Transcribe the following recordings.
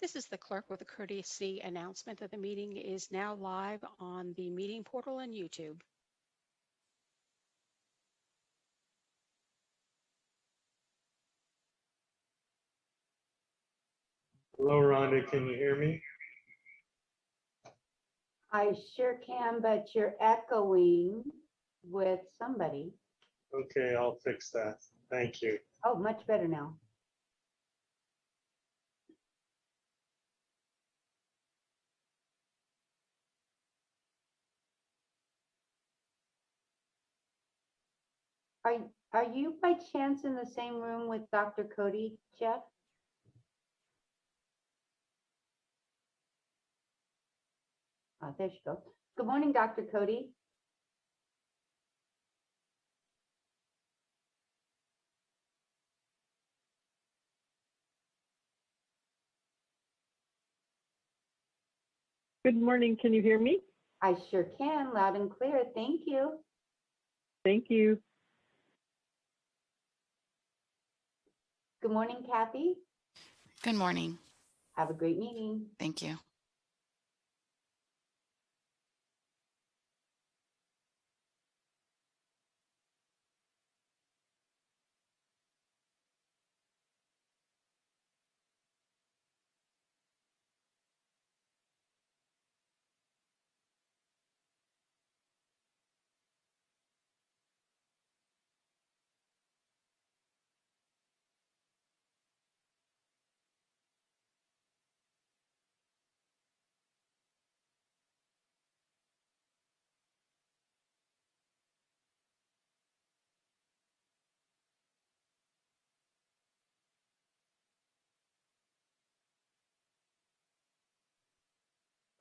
This is the clerk with a courtesy announcement that the meeting is now live on the meeting portal and YouTube. Hello, Rhonda, can you hear me? I sure can, but you're echoing with somebody. Okay, I'll fix that. Thank you. Oh, much better now. Are you by chance in the same room with Dr. Cody, Jeff? Oh, there she goes. Good morning, Dr. Cody. Good morning. Can you hear me? I sure can, loud and clear. Thank you. Thank you. Good morning, Kathy. Good morning. Have a great meeting. Thank you.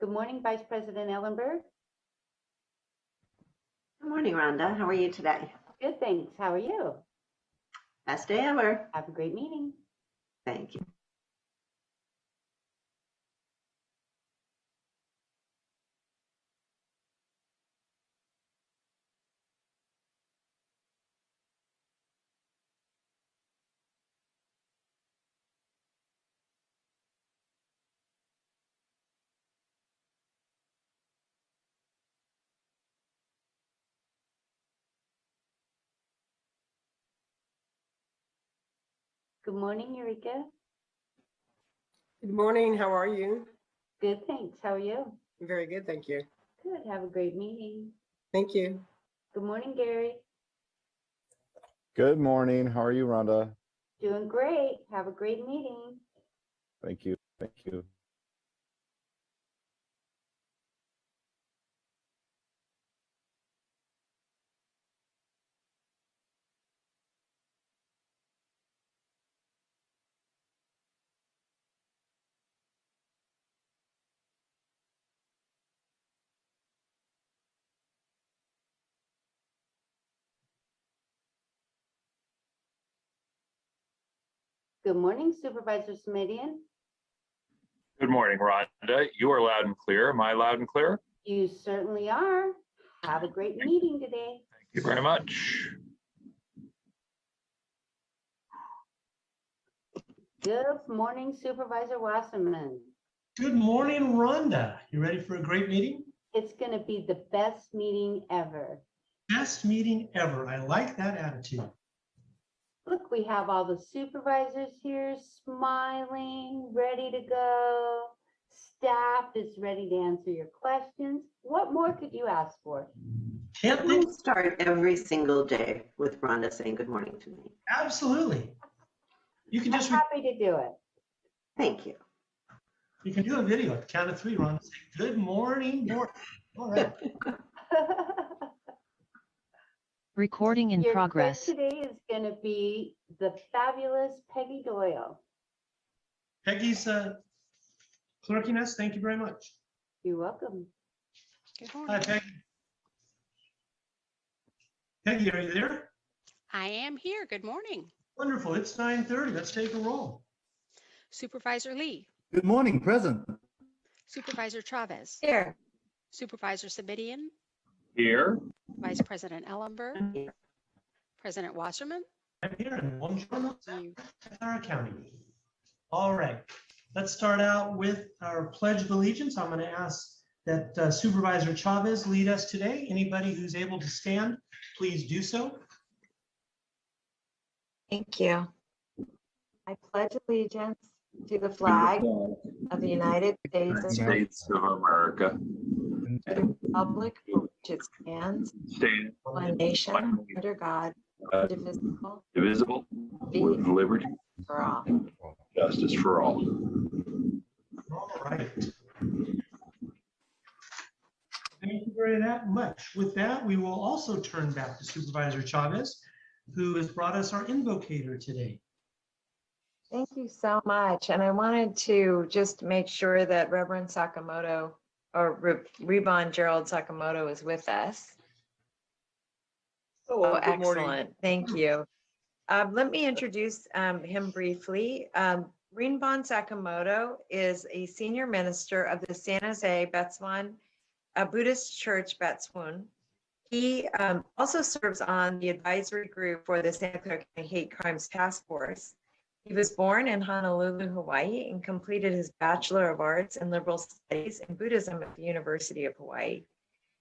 Good morning, Vice President Ellenberg. Good morning, Rhonda. How are you today? Good, thanks. How are you? Best day ever. Have a great meeting. Thank you. Good morning, Eureka. Good morning. How are you? Good, thanks. How are you? Very good. Thank you. Good. Have a great meeting. Thank you. Good morning, Gary. Good morning. How are you, Rhonda? Doing great. Have a great meeting. Thank you. Thank you. Good morning, Supervisor Smidian. Good morning, Rhonda. You are loud and clear. Am I loud and clear? You certainly are. Have a great meeting today. Thank you very much. Good morning, Supervisor Wasserman. Good morning, Rhonda. You ready for a great meeting? It's going to be the best meeting ever. Best meeting ever. I like that attitude. Look, we have all the supervisors here smiling, ready to go. Staff is ready to answer your questions. What more could you ask for? Can't We'll think. start every single day with Rhonda saying good morning to me. Absolutely. You can I'm just happy to do it. Thank you. you can do a video at the count of three, Rhonda. Say good morning, morning. All right. Recording in Your progress. clerk today is going to be the fabulous Peggy Doyle. Peggy's clerking us. Thank you very much. You're welcome. Good Hi, morning. Peggy. Peggy, are you there? I am here. Good morning. Wonderful. It's 9:30. Let's take a roll. Supervisor Lee, Good morning, present. Supervisor Chavez, Here. Supervisor Sabidian, Here. Vice President Ellenberg, President Wasserman. I'm here in one You. Clara County. All right. let's start out with our Pledge of Allegiance. I'm going to ask that Supervisor Chavez lead us today. Anybody who's able to stand, please do so. Thank you. I pledge allegiance to the flag of the United States of States of America. the Republic for which it stands, Stand one nation, under God, indivisible, divisible with liberty, for all. justice for all. All right. Thank you very much. With that, we will also turn back to Supervisor Chavez, who has brought us our invocator today. Thank you so much. And I wanted to just make sure that Reverend Sakamoto or Rebon Gerald Sakamoto is with us. Hello, Oh, good morning. excellent. Thank you. Let me introduce him briefly. Rinbon Sakamoto is a senior minister of the San Jose Betsuan Buddhist Church, Betsuan. He also serves on the advisory group for the Santa Clara County Hate Crimes Task Force. He was born in Honolulu, Hawaii, and completed his Bachelor of Arts in Liberal Studies in Buddhism at the University of Hawaii.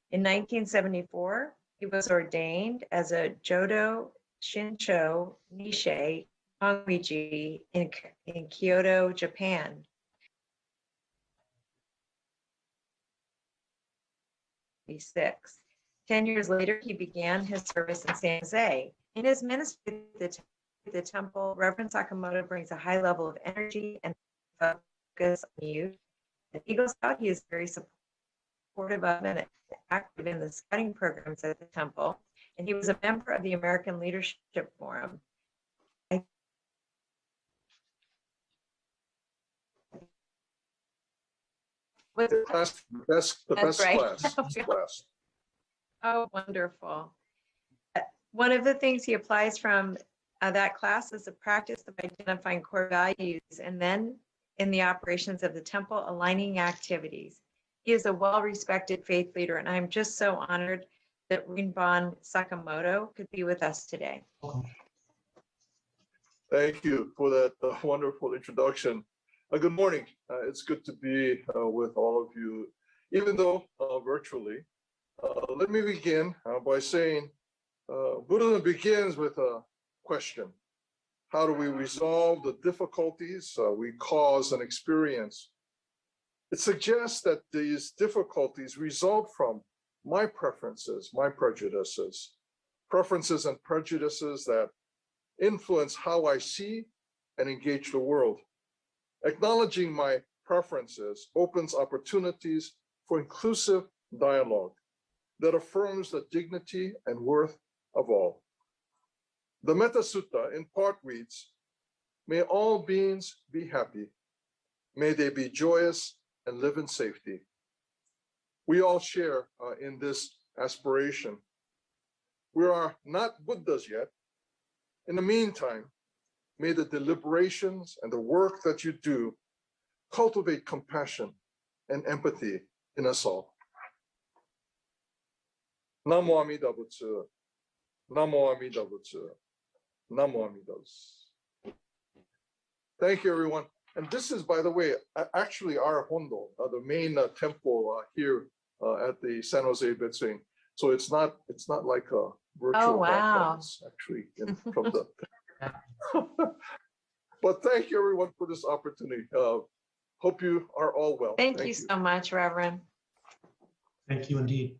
In 1974, he was ordained as a Jodo Shinsho Nisei Hongwiji in Kyoto, Japan. 10 years later, he began his service in San Jose. In his ministry at the temple, Reverend Sakamoto brings a high level of energy and focus on youth. As he goes out, he is very supportive of and active in the scouting programs at the temple, and he was a member of the American Leadership Forum. The best That's right. class. Oh, wonderful. One of the things he applies from that class is the practice of identifying core values and then in the operations of the temple, aligning activities. He is a well-respected faith leader, and I'm just so honored that Rinbon Sakamoto could be with us today. Thank you for that wonderful introduction. Good morning. It's good to be with all of you, even though virtually. Let me begin by saying Buddhism begins with a question. How do we resolve the difficulties we cause and experience? It suggests that these difficulties result from my preferences, my prejudices and prejudices that influence how I see and engage the world. Acknowledging my preferences opens opportunities for inclusive dialogue that affirms the dignity and worth of all. The Metta Sutta in part reads, "May all beings be happy. May they be joyous and live in safety." We all share in this aspiration. We are not Buddhas yet. In the meantime, may the deliberations and the work that you do cultivate compassion and empathy in us all. Namo Amida Butsu. Namo Amida Butsu. Namo Amida Butsu. Thank you, everyone. And this is, by the way, actually our Hondo, the main temple here at the San Jose Betsuan. So it's not like a virtual wow. It's actually from the. But thank you, everyone, for this opportunity. Hope you are all well. Thank you so much, Reverend. Thank you indeed.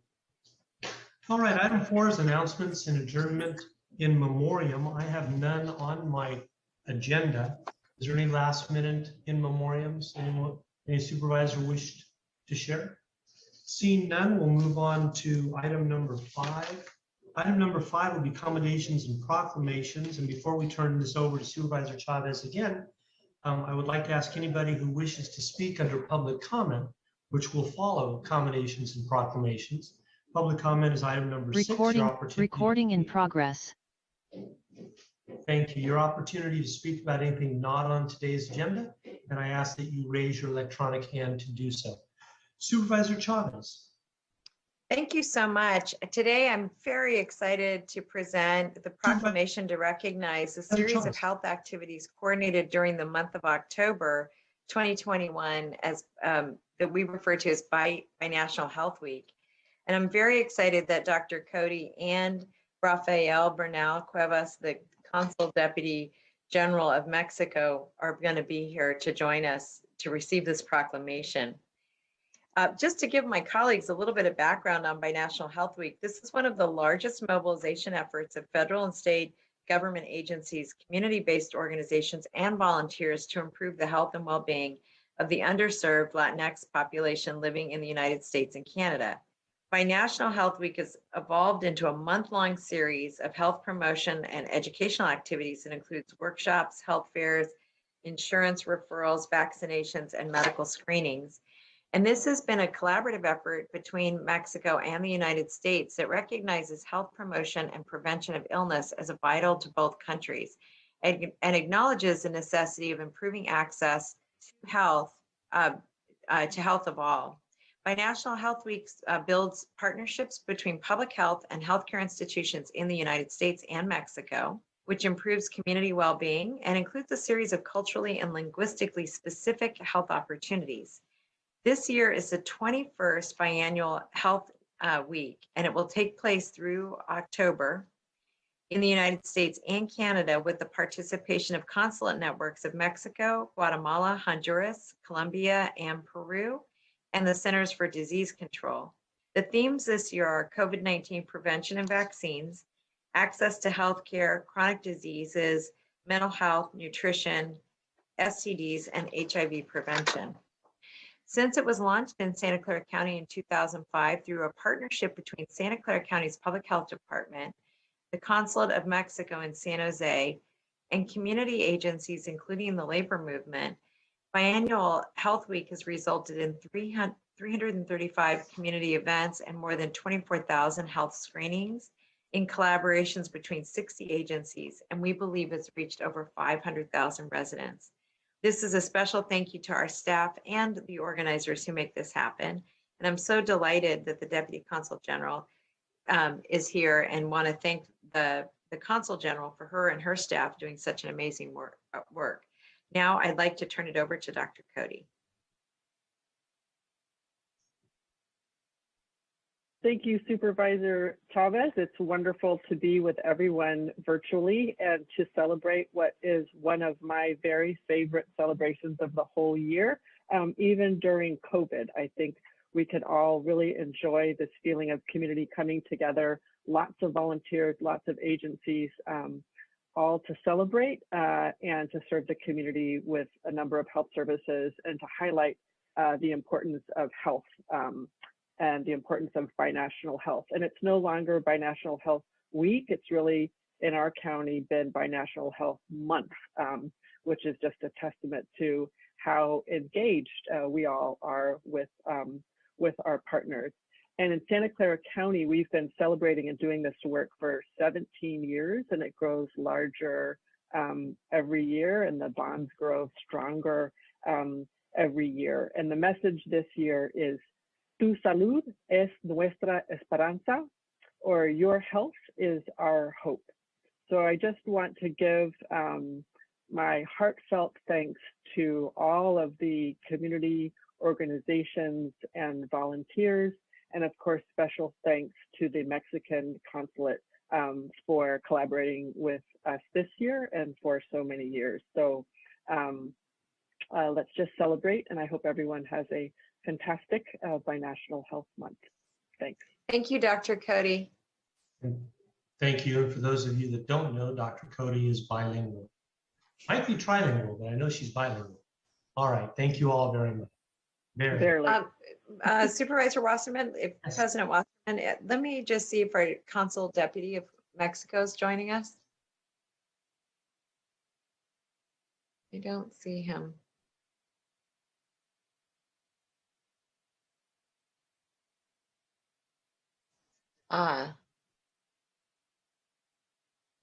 All right, item 4 is announcements and adjournment in memoriam. I have none on my agenda. Is there any last minute in memoriams? Anyone, any supervisor wished to share? Seeing none, we'll move on to item number 5. Item number 5 will be commendations and proclamations. And before we turn this over to Supervisor Chavez again, I would like to ask anybody who wishes to speak under public comment, which will follow commendations and proclamations. Public comment is item number 6. Recording in progress. Thank you. Your opportunity to speak about anything not on today's agenda, and I ask that you raise your electronic hand to do so. Supervisor Chavez. Thank you so much. Today, I'm very excited to present the proclamation to recognize a series of health activities coordinated during the month of October 2021 as that we refer to as Binational Health Week. And I'm very excited that Dr. Cody and Rafael Bernal Cuevas, the Consul Deputy General of Mexico, are going to be here to join us to receive this proclamation. Just to give my colleagues a little bit of background on Binational Health Week, this is one of the largest mobilization efforts of federal and state government agencies, community-based organizations, and volunteers to improve the health and well-being of the underserved Latinx population living in the United States and Canada. Binational Health Week has evolved into a month-long series of health promotion and educational activities that includes workshops, health fairs, insurance referrals, vaccinations, and medical screenings. And this has been a collaborative effort between Mexico and the United States that recognizes health promotion and prevention of illness as vital to both countries and acknowledges the necessity of improving access to health of all. Binational Health Week builds partnerships between public health and healthcare institutions in the United States and Mexico, which improves community well-being and includes a series of culturally and linguistically specific health opportunities. This year is the 21st biannual Health Week, and it will take place through October in the United States and Canada with the participation of consulate networks of Mexico, Guatemala, Honduras, Colombia, and Peru, and the Centers for Disease Control. The themes this year are COVID-19 prevention and vaccines, access to healthcare, chronic diseases, mental health, nutrition, STDs, and HIV prevention. Since it was launched in Santa Clara County in 2005 through a partnership between Santa Clara County's Public Health Department, the Consulate of Mexico in San Jose, and community agencies, including the labor movement, Biannual Health Week has resulted in 335 community events and more than 24,000 health screenings in collaborations between 60 agencies, and we believe it's reached over 500,000 residents. This is a special thank you to our staff and the organizers who make this happen. And I'm so delighted that the Deputy Consul General is here, and want to thank the Consul General for her and her staff doing such an amazing work. Now I'd like to turn it over to Dr. Cody. Thank you, Supervisor Chavez. It's wonderful to be with everyone virtually and to celebrate what is one of my very favorite celebrations of the whole year. Even during COVID, I think we could all really enjoy this feeling of community coming together, lots of volunteers, lots of agencies, all to celebrate and to serve the community with a number of health services and to highlight the importance of health and the importance of binational health. And it's no longer Binational Health Week. It's really, in our county, been Binational Health Month, which is just a testament to how engaged we all are with our partners. And in Santa Clara County, we've been celebrating and doing this work for 17 years, and it grows larger every year, and the bonds grow stronger every year. And the message this year is, Tu salud es nuestra esperanza, or your health is our hope. So I just want to give my heartfelt thanks to all of the community organizations and volunteers, and of course, special thanks to the Mexican consulate for collaborating with us this year and for so many years. So let's just celebrate, and I hope everyone has a fantastic Binational Health Month. Thanks. Thank you, Dr. Cody. Thank you. And for those of you that don't know, Dr. Cody is bilingual. Might be trilingual, but I know she's bilingual. All right. Thank you all very much. Barely. Supervisor Wasserman, President Wasserman, let me just see if our Consul Deputy of Mexico is joining us. I don't see him.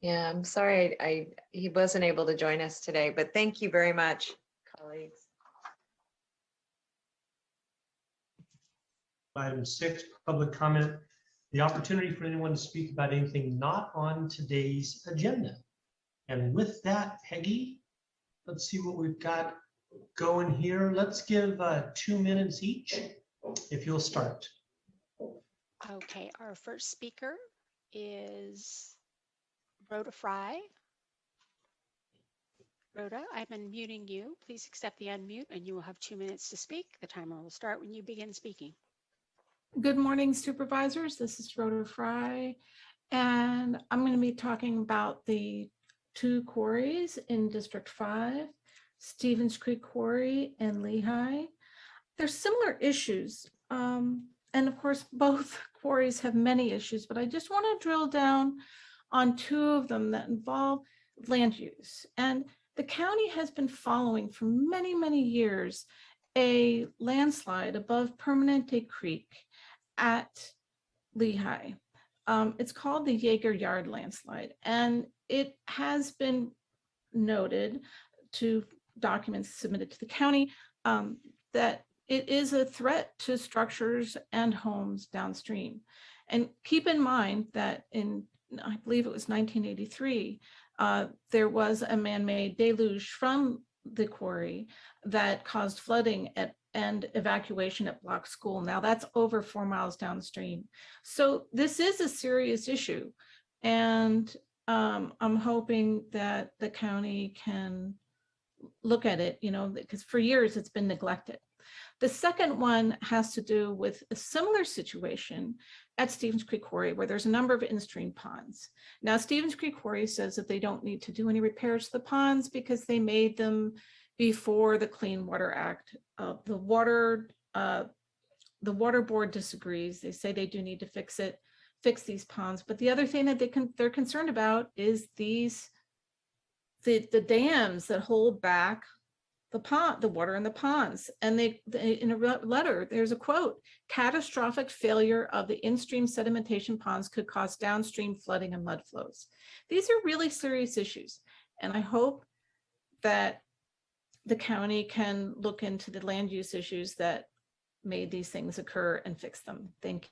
Yeah, I'm sorry, he wasn't able to join us today, but thank you very much, colleagues. Item 6, public comment. The opportunity for anyone to speak about anything not on today's agenda. And with that, Peggy, let's see what we've got going here. Let's give 2 minutes each, if you'll start. Okay, our first speaker is Rhoda Fry. Rhoda, I'm unmuting you. Please accept the unmute and you will have 2 minutes to speak. The timer will start when you begin speaking. Good morning, supervisors. This is Rhoda Fry, and I'm going to be talking about the 2 quarries in District 5, Stevens Creek Quarry and Lehigh. There's similar issues, and of course, both quarries have many issues, but I just want to drill down on 2 of them that involve land use. And the county has been following for many, many years a landslide above Permanente Creek at Lehigh. It's called the Jaeger Yard landslide, and it has been noted to documents submitted to the county that it is a threat to structures and homes downstream. And keep in mind that in, I believe it was 1983, there was a man-made deluge from the quarry that caused flooding and evacuation at Block School. Now that's over 4 miles downstream. So this is a serious issue. And I'm hoping that the county can look at it, because for years it's been neglected. The second one has to do with a similar situation at Stevens Creek Quarry, where there's a number of in-stream ponds. Now, Stevens Creek Quarry says that they don't need to do any repairs to the ponds because they made them before the Clean Water Act. The water board disagrees. They say they do need to fix these ponds. But the other thing that they're concerned about is the dams that hold back the water in the ponds. And they in a letter, there's a quote: catastrophic failure of the in-stream sedimentation ponds could cause downstream flooding and mud flows. These are really serious issues. And I hope that the county can look into the land use issues that made these things occur and fix them. Thank you.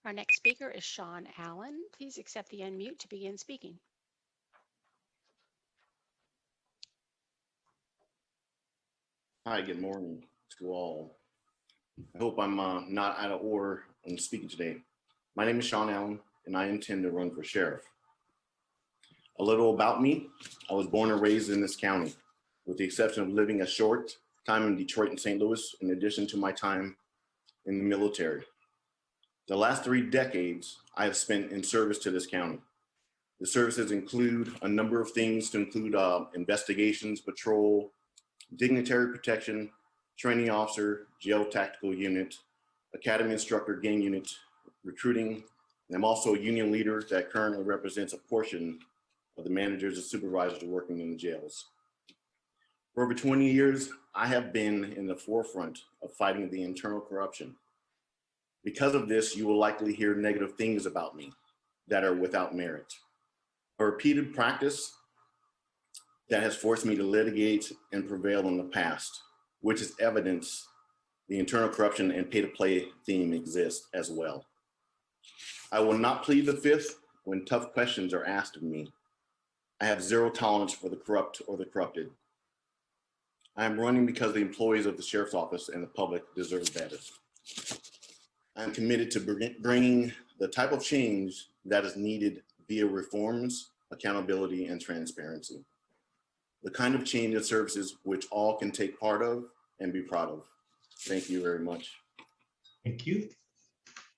Our next speaker is Sean Allen. Please accept the unmute to begin speaking. Hi, good morning to all. I hope I'm not out of order in speaking today. My name is Sean Allen, and I intend to run for sheriff. A little about me: I was born and raised in this county, with the exception of living a short time in Detroit and St. Louis, in addition to my time in the military. The last 3 decades I have spent in service to this county. The services include a number of things, to include investigations, patrol, dignitary protection, training officer, jail tactical unit, academy instructor, gang unit, recruiting. And I'm also a union leader that currently represents a portion of the managers and supervisors working in the jails. For over 20 years, I have been in the forefront of fighting the internal corruption. Because of this, you will likely hear negative things about me that are without merit. A repeated practice that has forced me to litigate and prevail in the past, which is evidence the internal corruption and pay-to-play theme exists as well. I will not plead the fifth when tough questions are asked of me. I have zero tolerance for the corrupt or the corrupted. I am running because the employees of the Sheriff's Office and the public deserve better. I'm committed to bringing the type of change that is needed via reforms, accountability, and transparency. The kind of change and services which all can take part of and be proud of. Thank you very much. Thank you.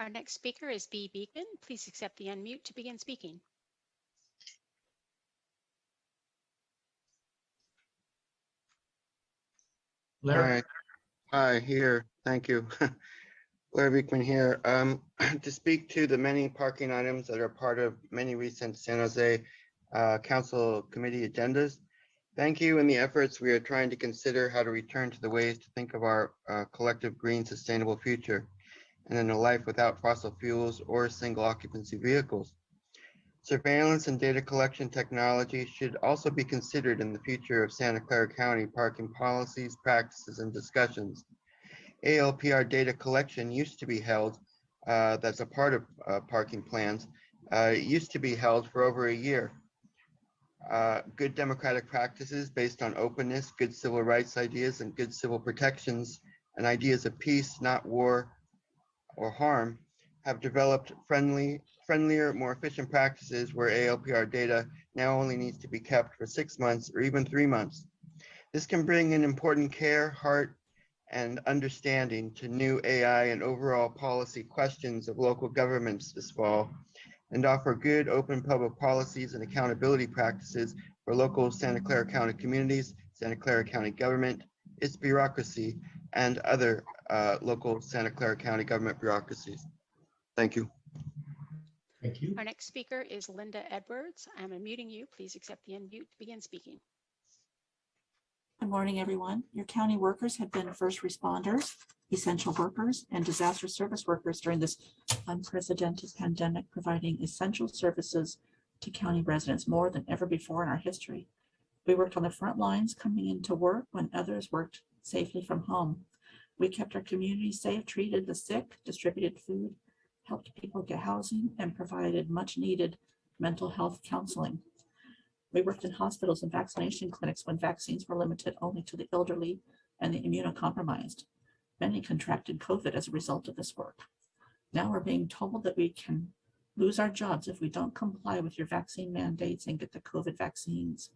Our next speaker is B. Beacon. Please accept the unmute to begin speaking. Larry. Hi, here. Thank you. Larry Beekman here. To speak to the many parking items that are part of many recent San Jose Council Committee agendas. Thank you. In the efforts, we are trying to consider how to return to the ways to think of our collective green sustainable future and in a life without fossil fuels or single occupancy vehicles. Surveillance and data collection technology should also be considered in the future of Santa Clara County parking policies, practices, and discussions. ALPR data collection used to be held, that's a part of parking plans, used to be held for over a year. good democratic practices based on openness, good civil rights ideas, and good civil protections, and ideas of peace, not war or harm, have developed friendlier, more efficient practices where ALPR data now only needs to be kept for 6 months or even 3 months. This can bring in important care, heart, and understanding to new AI and overall policy questions of local governments this fall, and offer good open public policies and accountability practices for local Santa Clara County communities, Santa Clara County government, its bureaucracy, and other local Santa Clara County government bureaucracies. Thank you. Thank you. Our next speaker is Linda Edwards. I'm unmuting you. Please accept the unmute to begin speaking. Good morning, everyone. Your county workers have been first responders, essential workers, and disaster service workers during this unprecedented pandemic, providing essential services to county residents more than ever before in our history. We worked on the front lines coming into work when others worked safely from home. We kept our community safe, treated the sick, distributed food, helped people get housing, and provided much needed mental health counseling. We worked in hospitals and vaccination clinics when vaccines were limited only to the elderly and the immunocompromised. Many contracted COVID as a result of this work. Now we're being told that we can lose our jobs if we don't comply with your vaccine mandates and get the COVID vaccines.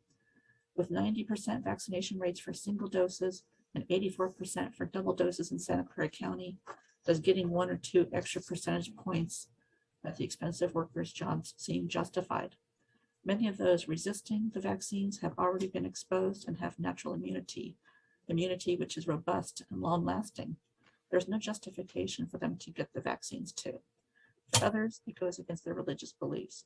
With 90% vaccination rates for single doses and 84% for double doses in Santa Clara County, does getting 1 or 2 extra percentage points at the expense of workers' jobs seem justified? Many of those resisting the vaccines have already been exposed and have natural immunity which is robust and long-lasting. There's no justification for them to get the vaccines too. For others, it goes against their religious beliefs.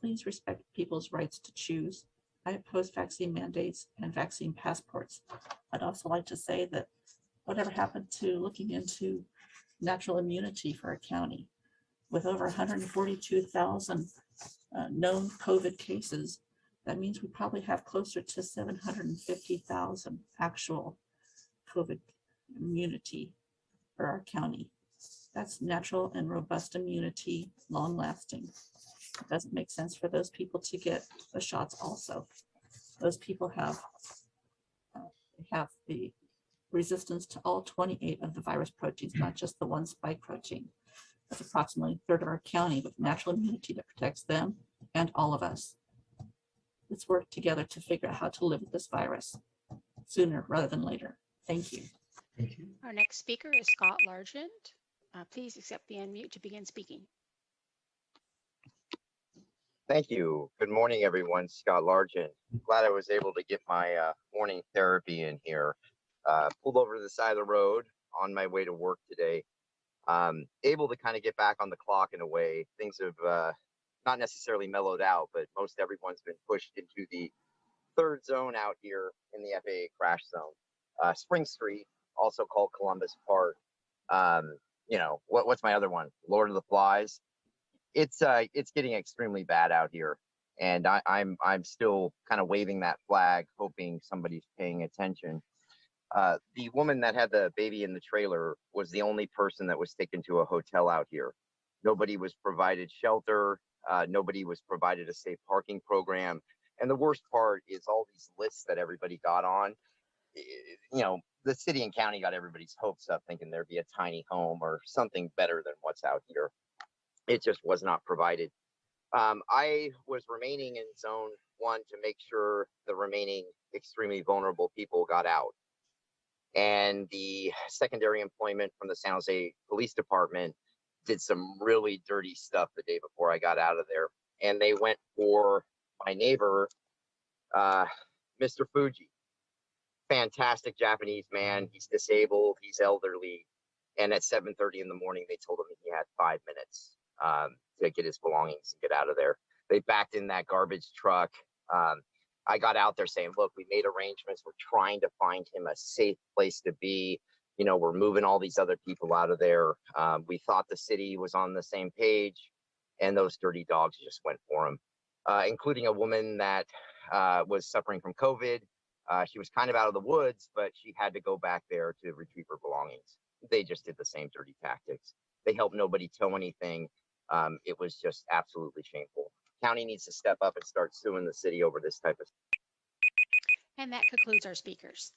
Please respect people's rights to choose. I oppose vaccine mandates and vaccine passports. I'd also like to say that whatever happened to looking into natural immunity for a county? With over 142,000 known COVID cases, that means we probably have closer to 750,000 actual COVID immunity for our county. That's natural and robust immunity, long lasting. It doesn't make sense for those people to get the shots also. Those people have the resistance to all 28 of the virus proteins, not just the one spike protein. That's approximately a third of our county with natural immunity that protects them and all of us. Let's work together to figure out how to live with this virus sooner rather than later. Thank you. Thank you. Our next speaker is Scott Largent. Please accept the unmute to begin speaking. Thank you. Good morning, everyone. Scott Largent. Glad I was able to get my morning therapy in here. Pulled over to the side of the road on my way to work today. Able to kind of get back on the clock in a way. Things have not necessarily mellowed out, but most everyone's been pushed into the third zone out here in the FAA crash zone. Spring Street, also called Columbus Park. What's my other one? Lord of the Flies. It's getting extremely bad out here, and I'm still kind of waving that flag, hoping somebody's paying attention. The woman that had the baby in the trailer was the only person that was taken to a hotel out here. Nobody was provided shelter. Nobody was provided a safe parking program. And the worst part is all these lists that everybody got on. The city and county got everybody's hopes up thinking there'd be a tiny home or something better than what's out here. It just was not provided. I was remaining in zone 1 to make sure the remaining extremely vulnerable people got out. And the secondary employment from the San Jose Police Department did some really dirty stuff the day before I got out of there. And they went for my neighbor, Mr. Fuji. Fantastic Japanese man. He's disabled. He's elderly. And at 7:30 in the morning, they told him he had 5 minutes to get his belongings and get out of there. They backed in that garbage truck. I got out there saying, look, we made arrangements. We're trying to find him a safe place to be. We're moving all these other people out of there. We thought the city was on the same page, and those dirty dogs just went for him, including a woman that was suffering from COVID. She was kind of out of the woods, but she had to go back there to retrieve her belongings. They just did the same dirty tactics. They helped nobody tow anything. It was just absolutely shameful. county needs to step up and start suing the city over this type of. And that concludes our speakers.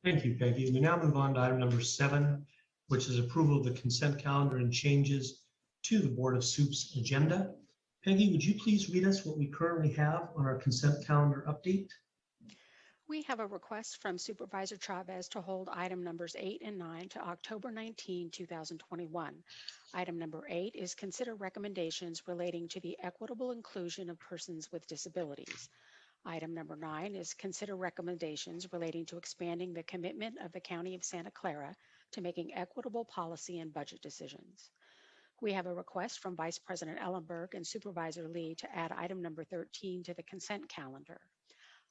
Thank you, Peggy. We now move on to item number 7, which is approval of the consent calendar and changes to the Board of Sup's agenda. Peggy, would you please read us what we currently have on our consent calendar update? We have a request from Supervisor Chavez to hold item numbers 8 and 9 to October 19, 2021. Item number 8 is consider recommendations relating to the equitable inclusion of persons with disabilities. Item number 9 is consider recommendations relating to expanding the commitment of the County of Santa Clara to making equitable policy and budget decisions. We have a request from Vice President Ellenberg and Supervisor Lee to add item number 13 to the consent calendar.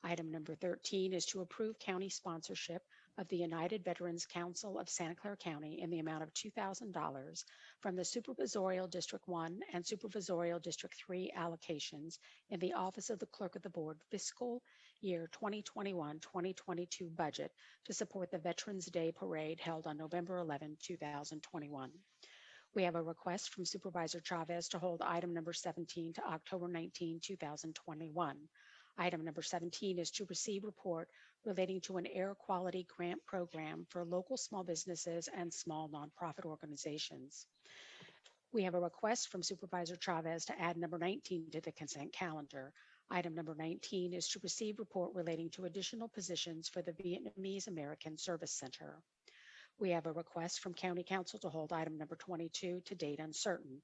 Item number 13 is to approve county sponsorship of the United Veterans Council of Santa Clara County in the amount of $2,000 from the Supervisorial District 1 and Supervisorial District 3 allocations in the Office of the Clerk of the Board fiscal year 2021-2022 budget to support the Veterans Day Parade held on November 11, 2021. We have a request from Supervisor Chavez to hold item number 17 to October 19, 2021. Item number 17 is to receive report relating to an air quality grant program for local small businesses and small nonprofit organizations. We have a request from Supervisor Chavez to add number 19 to the consent calendar. Item number 19 is to receive report relating to additional positions for the Vietnamese American Service Center. We have a request from County Council to hold item number 22 to date uncertain.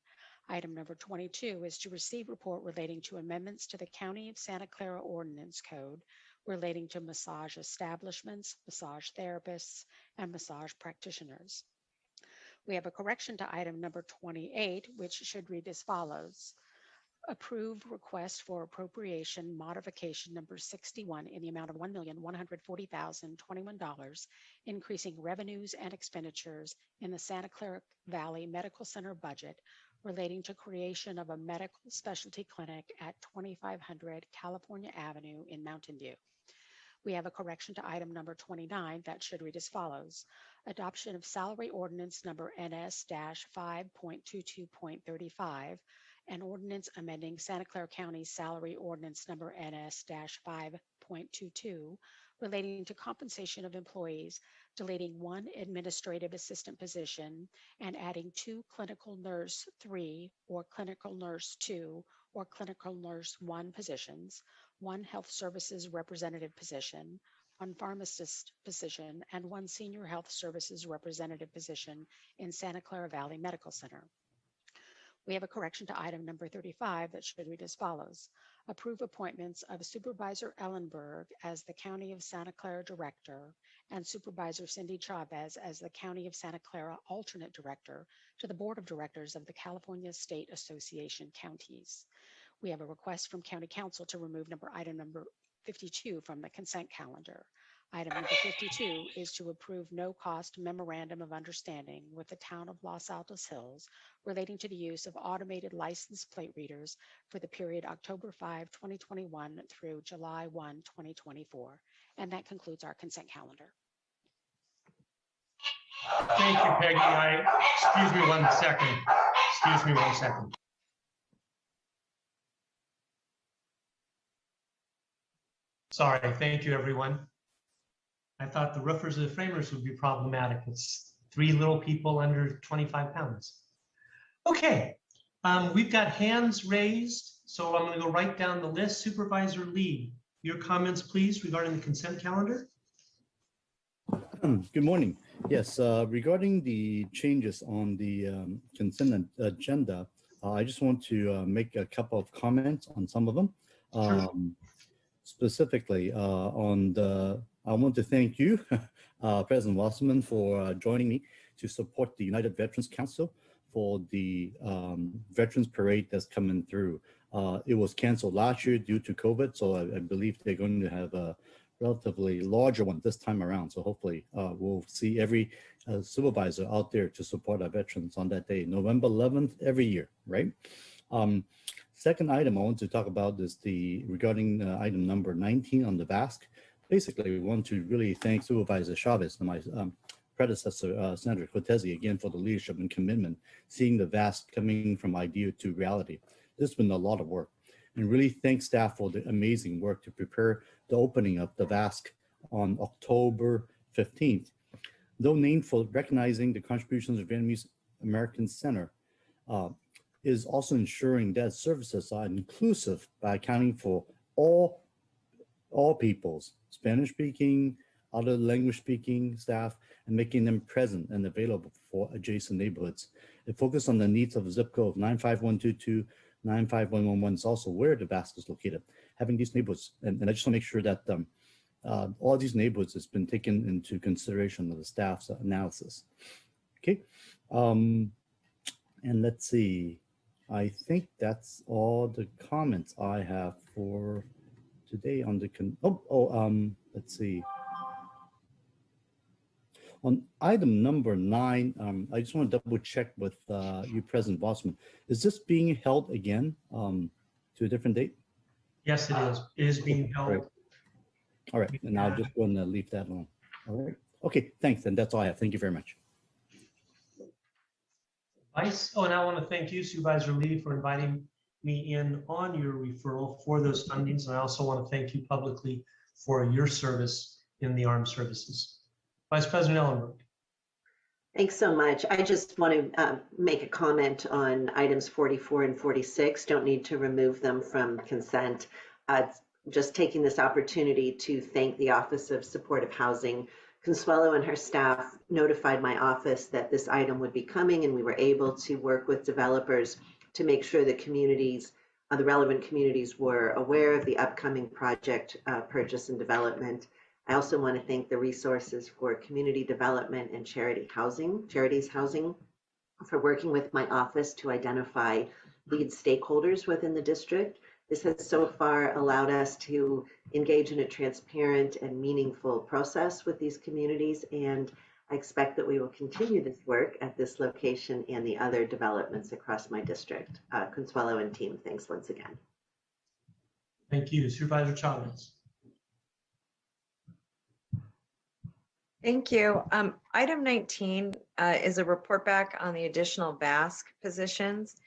Item number 22 is to receive report relating to amendments to the County of Santa Clara Ordinance Code relating to massage establishments, massage therapists, and massage practitioners. We have a correction to item number 28, which should read as follows. Approve request for appropriation modification number 61 in the amount of $1,140,021, increasing revenues and expenditures in the Santa Clara Valley Medical Center budget relating to creation of a medical specialty clinic at 2500 California Avenue in Mountain View. We have a correction to item number 29 that should read as follows. Adoption of salary ordinance number NS-5.22.35, an ordinance amending Santa Clara County salary ordinance number NS-5.22 relating to compensation of employees, deleting one administrative assistant position and adding 2 clinical nurse 3 or clinical nurse 2 or clinical nurse 1 positions, 1 health services representative position, 1 pharmacist position, and 1 senior health services representative position in Santa Clara Valley Medical Center. We have a correction to item number 35 that should read as follows. Approve appointments of Supervisor Ellenberg as the County of Santa Clara Director and Supervisor Cindy Chavez as the County of Santa Clara Alternate Director to the Board of Directors of the California State Association Counties. We have a request from County Council to remove item number 52 from the consent calendar. Item number 52 is to approve no-cost memorandum of understanding with the town of Los Altos Hills relating to the use of automated license plate readers for the period October 5, 2021 through July 1, 2024. And that concludes our consent calendar. Thank you, Peggy. Excuse me one second. Excuse me one second. Sorry, thank you, everyone. I thought the roofers and the framers would be problematic. It's 3 little people under 25 pounds. Okay, we've got hands raised, so I'm going to go right down the list. Supervisor Lee, your comments, please, regarding the consent calendar. Good morning. Yes, regarding the changes on the consent agenda, I just want to make a couple of comments on some of them. Specifically I want to thank you, President Wasserman, for joining me to support the United Veterans Council for the Veterans Parade that's coming through. It was canceled last year due to COVID, so I believe they're going to have a relatively larger one this time around. So hopefully we'll see every supervisor out there to support our veterans on that day, November 11th, every year, right? Second item I want to talk about is regarding item number 19 on the VASC. Basically, we want to really thank Supervisor Chavez and my predecessor, Senator Cortese, again for the leadership and commitment, seeing the VASC coming from idea to reality. This has been a lot of work. and really thank staff for the amazing work to prepare the opening of the VASC on October 15th. Though named for recognizing the contributions of Vietnamese American Center, is also ensuring that services are inclusive by accounting for all peoples, Spanish-speaking, other language-speaking staff, and making them present and available for adjacent neighborhoods. It focuses on the needs of a zip code of 95122, 95111 is also where the VASC is located. Having these neighborhoods, and I just want to make sure that all these neighborhoods has been taken into consideration of the staff's analysis. Okay, and let's see. I think that's all the comments I have for today on the let's see. On item number 9, I just want to double check with you, President Bossman. Is this being held again to a different date? Yes, it is. It is being held. Right. All right, and I'll just go and leave that alone. All right. Okay, thanks. And that's all I have. Thank you very much. And I want to thank you, Supervisor Lee, for inviting me in on your referral for those fundings. And I also want to thank you publicly for your service in the armed services. Vice President Ellenberg. Thanks so much. I just want to make a comment on items 44 and 46. Don't need to remove them from consent. Just taking this opportunity to thank the Office of Supportive Housing. Consuelo and her staff notified my office that this item would be coming, and we were able to work with developers to make sure the communities, the relevant communities, were aware of the upcoming project purchase and development. I also want to thank the Resources for Community Development and Charities Housing for working with my office to identify lead stakeholders within the district. This has so far allowed us to engage in a transparent and meaningful process with these communities, and I expect that we will continue this work at this location and the other developments across my district. Consuelo and team, thanks once again. Thank you. Supervisor Chavez. Thank you. Item 19 is a report back on the additional VASC positions.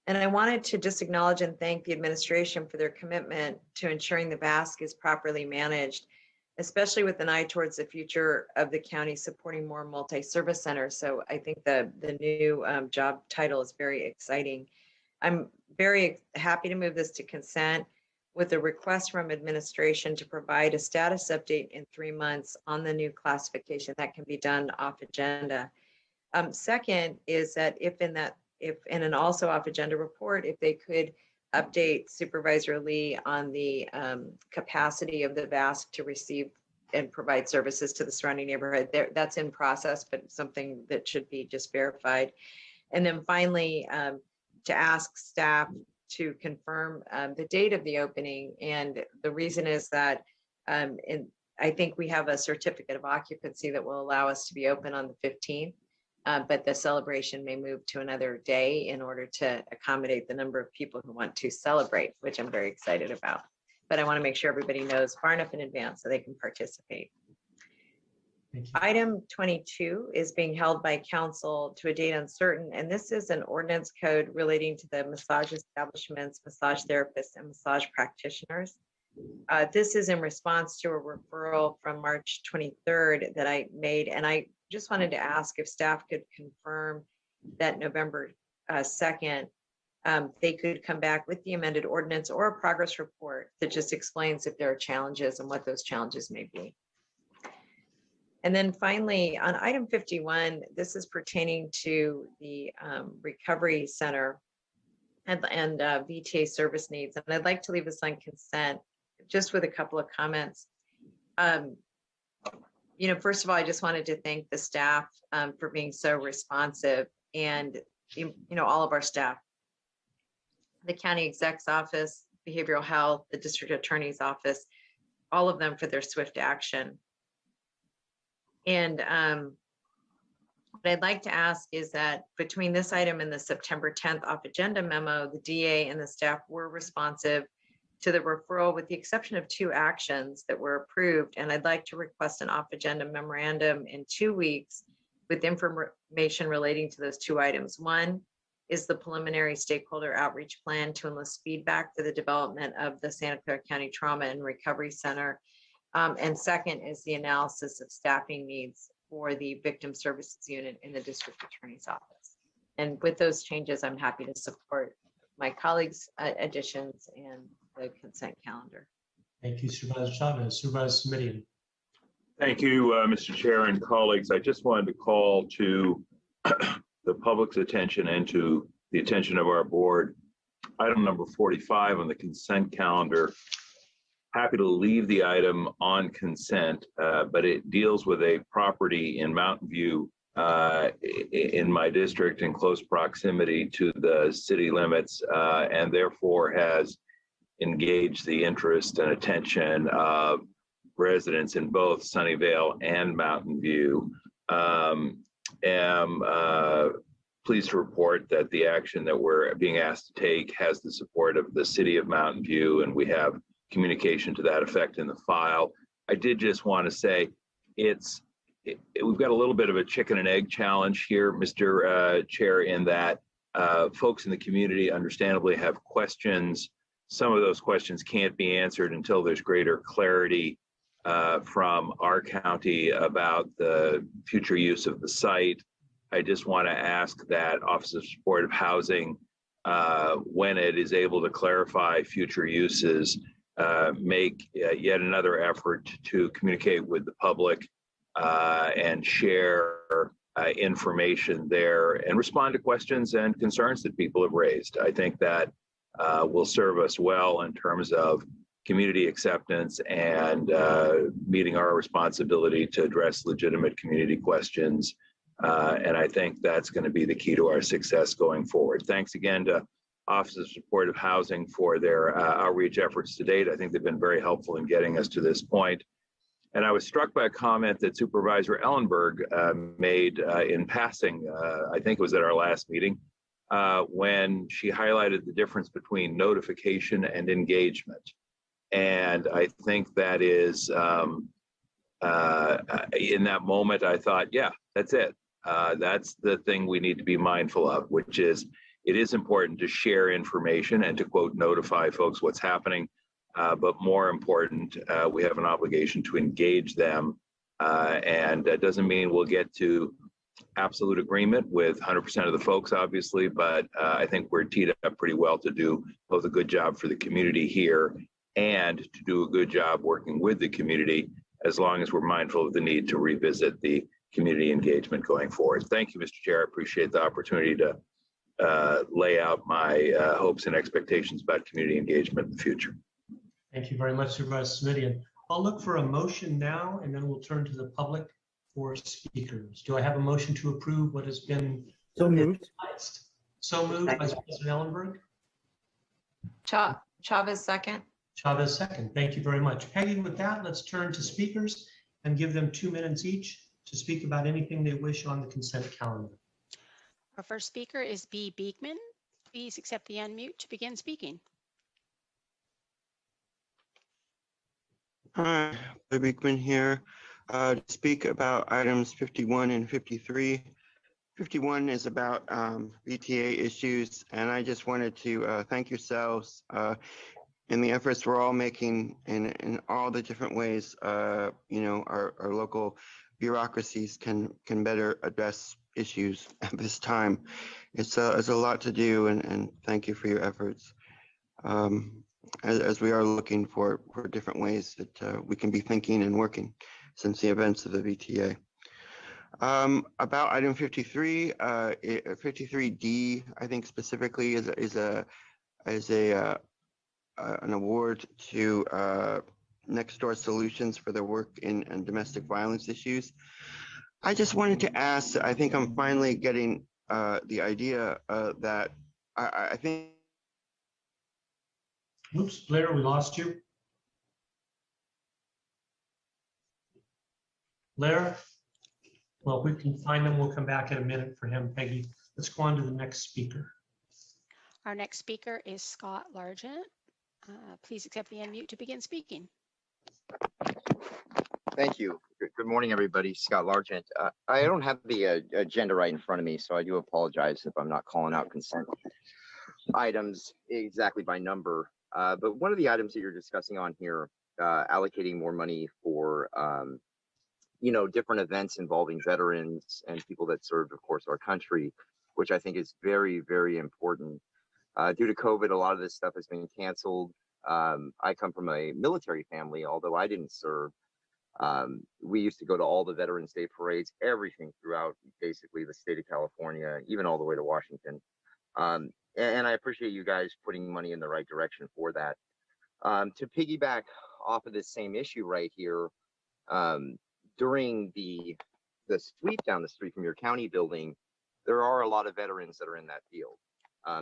And I wanted to just acknowledge and thank the administration for their commitment to ensuring the VASC is properly managed, especially with an eye towards the future of the county supporting more multi-service centers. So I think the new job title is very exciting. I'm very happy to move this to consent with a request from administration to provide a status update in 3 months on the new classification that can be done off agenda. Second is that if in an also off agenda report, if they could update Supervisor Lee on the capacity of the VASC to receive and provide services to the surrounding neighborhood. That's in process, but something that should be just verified. And then finally, to ask staff to confirm the date of the opening. And the reason is that I think we have a certificate of occupancy that will allow us to be open on the 15th. But the celebration may move to another day in order to accommodate the number of people who want to celebrate, which I'm very excited about. But I want to make sure everybody knows far enough in advance so they can participate. Item 22 is being held by council to a date uncertain, and this is an ordinance code relating to the massage establishments, massage therapists, and massage practitioners. This is in response to a referral from March 23rd that I made, and I just wanted to ask if staff could confirm that November 2nd, they could come back with the amended ordinance or a progress report that just explains if there are challenges and what those challenges may be. And then finally, on item 51, this is pertaining to the recovery center and VTA service needs. And I'd like to leave this on consent just with a couple of comments. First of all, I just wanted to thank the staff for being so responsive, and all of our staff, the county exec's office, behavioral health, the district attorney's office, all of them for their swift action. And what I'd like to ask is that between this item and the September 10th off agenda memo, the DA and the staff were responsive to the referral with the exception of 2 actions that were approved. And I'd like to request an off agenda memorandum in 2 weeks with information relating to those 2 items. One is the preliminary stakeholder outreach plan to enlist feedback for the development of the Santa Clara County Trauma and Recovery Center. And second is the analysis of staffing needs for the Victim Services Unit in the District Attorney's Office. And with those changes, I'm happy to support my colleagues' additions and the consent calendar. Thank you, Supervisor Chavez. Supervisor Simitian. Thank you, Mr. Chair and colleagues. I just wanted to call to the public's attention and to the attention of our board. Item number 45 on the consent calendar. Happy to leave the item on consent, but it deals with a property in Mountain View in my district in close proximity to the city limits, and therefore has engaged the interest and attention of residents in both Sunnyvale and Mountain View. Am pleased to report that the action that we're being asked to take has the support of the city of Mountain View, and we have communication to that effect in the file. I did just want to say we've got a little bit of a chicken and egg challenge here, Mr. Chair, in that folks in the community understandably have questions. Some of those questions can't be answered until there's greater clarity from our county about the future use of the site. I just want to ask that Office of Supportive Housing, when it is able to clarify future uses, make yet another effort to communicate with the public and share information there and respond to questions and concerns that people have raised. I think that will serve us well in terms of community acceptance and meeting our responsibility to address legitimate community questions. And I think that's going to be the key to our success going forward. Thanks again to Office of Supportive Housing for their outreach efforts to date. I think they've been very helpful in getting us to this point. And I was struck by a comment that Supervisor Ellenberg made in passing, I think it was at our last meeting, when she highlighted the difference between notification and engagement. And I think that is, in that moment, I thought, yeah, that's it. That's the thing we need to be mindful of, which is it is important to share information and to, quote, notify folks what's happening. But more important, we have an obligation to engage them. And that doesn't mean we'll get to absolute agreement with 100% of the folks, obviously, but I think we're teed up pretty well to do both a good job for the community here and to do a good job working with the community, as long as we're mindful of the need to revisit the community engagement going forward. Thank you, Mr. Chair. I appreciate the opportunity to lay out my hopes and expectations about community engagement in the future. Thank you very much, Supervisor Simitian. I'll look for a motion now, and then we'll turn to the public for speakers. Do I have a motion to approve what has been so moved? So moved, Vice President Ellenberg. Chavez second. Chavez second. Thank you very much. Peggy, with that, let's turn to speakers and give them 2 minutes each to speak about anything they wish on the consent calendar. Our first speaker is B. Beekman. Please accept the unmute to begin speaking. Hi, Larry Beekman here to speak about items 51 and 53. 51 is about VTA issues, and I just wanted to thank yourselves in the efforts we're all making in all the different ways, our local bureaucracies can better address issues at this time. It's a lot to do, and thank you for your efforts. As we are looking for different ways that we can be thinking and working since the events of the VTA. About item 53, 53D, I think specifically is an award to Next Door Solutions for their work in domestic violence issues. I just wanted to ask, I think I'm finally getting the idea that I think. Oops, Blair, we lost you. Blair? Well, if we can find him, we'll come back in a minute for him, Peggy. Let's go on to the next speaker. Our next speaker is Scott Largent. Please accept the unmute to begin speaking. Thank you. Good morning, everybody. Scott Largent. I don't have the agenda right in front of me, so I do apologize if I'm not calling out consent items exactly by number. But one of the items that you're discussing on here, allocating more money for, different events involving veterans and people that served, of course, our country, which I think is very, very important. Due to COVID, a lot of this stuff has been canceled. I come from a military family, although I didn't serve. We used to go to all the Veterans Day parades, everything throughout basically the state of California, even all the way to Washington. And I appreciate you guys putting money in the right direction for that. To piggyback off of this same issue right here, during the sweep down the street from your county building, there are a lot of veterans that are in that field.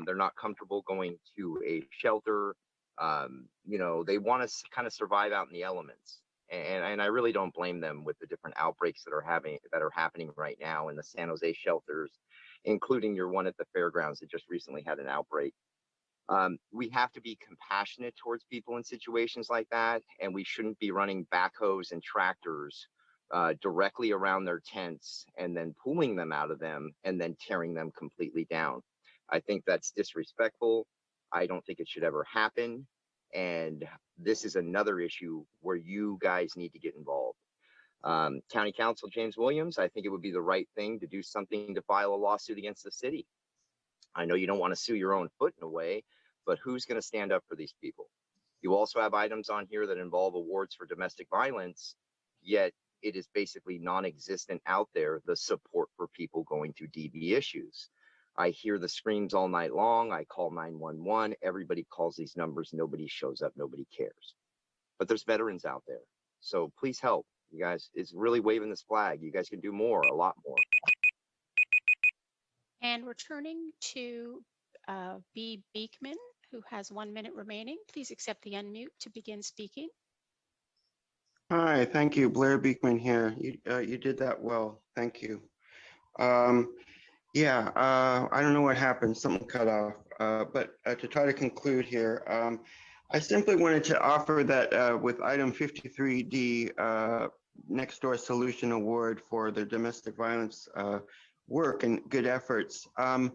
They're not comfortable going to a shelter. They want to kind of survive out in the elements. And I really don't blame them with the different outbreaks that are happening right now in the San Jose shelters, including your one at the fairgrounds that just recently had an outbreak. We have to be compassionate towards people in situations like that, and we shouldn't be running backhoes and tractors directly around their tents and then pulling them out of them and then tearing them completely down. I think that's disrespectful. I don't think it should ever happen. And this is another issue where you guys need to get involved. County Council James Williams, I think it would be the right thing to do something to file a lawsuit against the city. I know you don't want to sue your own foot in a way, but who's going to stand up for these people? You also have items on here that involve awards for domestic violence, yet it is basically non-existent out there, the support for people going through DV issues. I hear the screams all night long. I call 911. Everybody calls these numbers. Nobody shows up. Nobody cares. But there's veterans out there. So please help. You guys, it's really waving this flag. You guys can do more, a lot more. And returning to B. Beekman, who has 1 minute remaining. Please accept the unmute to begin speaking. Hi, thank you. Blair Beekman here. You did that well. Thank you. I don't know what happened. Something cut off. But to try to conclude here, I simply wanted to offer that with item 53D, Next Door Solution Award for the domestic violence work and good efforts. I'm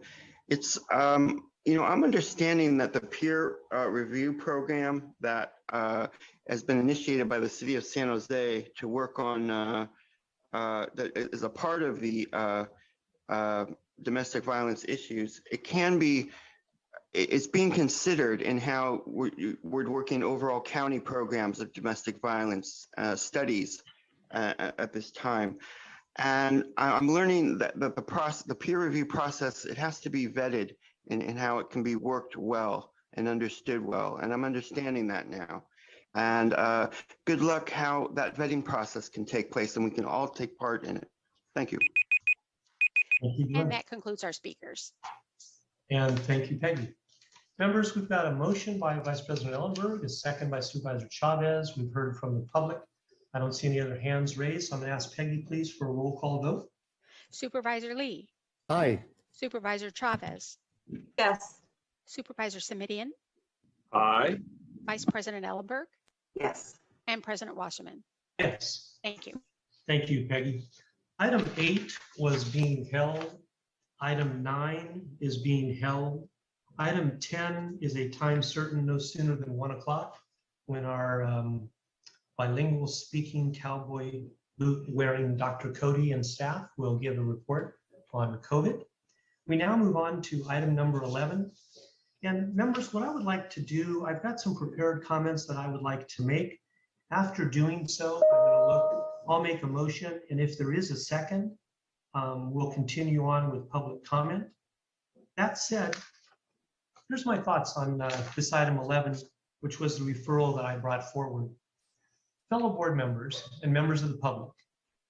understanding that the peer review program that has been initiated by the city of San Jose to work on that is a part of the domestic violence issues. It's being considered in how we're working overall county programs of domestic violence studies at this time. And I'm learning that the peer review process, it has to be vetted in how it can be worked well and understood well. And I'm understanding that now. And good luck how that vetting process can take place and we can all take part in it. Thank you. Thank you, And that concludes our speakers. And thank you, Peggy. Members, we've got a motion by Vice President Ellenberg, a second by Supervisor Chavez. We've heard from the public. I don't see any other hands raised. So I'm going to ask Peggy, please, for a roll call vote. Supervisor Lee. Aye. Supervisor Chavez. Yes. Supervisor Simidian. Aye. Vice President Ellenberg. Yes. And President Wasserman. Yes. Thank you. Thank you, Peggy. Item 8 was being held. Item 9 is being held. Item 10 is a time certain no sooner than 1 o'clock when our bilingual speaking cowboy boot wearing Dr. Cody and staff will give a report on COVID. We now move on to item number 11. And members, what I would like to do, I've got some prepared comments that I would like to make. After doing so, I'll make a motion, and if there is a second, we'll continue on with public comment. That said, here's my thoughts on this item 11, which was the referral that I brought forward. Fellow board members and members of the public,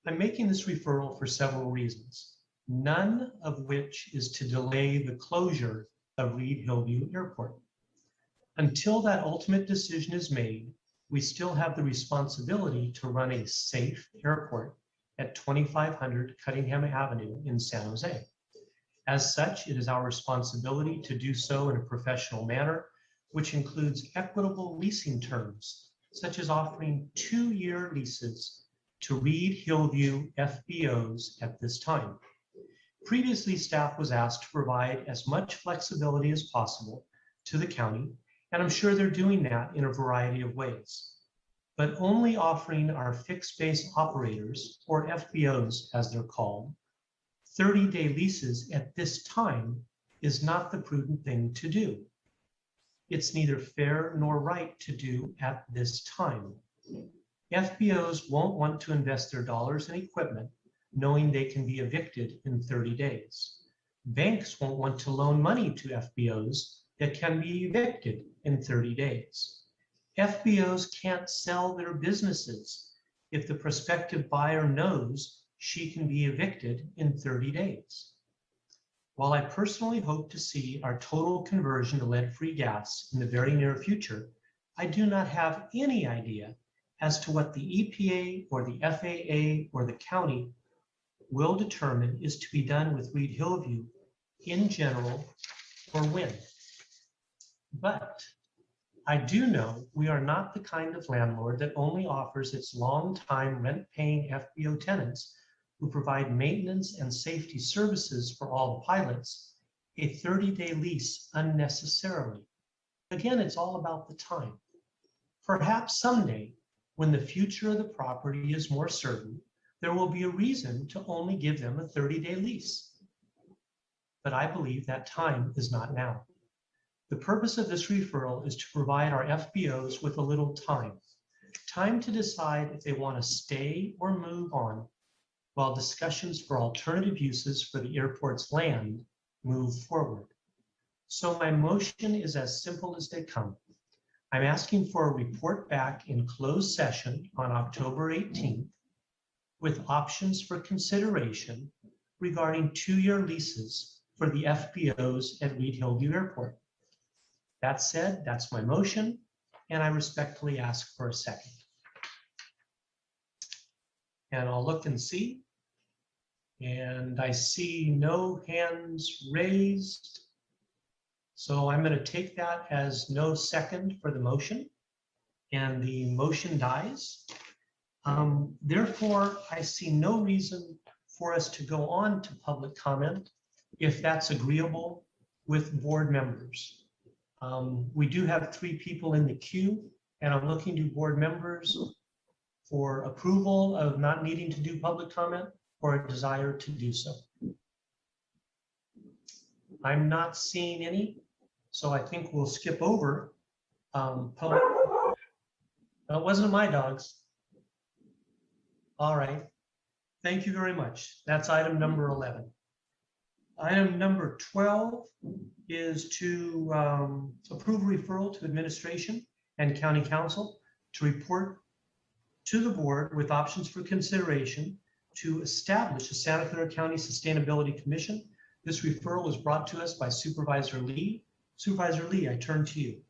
I'm making this referral for several reasons, none of which is to delay the closure of Reed Hillview Airport. Until that ultimate decision is made, we still have the responsibility to run a safe airport at 2500 Cunningham Avenue in San Jose. As such, it is our responsibility to do so in a professional manner, which includes equitable leasing terms, such as offering 2-year leases to Reed Hillview FBOs at this time. Previously, staff was asked to provide as much flexibility as possible to the county, and I'm sure they're doing that in a variety of ways, but only offering our fixed base operators, or FBOs as they're called, 30-day leases at this time is not the prudent thing to do. It's neither fair nor right to do at this time. FBOs won't want to invest their dollars in equipment knowing they can be evicted in 30 days. Banks won't want to loan money to FBOs that can be evicted in 30 days. FBOs can't sell their businesses if the prospective buyer knows she can be evicted in 30 days. While I personally hope to see our total conversion to lead-free gas in the very near future, I do not have any idea as to what the EPA or the FAA or the county will determine is to be done with Reed Hillview in general or when. But I do know we are not the kind of landlord that only offers its long-time rent-paying FBO tenants who provide maintenance and safety services for all the pilots a 30-day lease unnecessarily. Again, it's all about the time. Perhaps someday, when the future of the property is more certain, there will be a reason to only give them a 30-day lease. But I believe that time is not now. The purpose of this referral is to provide our FBOs with a little time to decide if they want to stay or move on while discussions for alternative uses for the airport's land move forward. So my motion is as simple as they come. I'm asking for a report back in closed session on October 18th with options for consideration regarding 2-year leases for the FBOs at Reed Hillview Airport. That said, that's my motion, and I respectfully ask for a second. And I'll look and see. And I see no hands raised. So I'm going to take that as no second for the motion, and the motion dies. Therefore, I see no reason for us to go on to public comment if that's agreeable with board members. We do have 3 people in the queue, and I'm looking to board members for approval of not needing to do public comment or a desire to do so. I'm not seeing any, so I think we'll skip over public. That wasn't my dogs. All right, thank you very much. That's item number 11. Item number 12 is to approve referral to administration and county council to report to the board with options for consideration to establish a Santa Clara County Sustainability Commission. This referral was brought to us by Supervisor Lee. Supervisor Lee, I turn to you.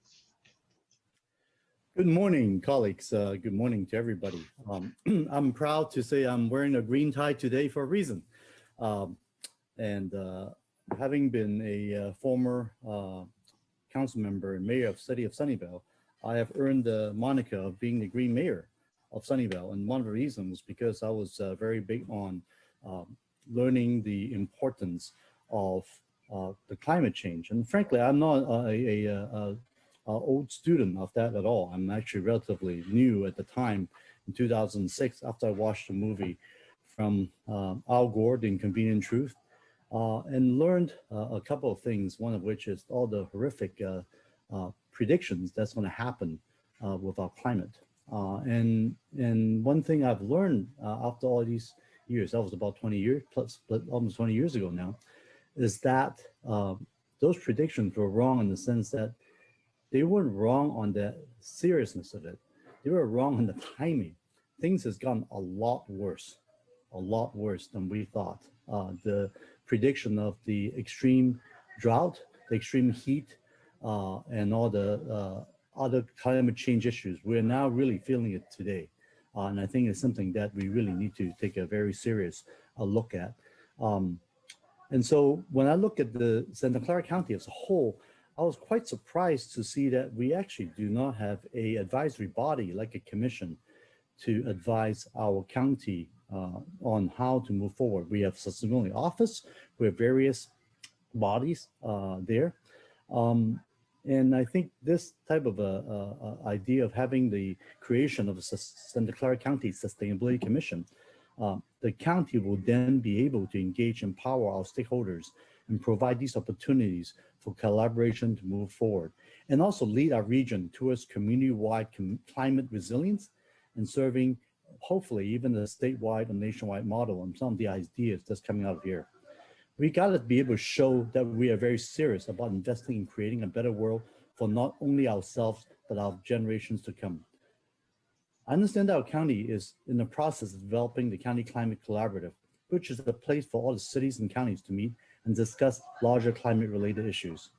Good morning, colleagues. Good morning to everybody. I'm proud to say I'm wearing a green tie today for a reason. Having been a former council member and mayor of the city of Sunnyvale, I have earned the moniker of being the green mayor of Sunnyvale. And one of the reasons was because I was very big on learning the importance of the climate change. And frankly, I'm not a old student of that at all. I'm actually relatively new at the time in 2006 after I watched the movie from Al Gore, The Inconvenient Truth, and learned a couple of things, one of which is all the horrific predictions that's going to happen with our climate. And one thing I've learned after all these years, that was about 20 years, plus almost 20 years ago now, is that those predictions were wrong in the sense that they weren't wrong on the seriousness of it. They were wrong on the timing. Things has gotten a lot worse than we thought. The prediction of the extreme drought, the extreme heat, and all the other climate change issues, we're now really feeling it today. And I think it's something that we really need to take a very serious look at. And so when I look at the Santa Clara County as a whole, I was quite surprised to see that we actually do not have an advisory body like a commission to advise our county on how to move forward. We have Ceremonial office, we have various bodies there. And I think this type of idea of having the creation of a Santa Clara County Sustainability Commission, the county will then be able to engage, empower our stakeholders and provide these opportunities for collaboration to move forward, and also lead our region towards community-wide climate resilience and serving, hopefully, even a statewide or nationwide model on some of the ideas that's coming out of here. We got to be able to show that we are very serious about investing in creating a better world for not only ourselves, but our generations to come. I understand that our county is in the process of developing the County Climate Collaborative, which is a place for all the cities and counties to meet and discuss larger climate-related issues.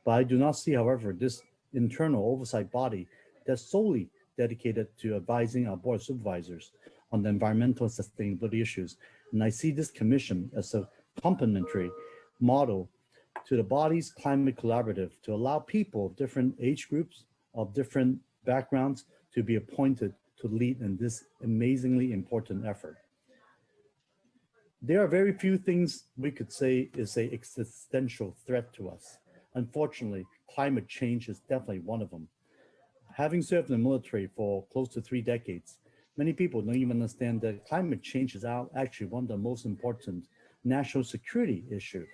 But I do not see, however, this internal oversight body that's solely dedicated to advising our Board of Supervisors on the environmental and sustainability issues. And I see this commission as a complementary model to the body's climate collaborative to allow people of different age groups, of different backgrounds, to be appointed to lead in this amazingly important effort. There are very few things we could say is an existential threat to us. Unfortunately, climate change is definitely one of them. Having served in the military for close to 3 decades, many people don't even understand that climate change is actually one of the most important national security issue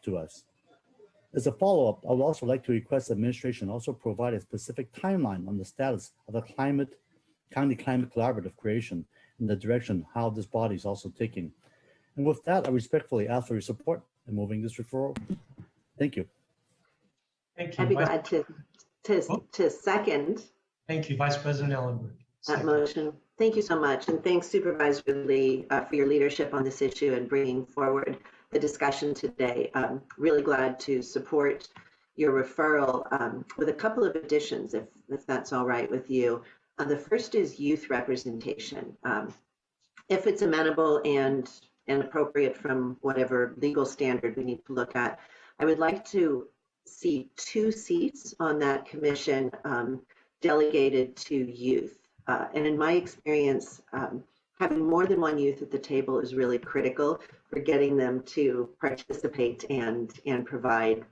to us. As a follow-up, I would also like to request the administration also provide a specific timeline on the status of the County Climate Collaborative creation and the direction how this body is also taking. And with that, I respectfully ask for your support in moving this referral. Thank you. Thank you. I'd be glad to second. Thank you, Vice President Ellenberg. That motion. Thank you so much. And thanks, Supervisor Lee, for your leadership on this issue and bringing forward the discussion today. I'm really glad to support your referral with a couple of additions, if that's all right with you. The first is youth representation. If it's amenable and appropriate from whatever legal standard we need to look at, I would like to see 2 seats on that commission delegated to youth. And in my experience, having more than one youth at the table is really critical for getting them to participate and provide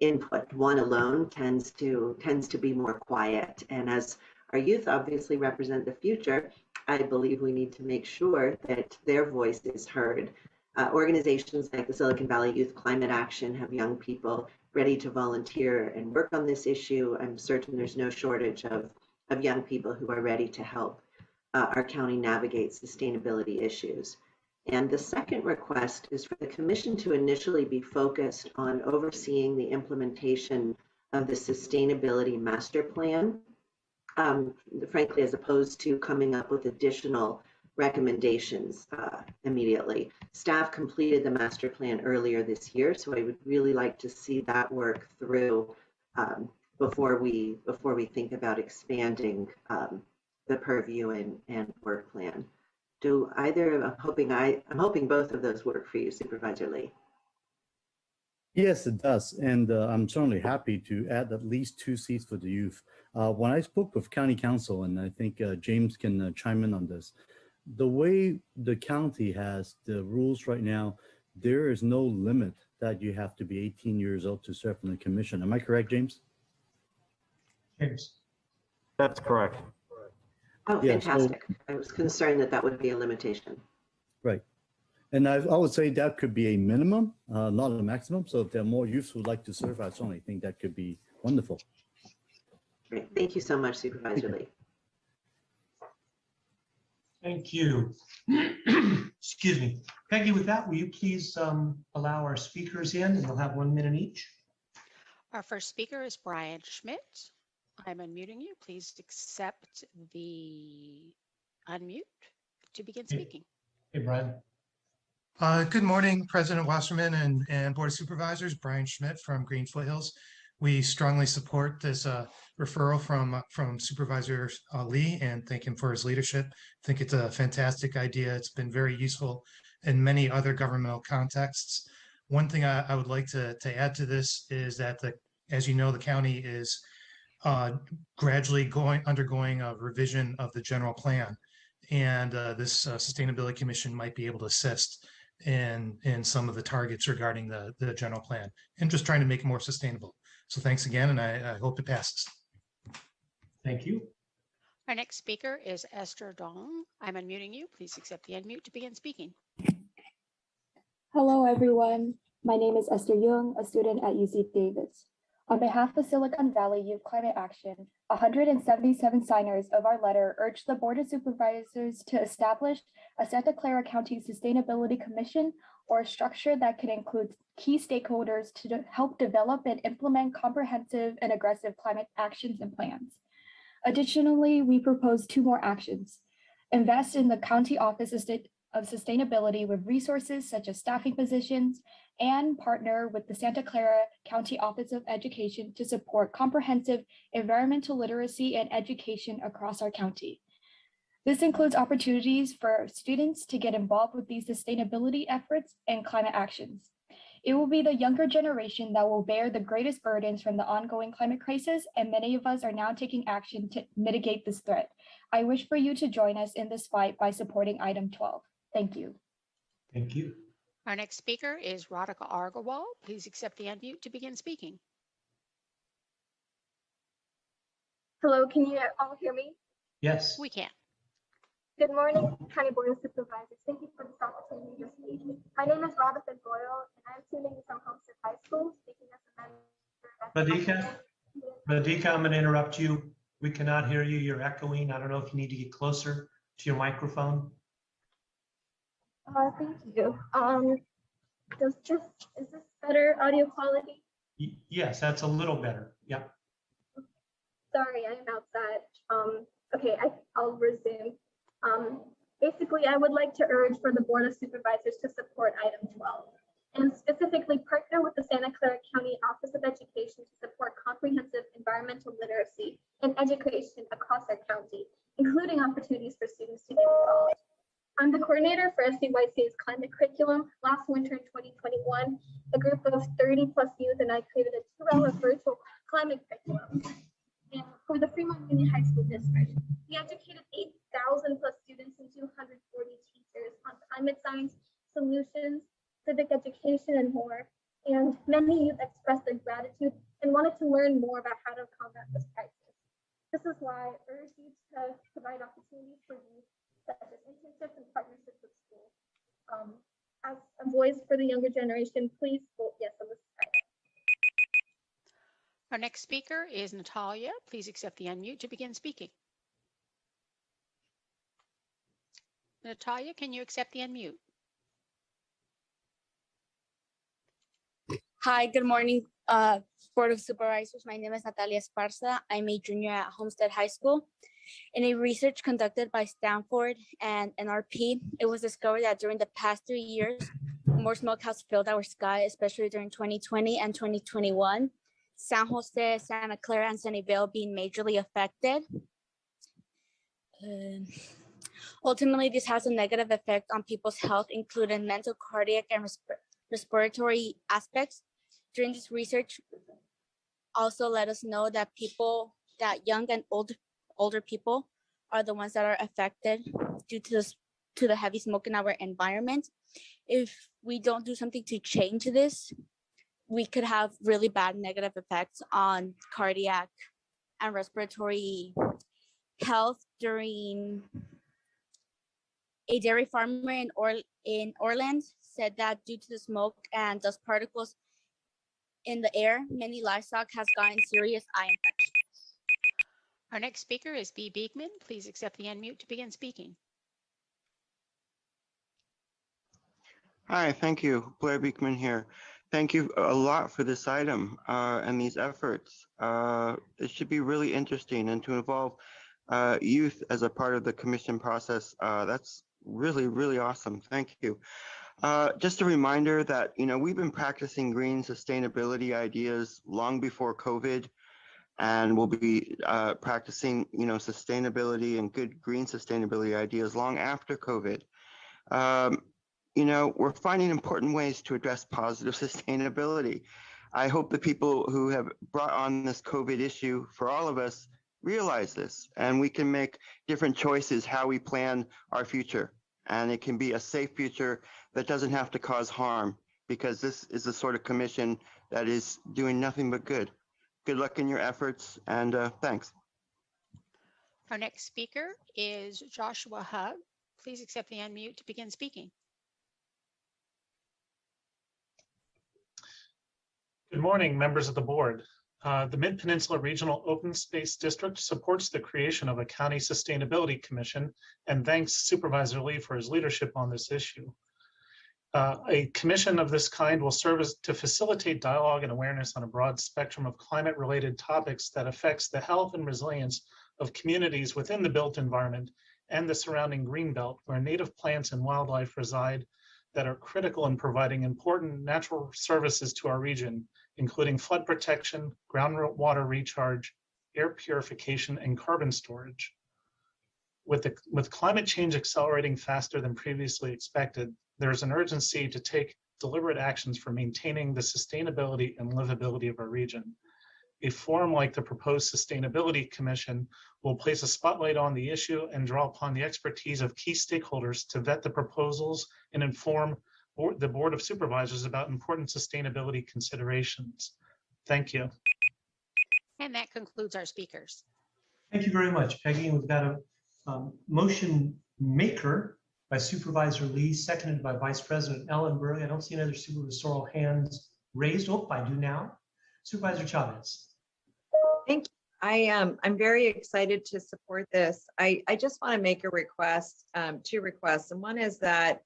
input. One alone tends to be more quiet. And as our youth obviously represent the future, I believe we need to make sure that their voice is heard. Organizations like the Silicon Valley Youth Climate Action have young people ready to volunteer and work on this issue. I'm certain there's no shortage of young people who are ready to help our county navigate sustainability issues. And the second request is for the commission to initially be focused on overseeing the implementation of the sustainability master plan, frankly, as opposed to coming up with additional recommendations immediately. Staff completed the master plan earlier this year, so I would really like to see that work through before we think about expanding the purview and work plan. Do either? I'm hoping both of those work for you, Supervisor Lee. Yes, it does, and I'm certainly happy to add at least 2 seats for the youth. When I spoke with County Council, and I think James can chime in on this, the way the county has the rules right now, there is no limit that you have to be 18 years old to serve on the commission. Am I correct, James? James. That's correct. Oh, Yeah, fantastic. I was concerned that would be a limitation. Right. And I would say that could be a minimum, not a maximum. So if there are more youths who would like to serve, I certainly think that could be wonderful. Great. Thank you so much, Supervisor Lee. Thank you. Excuse me. Peggy, with that, will you please allow our speakers in, and they'll have 1 minute each? Our first speaker is Brian Schmidt. I'm unmuting you. Please accept the unmute to begin speaking. Hey, Brian. Good morning, President Wasserman and Board of Supervisors. Brian Schmidt from Green Foothills. We strongly support this referral from Supervisor Lee and thank him for his leadership. I think it's a fantastic idea. It's been very useful in many other governmental contexts. One thing I would like to add to this is that, as you know, the county is gradually undergoing a revision of the general plan. And this Sustainability Commission might be able to assist in some of the targets regarding the general plan and just trying to make it more sustainable. So thanks again, and I hope it passes. Thank you. Our next speaker is Esther Dong. I'm unmuting you. Please accept the unmute to begin speaking. Hello, everyone. My name is Esther Young, a student at UC Davis. On behalf of Silicon Valley Youth Climate Action, 177 signers of our letter urge the Board of Supervisors to establish a Santa Clara County Sustainability Commission, or a structure that can include key stakeholders to help develop and implement comprehensive and aggressive climate actions and plans. Additionally, we propose 2 more actions. Invest in the County Office of Sustainability with resources such as staffing positions, and partner with the Santa Clara County Office of Education to support comprehensive environmental literacy and education across our county. This includes opportunities for students to get involved with these sustainability efforts and climate actions. It will be the younger generation that will bear the greatest burdens from the ongoing climate crisis, and many of us are now taking action to mitigate this threat. I wish for you to join us in this fight by supporting item 12. Thank you. Thank you. Our next speaker is Radhika Agarwal. Please accept the unmute to begin speaking. Hello, can you all hear me? Yes. We can. Good morning, County Board of Supervisors. Thank you for this opportunity to speak. My name is Radhika Goyal, and I'm tuning in from Homestead High School, speaking as a member. Radhika, I'm going to interrupt you. We cannot hear you. You're echoing. I don't know if you need to get closer to your microphone. Thank you. Is this better audio quality? Yes, that's a little better. Yeah. Sorry, I'm outside. Okay, I'll resume. Basically, I would like to urge for the Board of Supervisors to support item 12, and specifically partner with the Santa Clara County Office of Education to support comprehensive environmental literacy and education across our county, including opportunities for students to get involved. I'm the coordinator for SCYC's climate curriculum. Last winter in 2021, a group of 30+ youth and I created a 2-hour virtual climate curriculum. And for the Fremont Union High School District, we educated 8,000+ students and 240 teachers on climate science, solutions, civic education, and more. And many youth expressed their gratitude and wanted to learn more about how to combat this crisis. This is why I urge you to provide opportunities for youth, such as internships and partnerships with schools. As a voice for the younger generation, please vote yes on this item. Our next speaker is Natalia. Please accept the unmute to begin speaking. Natalia, can you accept the unmute? Hi, good morning, Board of Supervisors. My name is Natalia Esparza. I'm a junior at Homestead High School. In a research conducted by Stanford and NRP, it was discovered that during the past 3 years, more smoke has filled our sky, especially during 2020 and 2021. San Jose, Santa Clara, and Sunnyvale being majorly affected. Ultimately, this has a negative effect on people's health, including mental, cardiac, and respiratory aspects. During this research, also let us know that young and older people are the ones that are affected due to the heavy smoke in our environment. If we don't do something to change this, we could have really bad negative effects on cardiac and respiratory health. During a dairy farmer in Orland said that due to the smoke and dust particles in the air, many livestock has gotten serious eye infections. Our next speaker is B. Beekman. Please accept the unmute to begin speaking. Hi, thank you. Blair Beekman here. Thank you a lot for this item and these efforts. It should be really interesting, and to involve youth as a part of the commission process, that's really, really awesome. Thank you. Just a reminder that, we've been practicing green sustainability ideas long before COVID, and we'll be practicing, sustainability and good green sustainability ideas long after COVID. We're finding important ways to address positive sustainability. I hope the people who have brought on this COVID issue for all of us realize this, and we can make different choices how we plan our future. And it can be a safe future that doesn't have to cause harm, because this is the sort of commission that is doing nothing but good. Good luck in your efforts, and thanks. Our next speaker is Joshua Hug. Please accept the unmute to begin speaking. Good morning, members of the board. The Mid-Peninsula Regional Open Space District supports the creation of a county sustainability commission and thanks Supervisor Lee for his leadership on this issue. A commission of this kind will serve to facilitate dialogue and awareness on a broad spectrum of climate-related topics that affects the health and resilience of communities within the built environment and the surrounding greenbelt, where native plants and wildlife reside that are critical in providing important natural services to our region, including flood protection, groundwater recharge, air purification, and carbon storage. With climate change accelerating faster than previously expected, there's an urgency to take deliberate actions for maintaining the sustainability and livability of our region. A forum like the proposed Sustainability Commission will place a spotlight on the issue and draw upon the expertise of key stakeholders to vet the proposals and inform the Board of Supervisors about important sustainability considerations. Thank you. And that concludes our speakers. Thank you very much, Peggy. And we've got a motion maker by Supervisor Lee, seconded by Vice President Ellenberg. I don't see any other supervisorial hands raised. Oh, I do now. Supervisor Chavez. Thank you. I'm very excited to support this. I just want to make a request, two requests. And one is that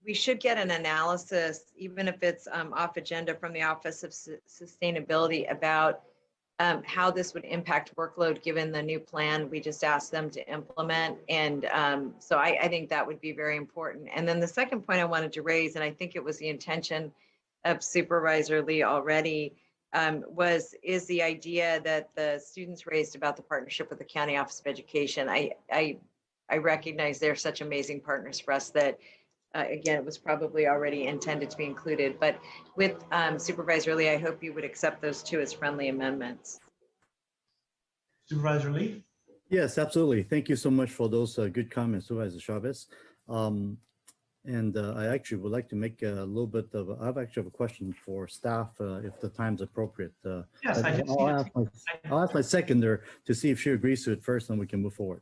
we should get an analysis, even if it's off agenda, from the Office of Sustainability about how this would impact workload given the new plan we just asked them to implement. And so I think that would be very important. And then the second point I wanted to raise, and I think it was the intention of Supervisor Lee already, is the idea that the students raised about the partnership with the County Office of Education. I recognize they're such amazing partners for us that again, it was probably already intended to be included, but with Supervisor Lee, I hope you would accept those two as friendly amendments. Supervisor Lee? Yes, absolutely. Thank you so much for those good comments, Supervisor Chavez. I actually would like to make a little bit of, I actually have a question for staff if the time's appropriate. Yes, I'll ask my seconder to see if she agrees to it first, and we can move forward.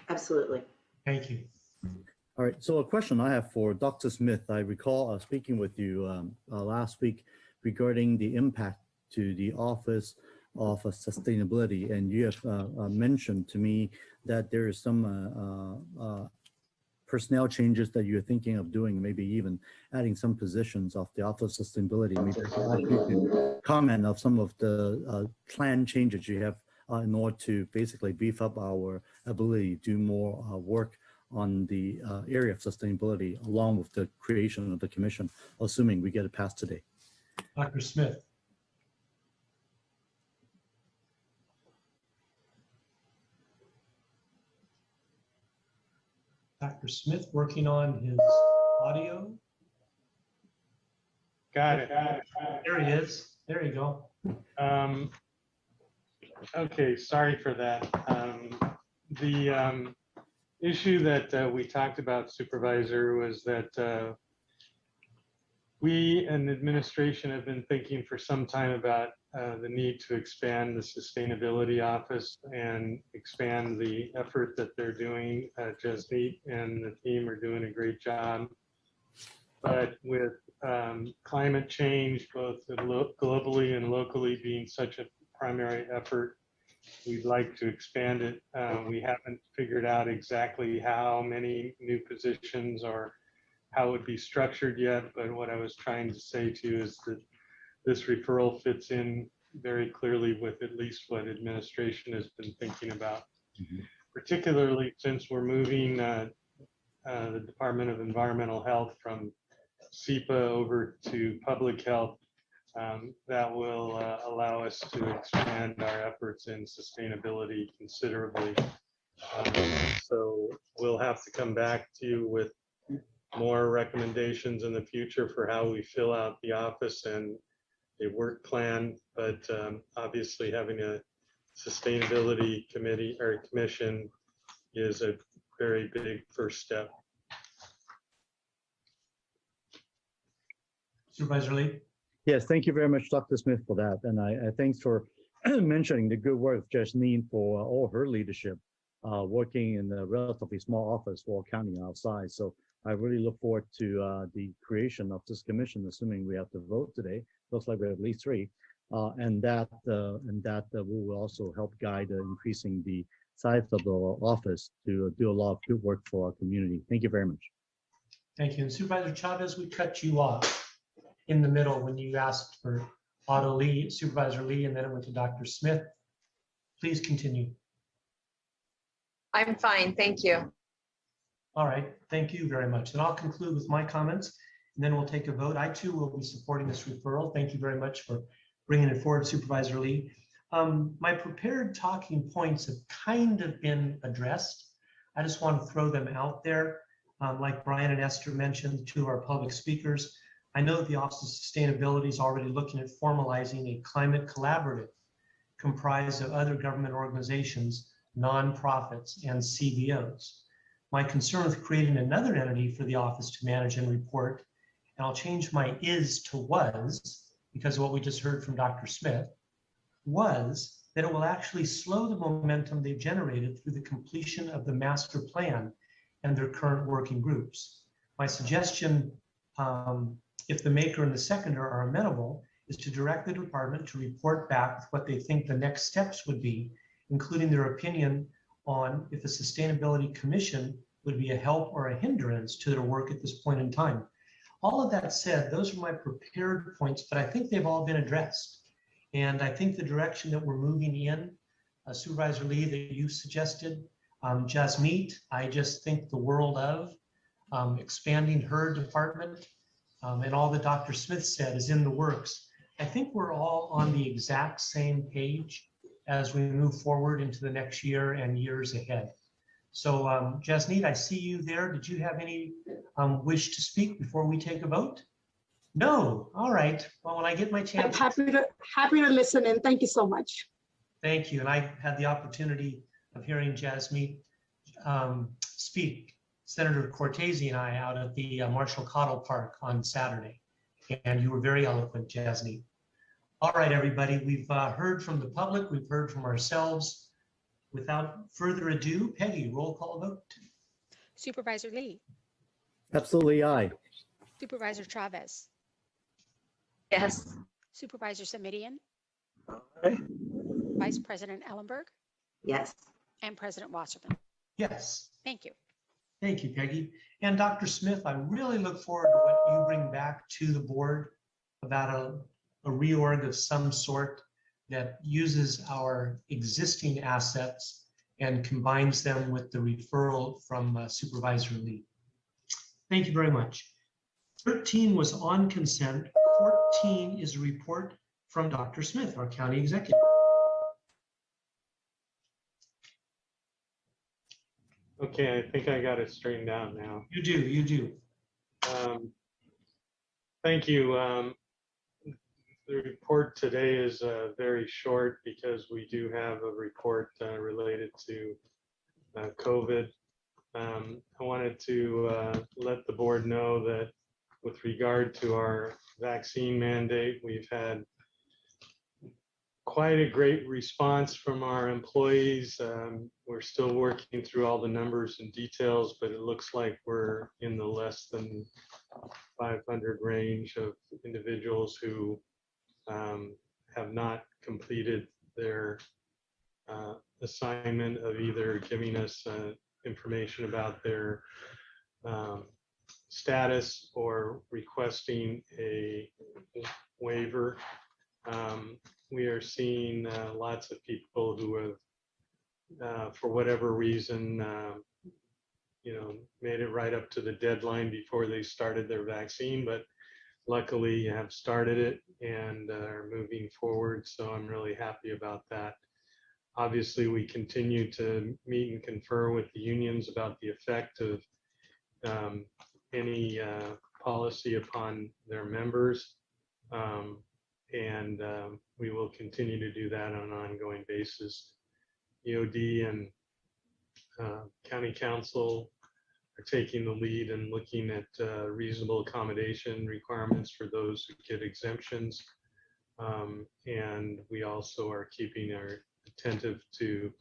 Absolutely. Thank you. All right, so a question I have for Dr. Smith. I recall speaking with you last week regarding the impact to the Office of Sustainability, and you have mentioned to me that there is some personnel changes that you're thinking of doing, maybe even adding some positions of the Office of Sustainability. Maybe you can comment of some of the plan changes you have in order to basically beef up our ability to do more work on the area of sustainability, along with the creation of the commission, assuming we get it passed today. Dr. Smith. Dr. Smith working on his audio. Got it. There he is. There you go. Okay, sorry for that. The issue that we talked about, Supervisor, was that we and administration have been thinking for some time about the need to expand the sustainability office and expand the effort that they're doing. Jasmeet and the team are doing a great job. But with climate change, both globally and locally, being such a primary effort, we'd like to expand it. We haven't figured out exactly how many new positions or how it would be structured yet, but what I was trying to say to you is that this referral fits in very clearly with at least what administration has been thinking about, particularly since we're moving the Department of Environmental Health from SEPA over to public health. That will allow us to expand our efforts in sustainability considerably. So we'll have to come back to you with more recommendations in the future for how we fill out the office and work plan, but obviously having a sustainability committee or commission is a very big first step. Supervisor Lee? Yes, thank you very much, Dr. Smith, for that. And I thanks for mentioning the good work of Jasmine for all her leadership, working in a relatively small office for a county outside. So I really look forward to the creation of this commission, assuming we have to vote today. Looks like we have at least 3. And that will also help guide increasing the size of the office to do a lot of good work for our community. Thank you very much. Thank you. And Supervisor Chavez, we cut you off in the middle when you asked for Otto Lee, Supervisor Lee, and then it went to Dr. Smith. Please continue. I'm fine, thank you. All right, thank you very much. And I'll conclude with my comments, and then we'll take a vote. I too will be supporting this referral. Thank you very much for bringing it forward, Supervisor Lee. My prepared talking points have kind of been addressed. I just want to throw them out there. Like Brian and Esther mentioned, 2 of our public speakers, I know that the Office of Sustainability is already looking at formalizing a climate collaborative comprised of other government organizations, nonprofits, and CBOs. My concern with creating another entity for the office to manage and report, and I'll change my is to was, because of what we just heard from Dr. Smith, was that it will actually slow the momentum they've generated through the completion of the master plan and their current working groups. My suggestion, if the maker and the seconder are amenable, is to direct the department to report back with what they think the next steps would be, including their opinion on if a sustainability commission would be a help or a hindrance to their work at this point in time. All of that said, those are my prepared points, but I think they've all been addressed. And I think the direction that we're moving in, Supervisor Lee, that you suggested, Jasmeet, I just think the world of expanding her department, and all that Dr. Smith said is in the works. I think we're all on the exact same page as we move forward into the next year and years ahead. So Jasneet, I see you there. Did you have any wish to speak before we take a vote? No, all right. Well, when I get my chance. I'm happy to listen in. Thank you so much. Thank you. And I had the opportunity of hearing Jasmeet speak, Senator Cortese and I, out at the Marshall Cottle Park on Saturday. And you were very eloquent, Jasneet. All right, everybody, we've heard from the public, we've heard from ourselves. Without further ado, Peggy, roll call vote. Supervisor Lee, Absolutely aye. Supervisor Chavez, Yes. Supervisor Semidian, Aye. Vice President Ellenberg, Yes. and President Wasserman. Yes. Thank you. Thank you, Peggy. And Dr. Smith, I really look forward to what you bring back to the board about a reorg of some sort that uses our existing assets and combines them with the referral from Supervisor Lee. Thank you very much. 13 was on consent. 14 is a report from Dr. Smith, our county executive. Okay, I think I got it straightened out now. You do, you do. Thank you. The report today is very short because we do have a report related to COVID. I wanted to let the board know that with regard to our vaccine mandate, we've had quite a great response from our employees. We're still working through all the numbers and details, but it looks like we're in the less than 500 range of individuals who have not completed their assignment of either giving us information about their status or requesting a waiver. We are seeing lots of people who have, for whatever reason, made it right up to the deadline before they started their vaccine, but luckily have started it and are moving forward. So I'm really happy about that. Obviously, we continue to meet and confer with the unions about the effect of any policy upon their members. And we will continue to do that on an ongoing basis. EOD and County Council are taking the lead and looking at reasonable accommodation requirements for those who get exemptions. And we also are keeping our attentive to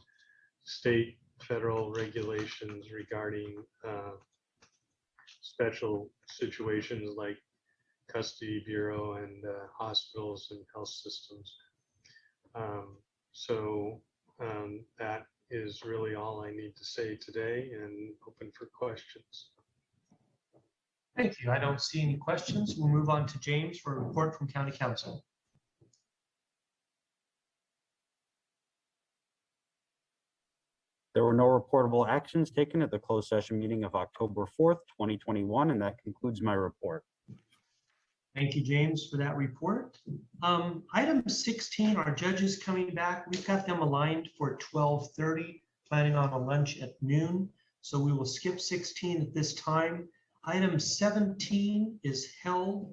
state, federal regulations regarding special situations like custody bureau and hospitals and health systems. That is really all I need to say today, and open for questions. Thank you. I don't see any questions. We'll move on to James for a report from County Council. There were no reportable actions taken at the closed session meeting of October 4th, 2021, and that concludes my report. Thank you, James, for that report. Item 16, our judges coming back. We've got them aligned for 12:30, planning on a lunch at noon. So we will skip 16 at this time. Item 17 is held.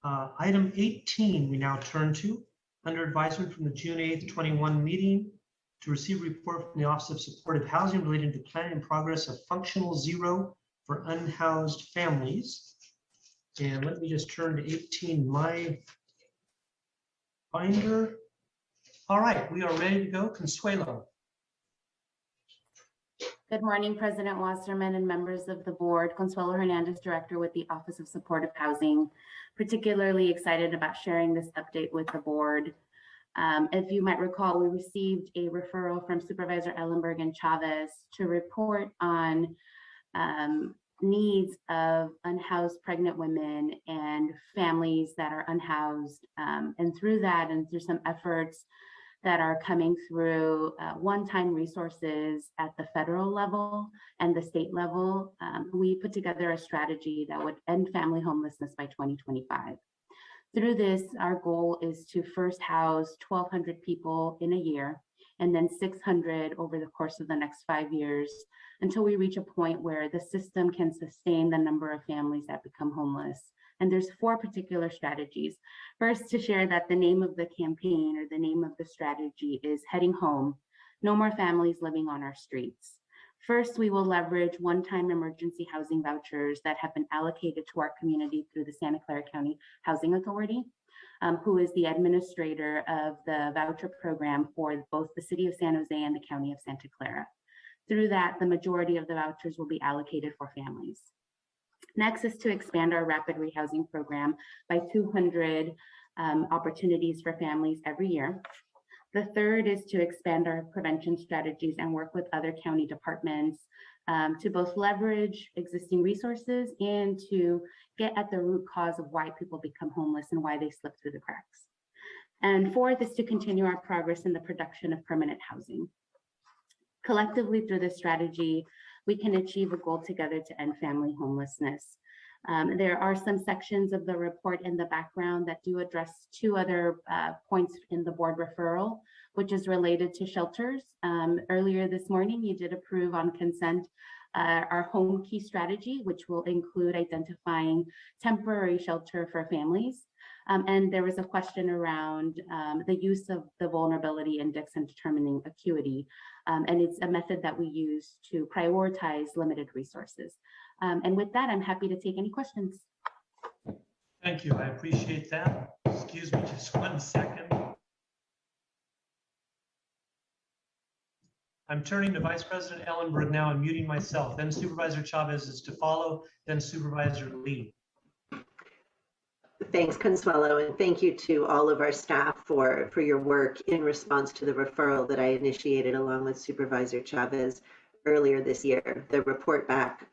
Item 18, we now turn to, under advisement from the June 8th, 21 meeting, to receive a report from the Office of Supportive Housing relating to planning and progress of functional zero for unhoused families. And let me just turn to 18, my binder. All right, we are ready to go. Consuelo. Good morning, President Wasserman and members of the board. Consuelo Hernandez, Director with the Office of Supportive Housing. Particularly excited about sharing this update with the board. If you might recall, we received a referral from Supervisor Ellenberg and Chavez to report on needs of unhoused pregnant women and families that are unhoused. And through that, and through some efforts that are coming through one-time resources at the federal level and the state level, we put together a strategy that would end family homelessness by 2025. Through this, our goal is to first house 1,200 people in a year, and then 600 over the course of the next 5 years, until we reach a point where the system can sustain the number of families that become homeless. And there's 4 particular strategies. First, to share that the name of the campaign or the name of the strategy is Heading Home, No More Families Living on Our Streets. First, we will leverage one-time emergency housing vouchers that have been allocated to our community through the Santa Clara County Housing Authority, who is the administrator of the voucher program for both the city of San Jose and the county of Santa Clara. Through that, the majority of the vouchers will be allocated for families. Next is to expand our rapid rehousing program by 200 opportunities for families every year. The third is to expand our prevention strategies and work with other county departments to both leverage existing resources and to get at the root cause of why people become homeless and why they slip through the cracks. And fourth is to continue our progress in the production of permanent housing. Collectively, through this strategy, we can achieve a goal together to end family homelessness. There are some sections of the report in the background that do address 2 other points in the board referral, which is related to shelters. Earlier this morning, you did approve on consent our home key strategy, which will include identifying temporary shelter for families. And there was a question around the use of the vulnerability index in determining acuity. And it's a method that we use to prioritize limited resources. And with that, I'm happy to take any questions. Thank you. I appreciate that. Excuse me just 1 second. I'm turning to Vice President Ellenberg now and muting myself. Then Supervisor Chavez is to follow, then Supervisor Lee. Thanks, Consuelo, and thank you to all of our staff for your work in response to the referral that I initiated along with Supervisor Chavez earlier this year. The report back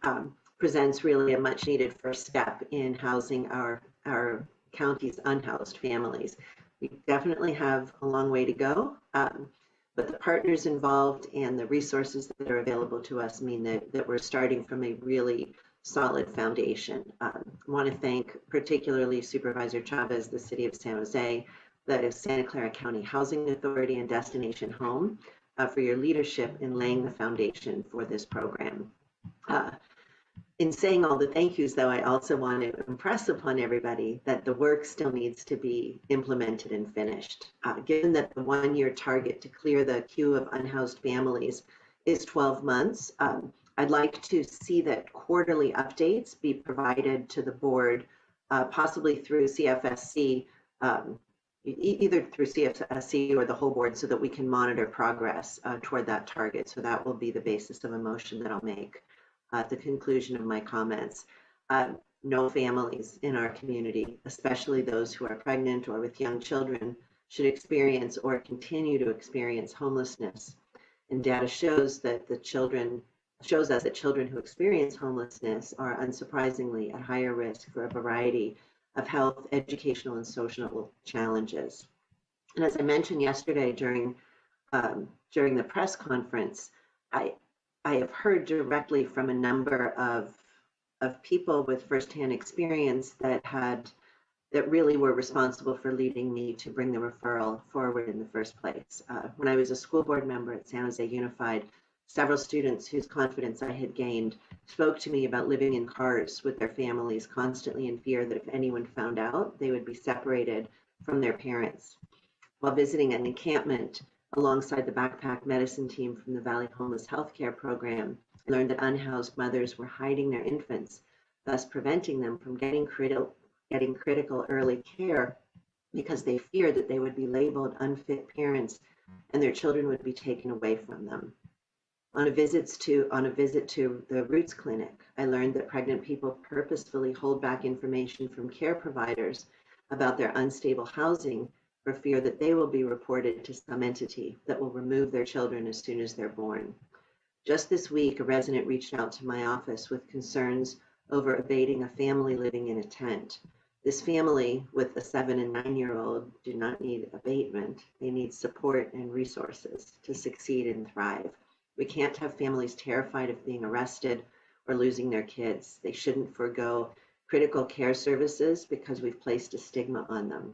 presents really a much needed first step in housing our county's unhoused families. We definitely have a long way to go, but the partners involved and the resources that are available to us mean that we're starting from a really solid foundation. I want to thank particularly Supervisor Chavez, the City of San Jose, the Santa Clara County Housing Authority, and Destination Home for your leadership in laying the foundation for this program. In saying all the thank yous, though, I also want to impress upon everybody that the work still needs to be implemented and finished. Given that the one-year target to clear the queue of unhoused families is 12 months, I'd like to see that quarterly updates be provided to the board, possibly through CFSC, either through CFSC or the whole board, so that we can monitor progress toward that target. So that will be the basis of a motion that I'll make at the conclusion of my comments. No families in our community, especially those who are pregnant or with young children, should experience or continue to experience homelessness. And data shows us that children who experience homelessness are unsurprisingly at higher risk for a variety of health, educational, and social challenges. And as I mentioned yesterday during the press conference, I have heard directly from a number of people with firsthand experience that really were responsible for leading me to bring the referral forward in the first place. When I was a school board member at San Jose Unified, several students whose confidence I had gained spoke to me about living in cars with their families, constantly in fear that if anyone found out, they would be separated from their parents. While visiting an encampment alongside the backpack medicine team from the Valley Homeless Healthcare Program, I learned that unhoused mothers were hiding their infants, thus preventing them from getting critical early care because they feared that they would be labeled unfit parents and their children would be taken away from them. On a visit to the Roots Clinic, I learned that pregnant people purposefully hold back information from care providers about their unstable housing for fear that they will be reported to some entity that will remove their children as soon as they're born. Just this week, a resident reached out to my office with concerns over abating a family living in a tent. This family with a 7 and 9-year-old do not need abatement. They need support and resources to succeed and thrive. We can't have families terrified of being arrested or losing their kids. They shouldn't forego critical care services because we've placed a stigma on them.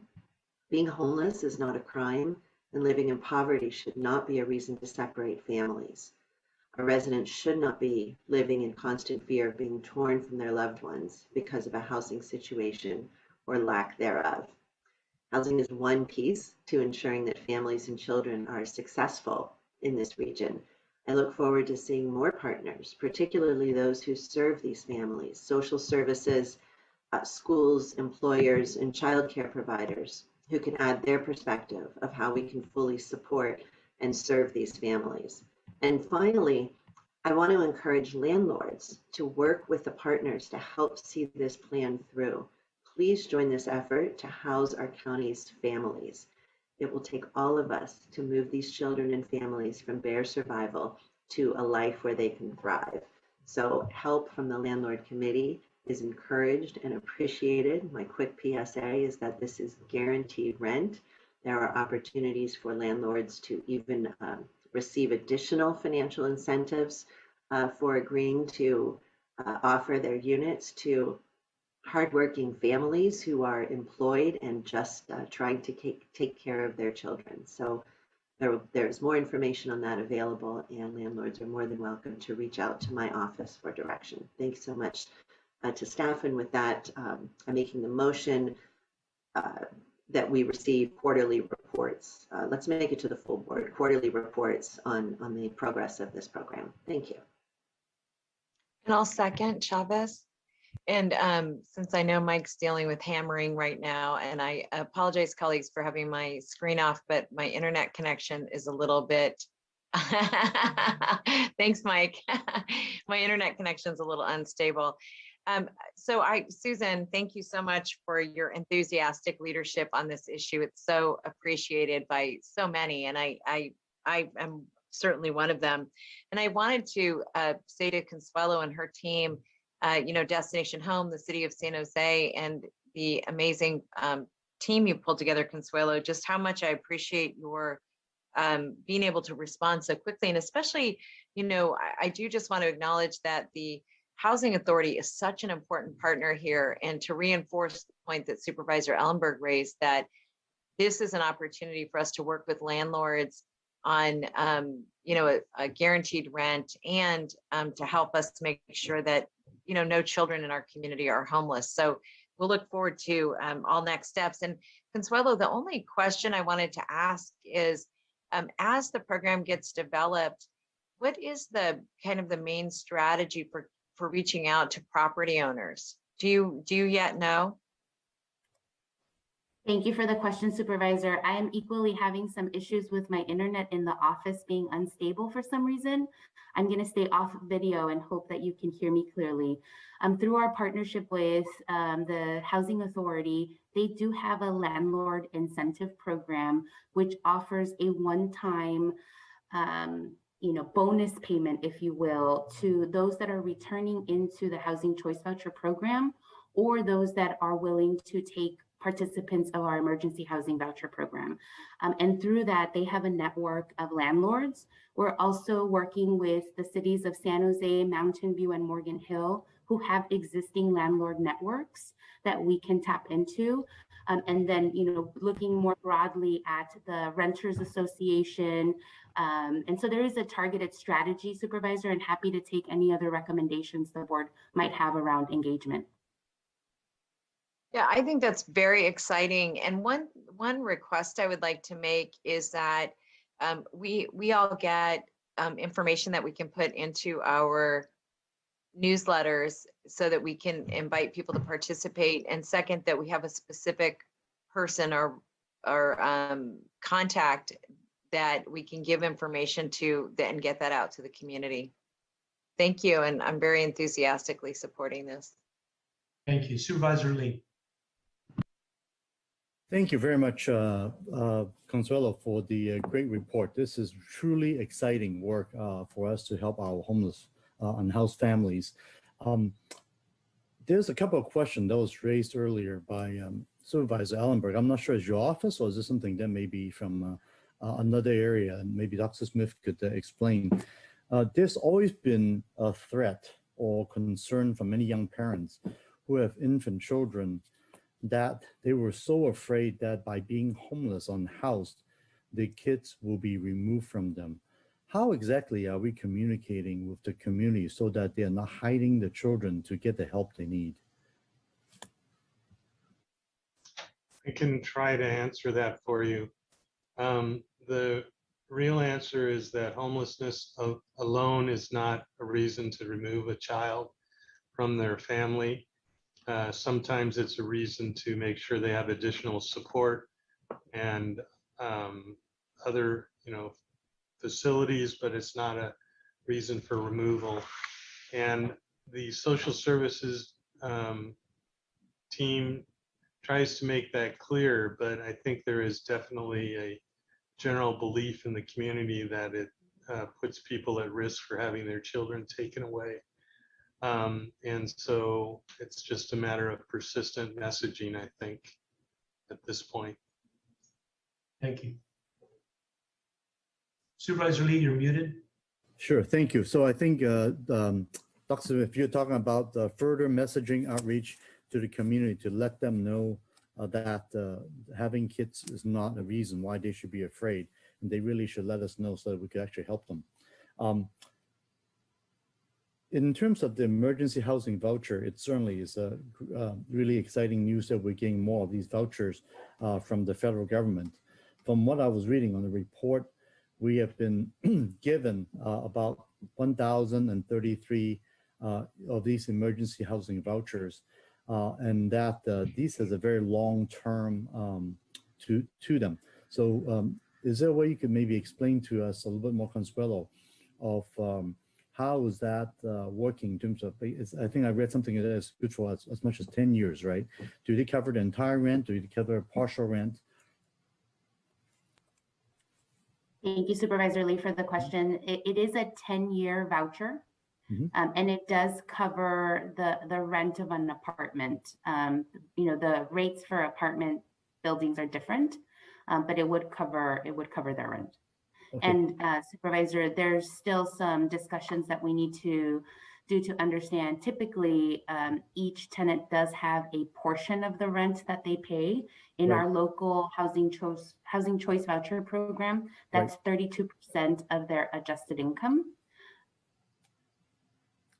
Being homeless is not a crime, and living in poverty should not be a reason to separate families. Our residents should not be living in constant fear of being torn from their loved ones because of a housing situation or lack thereof. Housing is one piece to ensuring that families and children are successful in this region. I look forward to seeing more partners, particularly those who serve these families, social services, schools, employers, and childcare providers, who can add their perspective of how we can fully support and serve these families. And finally, I want to encourage landlords to work with the partners to help see this plan through. Please join this effort to house our county's families. It will take all of us to move these children and families from bare survival to a life where they can thrive. So help from the Landlord Committee is encouraged and appreciated. My quick PSA is that this is guaranteed rent. There are opportunities for landlords to even receive additional financial incentives for agreeing to offer their units to hardworking families who are employed and just trying to take care of their children. So there's more information on that available, and landlords are more than welcome to reach out to my office for direction. Thanks so much to staff. And with that, I'm making the motion that we receive quarterly reports. Let's make it to the full board, quarterly reports on the progress of this program. Thank you. And I'll second Chavez. And since I know Mike's dealing with hammering right now, and I apologize, colleagues, for having my screen off, but my internet connection is a little bit, thanks, Mike. My internet connection is a little unstable. Susan, thank you so much for your enthusiastic leadership on this issue. It's so appreciated by so many, and I am certainly one of them. And I wanted to say to Consuelo and her team, Destination Home, the city of San Jose, and the amazing team you pulled together, Consuelo, just how much I appreciate your being able to respond so quickly. And especially, I do just want to acknowledge that the Housing Authority is such an important partner here, and to reinforce the point that Supervisor Ellenberg raised, that this is an opportunity for us to work with landlords a guaranteed rent, and to help us make sure that, no children in our community are homeless. So we'll look forward to all next steps. And Consuelo, the only question I wanted to ask is, as the program gets developed, what is the kind of the main strategy for reaching out to property owners? Do you yet know? Thank you for the question, Supervisor. I am equally having some issues with my internet in the office being unstable for some reason. I'm going to stay off video and hope that you can hear me clearly. Through our partnership with the Housing Authority, they do have a landlord incentive program, which offers a one-time bonus payment, if you will, to those that are returning into the Housing Choice Voucher program, or those that are willing to take participants of our emergency housing voucher program. And through that, they have a network of landlords. We're also working with the cities of San Jose, Mountain View, and Morgan Hill, who have existing landlord networks that we can tap into. And then, looking more broadly at the Renters Association. And so there is a targeted strategy, Supervisor, and happy to take any other recommendations the board might have around engagement. Yeah, I think that's very exciting. And one request I would like to make is that we all get information that we can put into our newsletters so that we can invite people to participate. And second, that we have a specific person or contact that we can give information to and get that out to the community. Thank you. And I'm very enthusiastically supporting this. Thank you. Supervisor Lee. Thank you very much, Consuelo, for the great report. This is truly exciting work for us to help our homeless unhoused families. There's a couple of questions that was raised earlier by Supervisor Ellenberg. I'm not sure, is your office or is this something that may be from another area? And maybe Dr. Smith could explain. There's always been a threat or concern from many young parents who have infant children that they were so afraid that by being homeless, unhoused, the kids will be removed from them. How exactly are we communicating with the community so that they're not hiding the children to get the help they need? I can try to answer that for you. The real answer is that homelessness alone is not a reason to remove a child from their family. Sometimes it's a reason to make sure they have additional support and other, facilities, but it's not a reason for removal. And the social services team tries to make that clear, but I think there is definitely a general belief in the community that it puts people at risk for having their children taken away. And so it's just a matter of persistent messaging, I think, at this point. Thank you. Supervisor Lee, you're muted. Sure, thank you. So I think, Dr. Smith, if you're talking about further messaging outreach to the community to let them know that having kids is not a reason why they should be afraid, and they really should let us know so that we could actually help them. In terms of the emergency housing voucher, it certainly is a really exciting news that we're getting more of these vouchers from the federal government. From what I was reading on the report, we have been given about 1,033 of these emergency housing vouchers, and that these has a very long term to them. So is there a way you could maybe explain to us a little bit more, Consuelo, of how is that working in terms of, I think I read something that is good for as much as 10 years, right? Do they cover the entire rent? Do they cover partial rent? Thank you, Supervisor Lee, for the question. It is a 10-year voucher, and it does cover the rent of an apartment. The rates for apartment buildings are different, but it would cover their rent. Okay. And Supervisor, there's still some discussions that we need to due to understand typically each tenant does have a portion of the rent that they pay. In Right. our local housing choice voucher program, that's 32% of their adjusted income.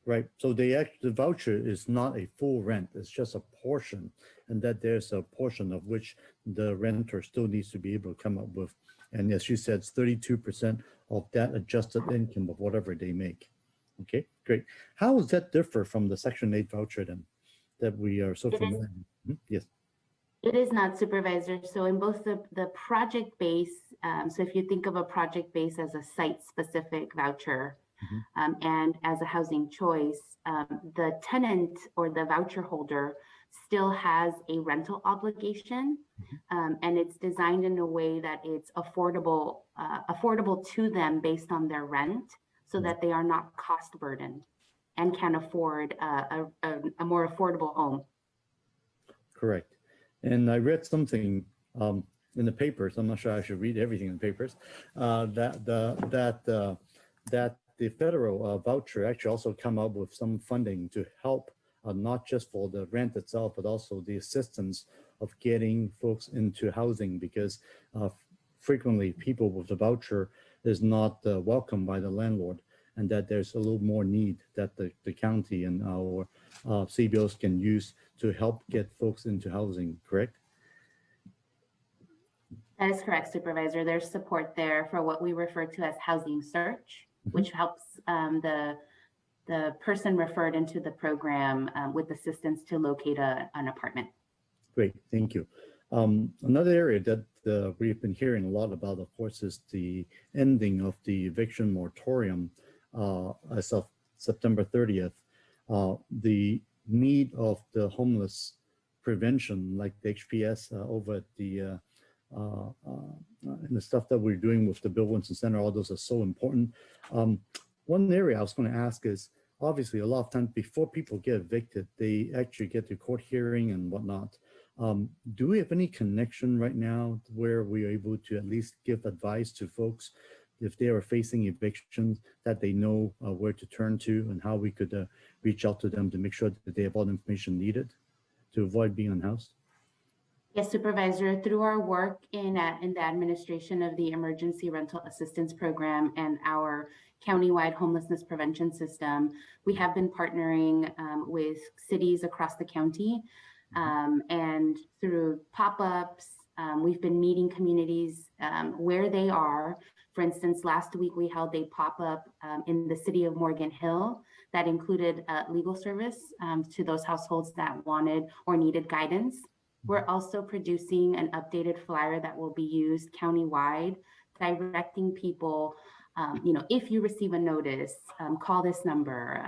Right. So the voucher is not a full rent. It's just a portion, and that there's a portion of which the renter still needs to be able to come up with. And as you said, it's 32% of that adjusted income of whatever they make. Okay, great. How does that differ from the Section 8 voucher then that we are so familiar with? Yes. It is not, Supervisor. So in both the project base, so if you think of a project base as a site-specific voucher, and as a housing choice, the tenant or the voucher holder still has a rental obligation, and it's designed in a way that it's affordable to them based on their rent, so that they are not cost burdened and can afford a more affordable home. Correct. And I read something in the papers. I'm not sure I should read everything in the papers. That the federal voucher actually also come up with some funding to help not just for the rent itself, but also the assistance of getting folks into housing, because frequently people with the voucher is not welcomed by the landlord, and that there's a little more need that the county and our CBOs can use to help get folks into housing, correct? That is correct, Supervisor. There's support there for what we refer to as housing search, which helps the person referred into the program with assistance to locate an apartment. Great, thank you. Another area that we've been hearing a lot about, of course, is the ending of the eviction moratorium as of September 30th. The need of the homeless prevention, like the HPS over at the and the stuff that we're doing with the Bill Winston Center, all those are so important. One area I was going to ask is, obviously a lot of times before people get evicted, they actually get to court hearing and whatnot. Do we have any connection right now where we are able to at least give advice to folks if they are facing evictions, that they know where to turn to and how we could reach out to them to make sure that they have all the information needed to avoid being unhoused? Yes, Supervisor, through our work in the administration of the Emergency Rental Assistance Program and our countywide homelessness prevention system, we have been partnering with cities across the county, and through pop-ups, we've been meeting communities where they are. For instance, last week we held a pop-up in the city of Morgan Hill that included legal service to those households that wanted or needed guidance. We're also producing an updated flyer that will be used countywide, directing people, if you receive a notice, call this number.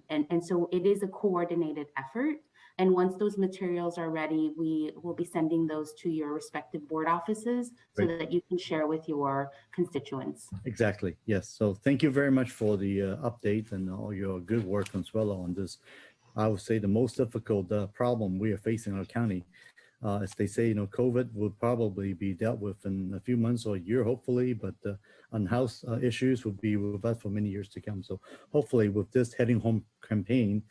And so it is a coordinated effort. And once those materials are ready, we will be sending those to your respective board offices so that you can share with your constituents. Exactly, yes. So thank you very much for the update and all your good work, Consuelo, on this. I would say the most difficult problem we are facing in our county. As they say, COVID will probably be dealt with in a few months or a year, hopefully, but unhoused issues will be with us for many years to come. So hopefully with this Heading Home campaign,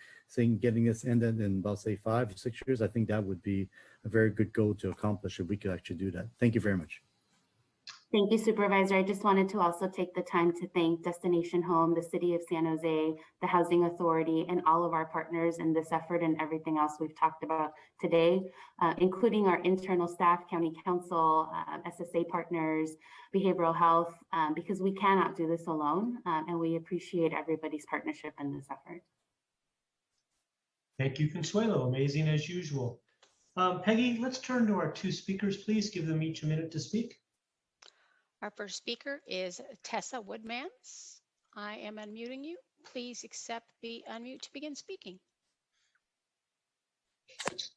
getting this ended in about, say, 5 or 6 years, I think that would be a very good goal to accomplish if we could actually do that. Thank you very much. Thank you, Supervisor. I just wanted to also take the time to thank Destination Home, the City of San Jose, the Housing Authority, and all of our partners in this effort and everything else we've talked about today, including our internal staff, County Council, SSA partners, behavioral health, because we cannot do this alone, and we appreciate everybody's partnership in this effort. Thank you, Consuelo. Amazing as usual. Peggy, let's turn to our two speakers, please. Give them each a minute to speak. Our first speaker is Tessa Woodmans. I am unmuting you. Please accept the unmute to begin speaking.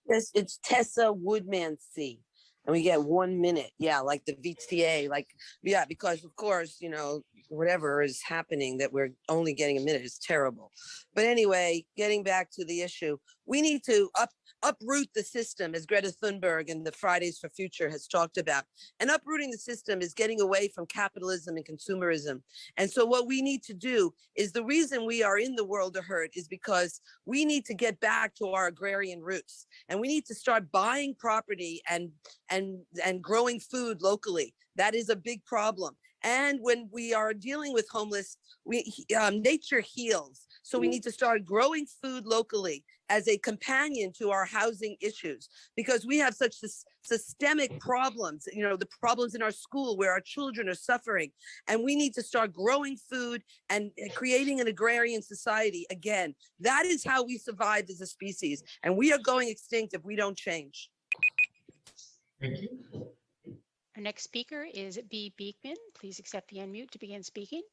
Yes, it's Tessa Woodmansey. And we get 1 minute. Yeah, like the VTA, because of course, whatever is happening that we're only getting a minute is terrible. But anyway, getting back to the issue, we need to uproot the system, as Greta Thunberg and the Fridays for Future has talked about. And uprooting the system is getting away from capitalism and consumerism. And so what we need to do is, the reason we are in the world of hurt is because we need to get back to our agrarian roots, and we need to start buying property and growing food locally. That is a big problem. And when we are dealing with homeless, nature heals. So we need to start growing food locally as a companion to our housing issues, because we have such systemic problems, the problems in our school where our children are suffering. And we need to start growing food and creating an agrarian society again. That is how we survive as a species. And we are going extinct if we don't change. Thank you. Our next speaker is B. Beekman. Please accept the unmute to begin speaking.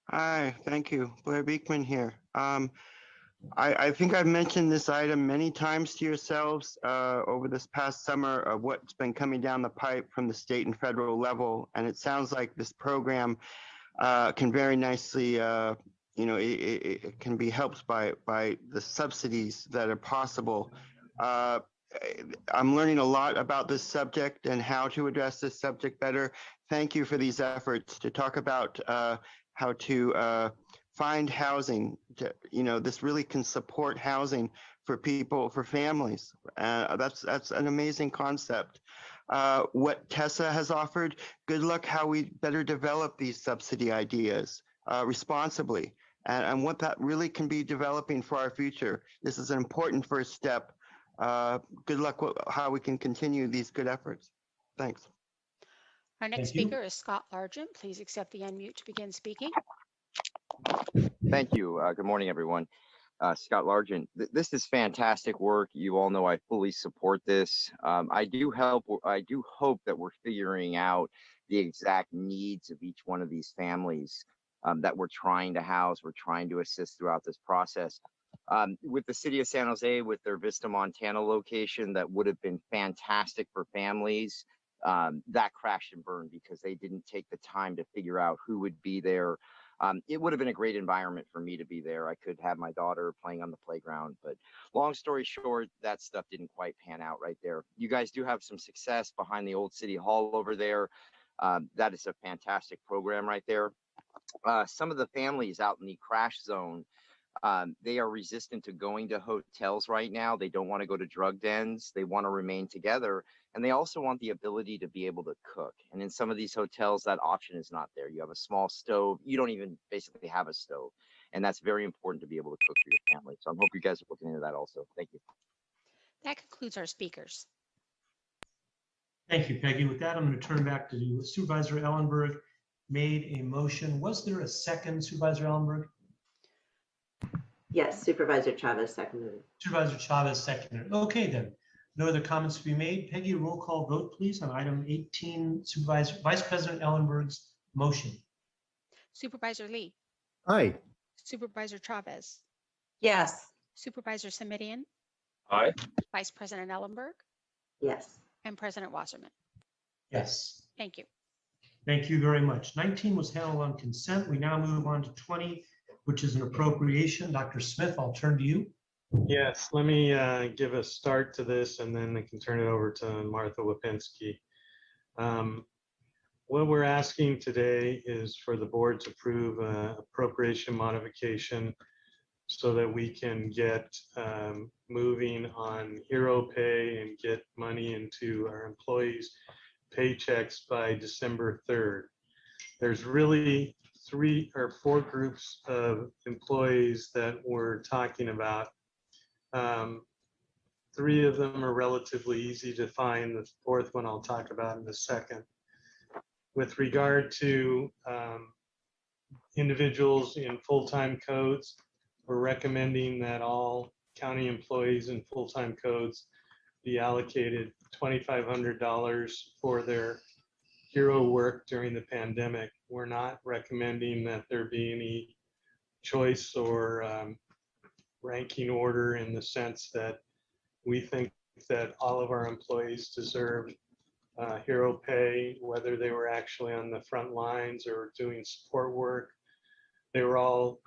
Hi, thank you. Blair Beekman here. I think I've mentioned this item many times to yourselves over this past summer of what's been coming down the pipe from the state and federal level. And it sounds like this program can very nicely, it can be helped by the subsidies that are possible. I'm learning a lot about this subject and how to address this subject better. Thank you for these efforts to talk about how to find housing. This really can support housing for people, for families. That's an amazing concept. What Tessa has offered, good luck how we better develop these subsidy ideas responsibly, and what that really can be developing for our future. This is an important first step. Good luck with how we can continue these good efforts. Thanks. Our next speaker is Scott Largent. Please accept the unmute to begin speaking. Thank you. Good morning, everyone. Scott Largent, this is fantastic work. You all know I fully support this. I do hope that we're figuring out the exact needs of each one of these families that we're trying to house, we're trying to assist throughout this process. With the city of San Jose, with their Vista, Montana location, that would have been fantastic for families. That crashed and burned because they didn't take the time to figure out who would be there. It would have been a great environment for me to be there. I could have my daughter playing on the playground, but long story short, that stuff didn't quite pan out right there. You guys do have some success behind the old city hall over there. That is a fantastic program right there. Some of the families out in the crash zone, they are resistant to going to hotels right now. They don't want to go to drug dens. They want to remain together. And they also want the ability to be able to cook. And in some of these hotels, that option is not there. You have a small stove. You don't even basically have a stove. And that's very important to be able to cook for your family. So I hope you guys are looking into that also. Thank you. That concludes our speakers. Thank you, Peggy. With that, I'm going to turn back to Supervisor Ellenberg. Made a motion. Was there a second, Supervisor Ellenberg? Yes, Supervisor Chavez seconded. Supervisor Chavez seconded. Okay, then. No other comments to be made. Peggy, roll call vote, please, on item 18, Vice President Ellenberg's motion. Supervisor Lee. Aye. Supervisor Chavez. Yes. Supervisor Semidian. Aye. Vice President Ellenberg. Yes. And President Wasserman. Yes. Thank you. Thank you very much. 19 was handled on consent. We now move on to 20, which is an appropriation. Dr. Smith, I'll turn to you. Yes, let me give a start to this and then I can turn it over to Martha Lipinski. What we're asking today is for the board to approve an appropriation modification so that we can get moving on hero pay and get money into our employees' paychecks by December 3rd. There's really 3 or 4 groups of employees that we're talking about. 3 of them are relatively easy to find. The 4th one I'll talk about in a second. With regard to individuals in full-time codes, we're recommending that all county employees in full-time codes be allocated $2,500 for their hero work during the pandemic. We're not recommending that there be any choice or ranking order in the sense that we think that all of our employees deserve hero pay, whether they were actually on the front lines or doing support work. They were all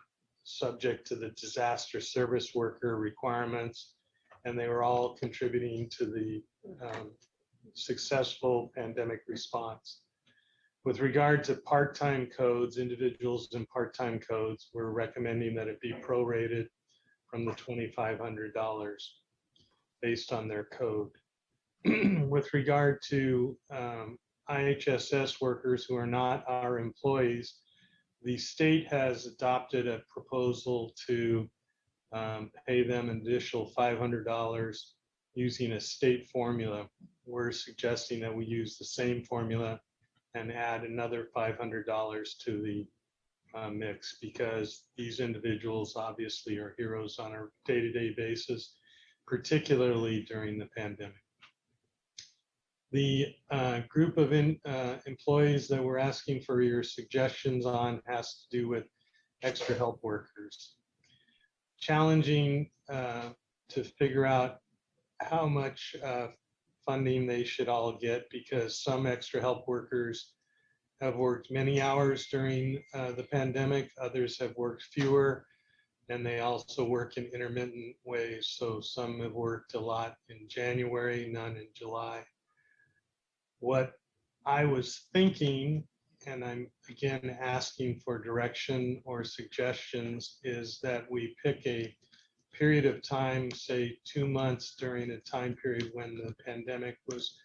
subject to the disaster service worker requirements. and they were all contributing to the successful pandemic response. With regard to part-time codes, individuals in part-time codes, we're recommending that it be prorated from the $2,500 based on their code. With regard to IHSS workers who are not our employees, the state has adopted a proposal to pay them an additional $500 using a state formula. We're suggesting that we use the same formula and add another $500 to the mix, because these individuals obviously are heroes on a day-to-day basis, particularly during the pandemic. The group of employees that we're asking for your suggestions on has to do with extra help workers. Challenging to figure out how much funding they should all get, because some extra help workers have worked many hours during the pandemic, others have worked fewer, and they also work in intermittent ways. So some have worked a lot in January, none in July. What I was thinking, and I'm again asking for direction or suggestions, is that we pick a period of time, say 2 months, during a time period when the pandemic was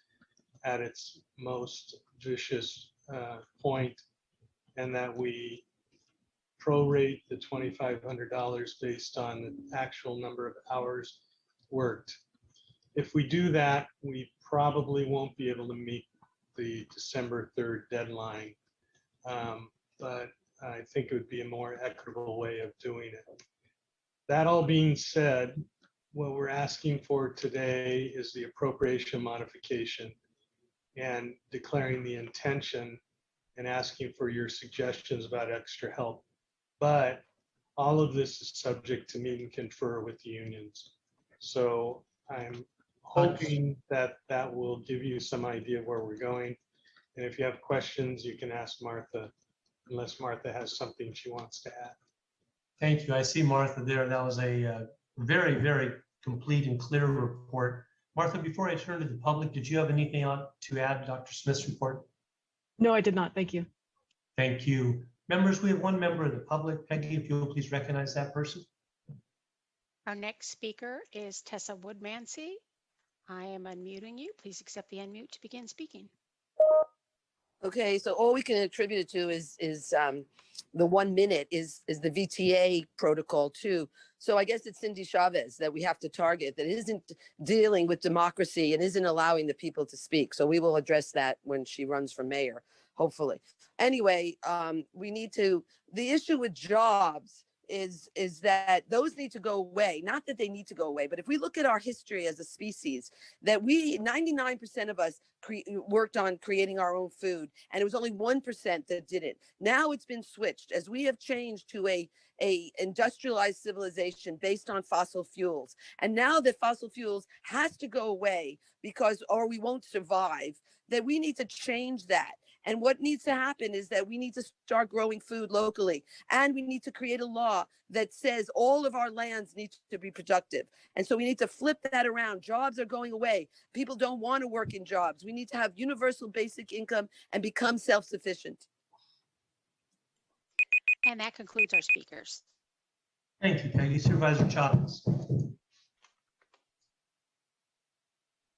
at its most vicious point, and that we prorate the $2,500 based on the actual number of hours worked. If we do that, we probably won't be able to meet the December 3rd deadline, but I think it would be a more equitable way of doing it. That all being said, what we're asking for today is the appropriation modification and declaring the intention and asking for your suggestions about extra help. But all of this is subject to meet and confer with the unions. So I'm hoping that that will give you some idea of where we're going. And if you have questions, you can ask Martha, unless Martha has something she wants to add. Thank you. I see Martha there. That was a very, very complete and clear report. Martha, before I turn to the public, did you have anything to add to Dr. Smith's report? No, I did not. Thank you. Thank you. Members, we have one member of the public. Peggy, if you'll please recognize that person. Our next speaker is Tessa Woodmansey. I am unmuting you. Please accept the unmute to begin speaking. Okay, so all we can attribute it to is the 1 minute is the VTA protocol too. So I guess it's Cindy Chavez that we have to target, that isn't dealing with democracy and isn't allowing the people to speak. So we will address that when she runs for mayor, hopefully. Anyway, we need to, the issue with jobs is that those need to go away. Not that they need to go away, but if we look at our history as a species, that we, 99% of us worked on creating our own food, and it was only 1% that didn't. Now it's been switched as we have changed to a industrialized civilization based on fossil fuels. And now that fossil fuels has to go away because, or we won't survive, that we need to change that. And what needs to happen is that we need to start growing food locally, and we need to create a law that says all of our lands need to be productive. And so we need to flip that around. Jobs are going away. People don't want to work in jobs. We need to have universal basic income and become self-sufficient. And that concludes our speakers. Thank you, Peggy. Supervisor Chavez.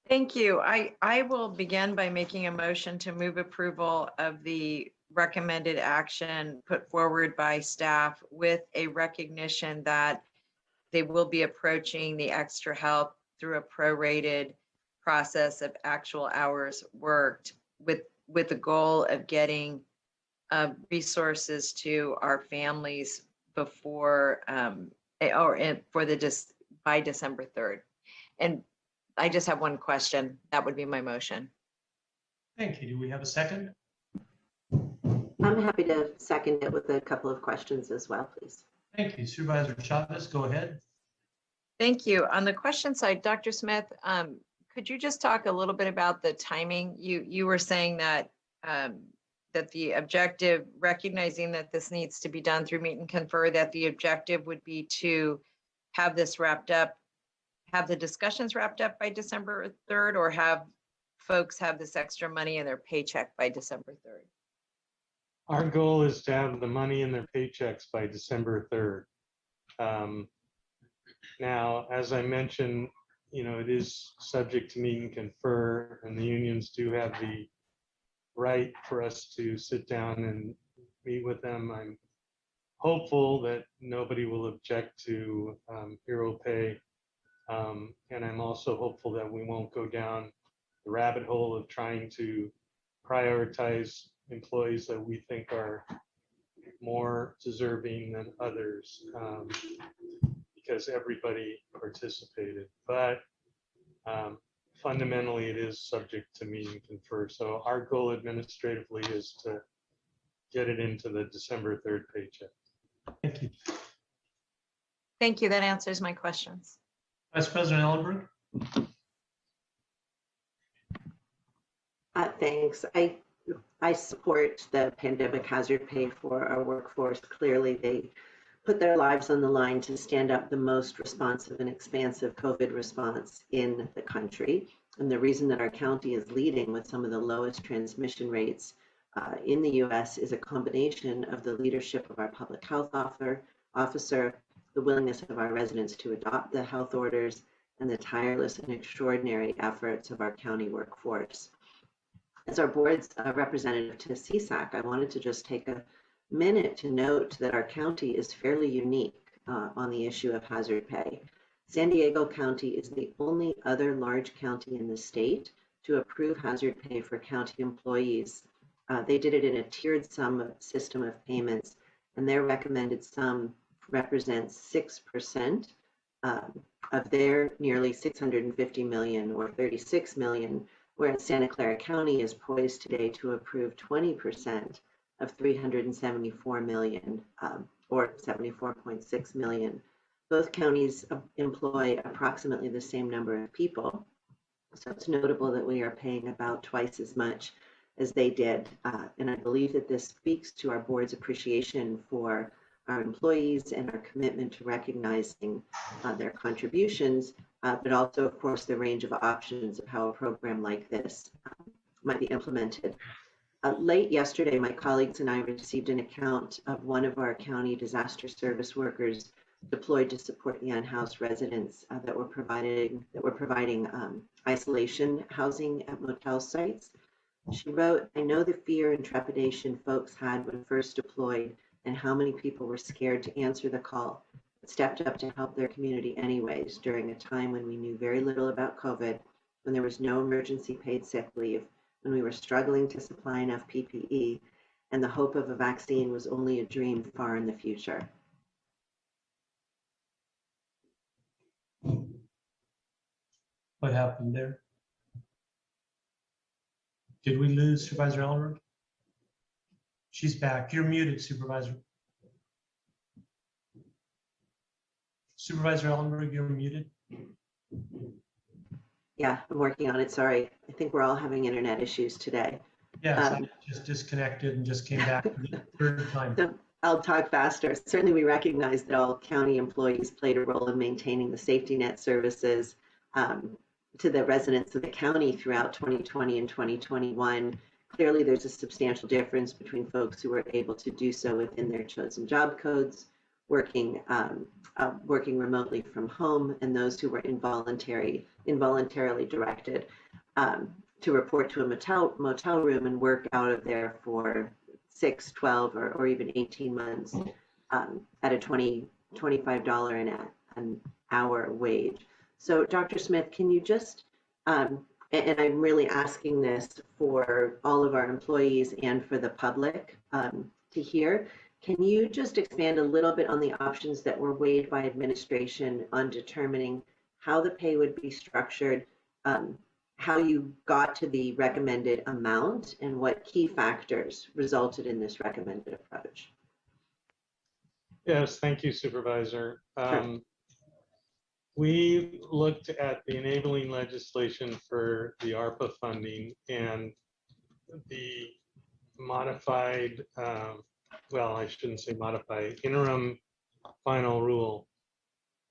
Thank you. I will begin by making a motion to move approval of the recommended action put forward by staff with a recognition that they will be approaching the extra help through a prorated process of actual hours worked with the goal of getting resources to our families before by December 3rd. And I just have one question. That would be my motion. Thank you. Do we have a second? I'm happy to second it with a couple of questions as well, please. Thank you. Supervisor Chavez, go ahead. Thank you. On the question side, Dr. Smith, could you just talk a little bit about the timing? You were saying that that the objective, recognizing that this needs to be done through meet and confer, that the objective would be to have this wrapped up, have the discussions wrapped up by December 3rd, or have folks have this extra money in their paycheck by December 3rd? Our goal is to have the money in their paychecks by December 3rd. Now, as I mentioned, it is subject to meet and confer, and the unions do have the right for us to sit down and meet with them. I'm hopeful that nobody will object to hero pay. And I'm also hopeful that we won't go down the rabbit hole of trying to prioritize employees that we think are more deserving than others, because everybody participated. But fundamentally, it is subject to meet and confer. So our goal administratively is to get it into the December 3rd paycheck. Thank you. Thank you. That answers my questions. Vice President Ellenberg. Thanks. I support the pandemic hazard pay for our workforce. Clearly, they put their lives on the line to stand up the most responsive and expansive COVID response in the country. And the reason that our county is leading with some of the lowest transmission rates in the US is a combination of the leadership of our public health officer, the willingness of our residents to adopt the health orders, and the tireless and extraordinary efforts of our county workforce. As our board's representative to CSAC, I wanted to just take a minute to note that our county is fairly unique on the issue of hazard pay. San Diego County is the only other large county in the state to approve hazard pay for county employees. They did it in a tiered sum system of payments, and their recommended sum represents 6% of their nearly 650 million or 36 million, whereas Santa Clara County is poised today to approve 20% of 374 million or 74.6 million. Both counties employ approximately the same number of people, so it's notable that we are paying about twice as much as they did. And I believe that this speaks to our board's appreciation for our employees and our commitment to recognizing their contributions, but also, of course, the range of options of how a program like this might be implemented. Late yesterday, my colleagues and I received an account of one of our county disaster service workers deployed to support the unhoused residents that were providing isolation housing at motel sites. She wrote, "I know the fear and trepidation folks had when first deployed and how many people were scared to answer the call, but stepped up to help their community anyways during a time when we knew very little about COVID, when there was no emergency paid sick leave, when we were struggling to supply enough PPE, and the hope of a vaccine was only a dream far in the future." What happened there? Did we lose Supervisor Ellenberg? She's back. You're muted, Supervisor. Supervisor Ellenberg, you're muted. Yeah, I'm working on it. Sorry. I think we're all having internet issues today. Yes, I just disconnected and just came back for the third time. So I'll talk faster. Certainly, we recognize that all county employees played a role in maintaining the safety net services to the residents of the county throughout 2020 and 2021. Clearly, there's a substantial difference between folks who were able to do so within their chosen job codes, working remotely from home, and those who were involuntarily directed to report to a motel room and work out of there for 6, 12, or even 18 months at a $25 an hour wage. So Dr. Smith, can you just, and I'm really asking this for all of our employees and for the public to hear, can you just expand a little bit on the options that were weighed by administration on determining how the pay would be structured, how you got to the recommended amount, and what key factors resulted in this recommended approach? Yes, thank you, Supervisor. Sure. We looked at the enabling legislation for the ARPA funding and the modified, well, I shouldn't say modified, interim final rule.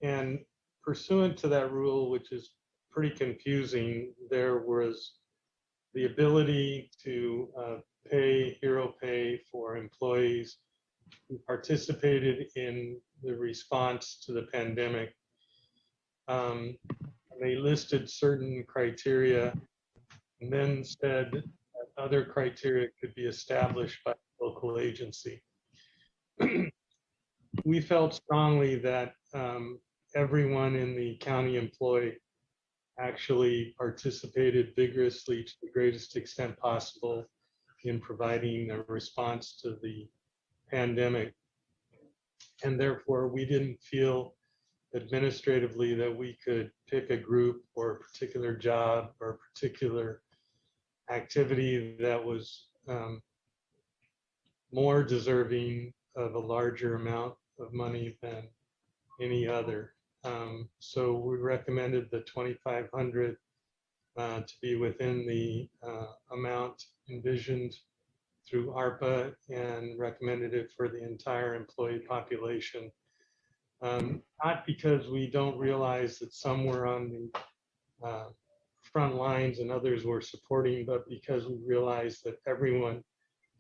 And pursuant to that rule, which is pretty confusing, there was the ability to pay hero pay for employees who participated in the response to the pandemic. They listed certain criteria and then said that other criteria could be established by the local agency. We felt strongly that everyone in the county employee actually participated vigorously to the greatest extent possible in providing a response to the pandemic. And therefore, we didn't feel administratively that we could pick a group or a particular job or a particular activity that was more deserving of a larger amount of money than any other. So we recommended the 2,500 to be within the amount envisioned through ARPA and recommended it for the entire employee population. Not because we don't realize that some were on the front lines and others were supporting, but because we realized that everyone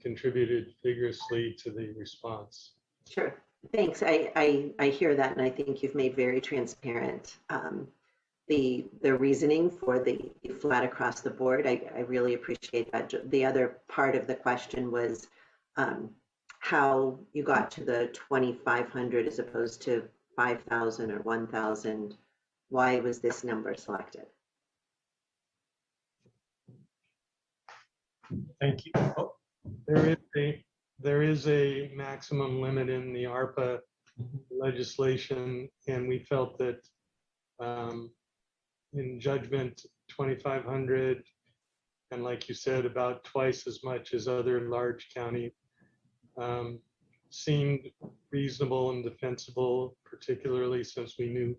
contributed vigorously to the response. Sure. Thanks. I hear that, and I think you've made very transparent the reasoning for the flat across the board. I really appreciate that. The other part of the question was how you got to the 2,500 as opposed to 5,000 or 1,000. Why was this number selected? Thank you. Oh, there is a maximum limit in the ARPA legislation, and we felt that in judgment, 2,500, and like you said, about twice as much as other large counties, seemed reasonable and defensible, particularly since we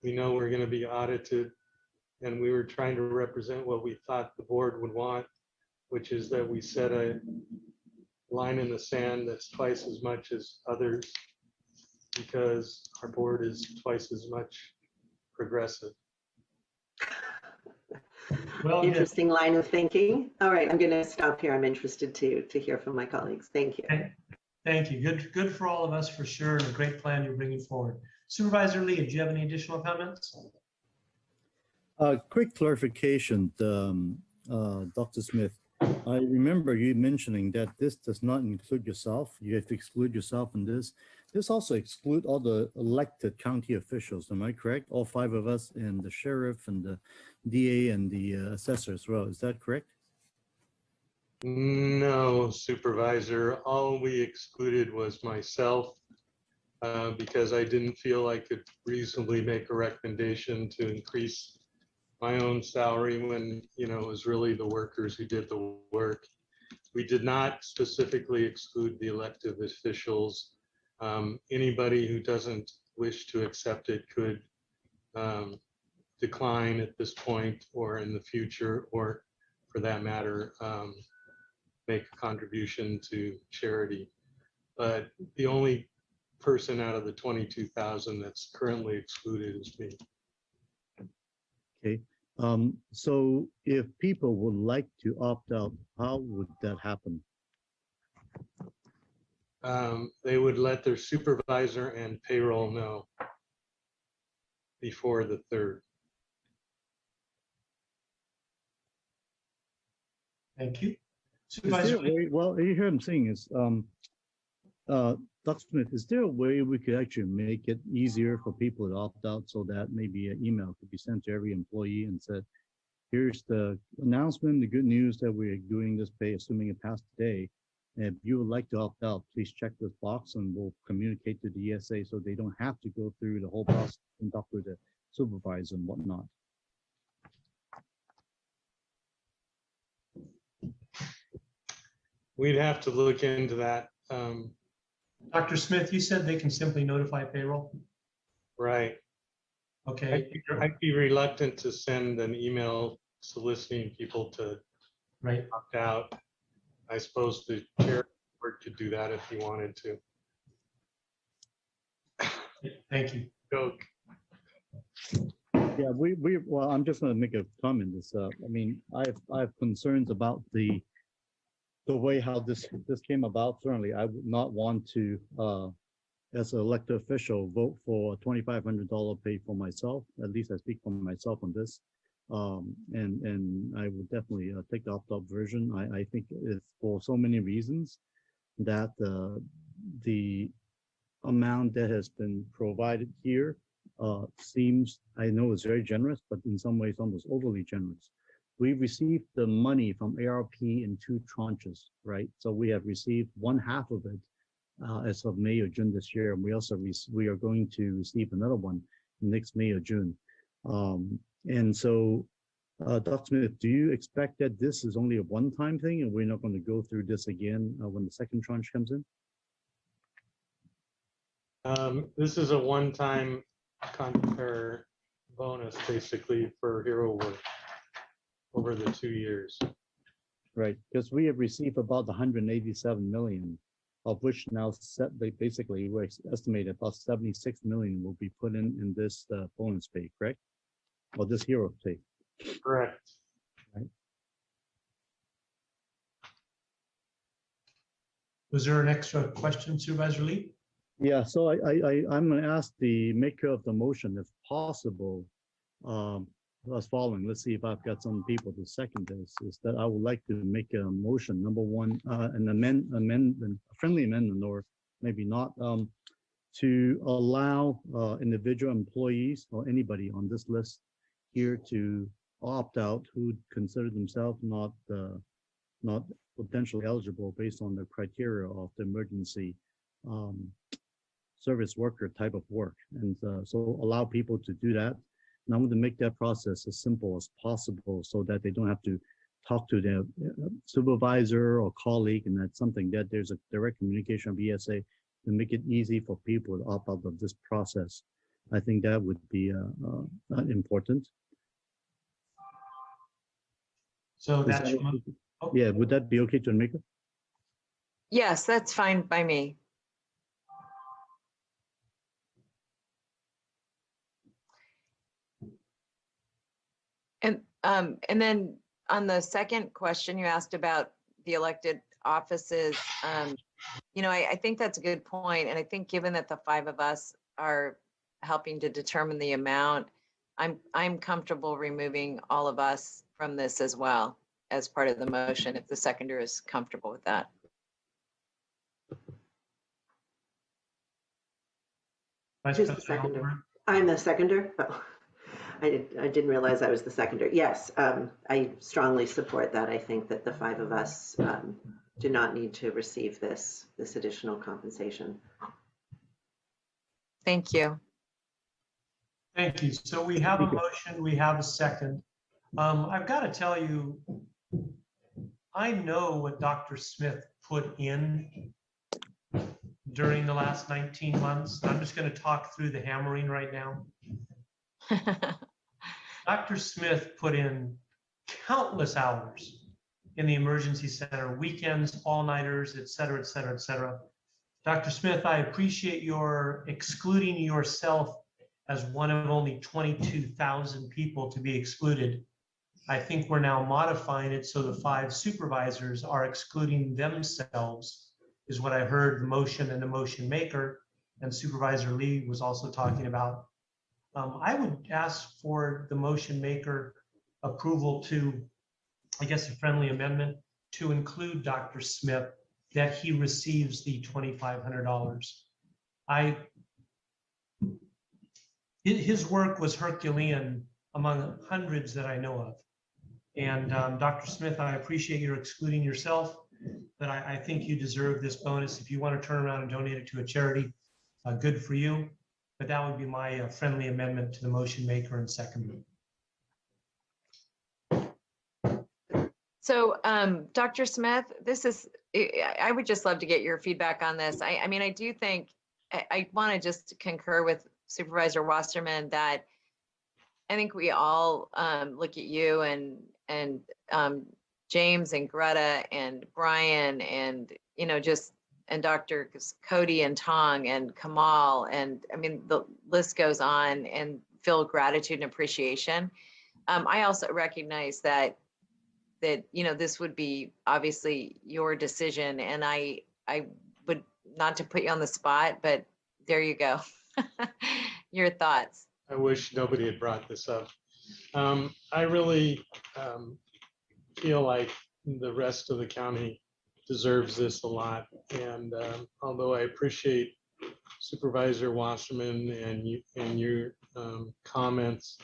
know we're going to be audited, and we were trying to represent what we thought the board would want, which is that we set a line in the sand that's twice as much as others, because our board is twice as much progressive. Well, interesting line of thinking. All right, I'm going to stop here. I'm interested to hear from my colleagues. Thank you. Thank you. Good for all of us for sure, and a great plan you're bringing forward. Supervisor Lee, do you have any additional comments? Quick clarification, Dr. Smith. I remember you mentioning that this does not include yourself. You have to exclude yourself in this. This also excludes all the elected county officials. Am I correct? All 5 of us, and the sheriff and the DA and the assessor as well. Is that correct? No, Supervisor. All we excluded was myself because I didn't feel I could reasonably make a recommendation to increase my own salary when, it was really the workers who did the work. We did not specifically exclude the elected officials. Anybody who doesn't wish to accept it could decline at this point or in the future, or for that matter, make a contribution to charity. But the only person out of the 22,000 that's currently excluded is me. Okay. So if people would like to opt out, how would that happen? They would let their supervisor and payroll know before the 3rd. Thank you. Well, you hear what I'm saying is, Dr. Smith, is there a way we could actually make it easier for people to opt out so that maybe an email could be sent to every employee and said, here's the announcement, the good news that we're doing this pay, assuming it passed today. And if you would like to opt out, please check this box and we'll communicate to the ESA so they don't have to go through the whole process and talk with the supervisor and whatnot. We'd have to look into that. Dr. Smith, you said they can simply notify payroll? Right. Okay. I'd be reluctant to send an email soliciting people to opt out. I suppose the chair could do that if he wanted to. Thank you. Joke. Yeah, well, I'm just going to make a comment. I mean, I have concerns about the way how this came about. Certainly, I would not want to, as an elected official, vote for a $2,500 pay for myself. At least I speak for myself on this. And I would definitely take the opt-out version. I think it's for so many reasons that the amount that has been provided here seems, I know it's very generous, but in some ways almost overly generous. We received the money from ARP in 2 tranches, right? So we have received 1/2 of it as of May or June this year, and we are going to receive another one next May or June. And so, Dr. Smith, do you expect that this is only a one-time thing, and we're not going to go through this again when the second tranche comes in? This is a one-time bonus, basically, for hero work over the 2 years. Right, because we have received about 187 million, of which now basically we're estimated about 76 million will be put in this bonus pay, correct? Or this hero pay. Correct. Right. Was there an extra question, Supervisor Lee? Yeah, so I'm going to ask the maker of the motion, if possible, as following. Let's see if I've got some people to second this. Is that I would like to make a motion. Number one, an amendment, a friendly amendment, or maybe not, to allow individual employees or anybody on this list here to opt out who consider themselves not potentially eligible based on the criteria of the emergency service worker type of work, and so allow people to do that. And I want to make that process as simple as possible so that they don't have to talk to their supervisor or colleague, and that's something that there's a direct communication of ESA to make it easy for people to opt out of this process. I think that would be important. So that's yeah, would that be okay to make it? Yes, that's fine by me. And then on the second question you asked about the elected offices, I think that's a good point. And I think given that the 5 of us are helping to determine the amount, I'm comfortable removing all of us from this as well as part of the motion, if the seconder is comfortable with that. Who's the seconder? I'm the seconder. Oh, I didn't realize I was the seconder. Yes, I strongly support that. I think that the 5 of us do not need to receive this additional compensation. Thank you. Thank you. So we have a motion, we have a second. I've got to tell you, I know what Dr. Smith put in during the last 19 months. I'm just going to talk through the hammering right now. Dr. Smith put in countless hours in the emergency center, weekends, all-nighters, et cetera, et cetera, et cetera. Dr. Smith, I appreciate your excluding yourself as one of only 22,000 people to be excluded. I think we're now modifying it so the 5 supervisors are excluding themselves, is what I heard the motion and the motion maker, and Supervisor Lee was also talking about. I would ask for the motion maker approval to, I guess, a friendly amendment to include Dr. Smith, that he receives the $2,500. His work was Herculean among hundreds that I know of. And Dr. Smith, I appreciate your excluding yourself, but I think you deserve this bonus. If you want to turn around and donate it to a charity, good for you. But that would be my friendly amendment to the motion maker and second. So, Dr. Smith, I would just love to get your feedback on this. I mean, I do think, I want to just concur with Supervisor Wasserman that I think we all look at you and James and Greta and Brian and, and Dr. Cody and Tong and Kamal, and I mean, the list goes on, and feel gratitude and appreciation. I also recognize that this would be obviously your decision, and I would, not to put you on the spot, but there you go. Your thoughts. I wish nobody had brought this up. I really feel like the rest of the county deserves this a lot. And although I appreciate Supervisor Wasserman and your comments,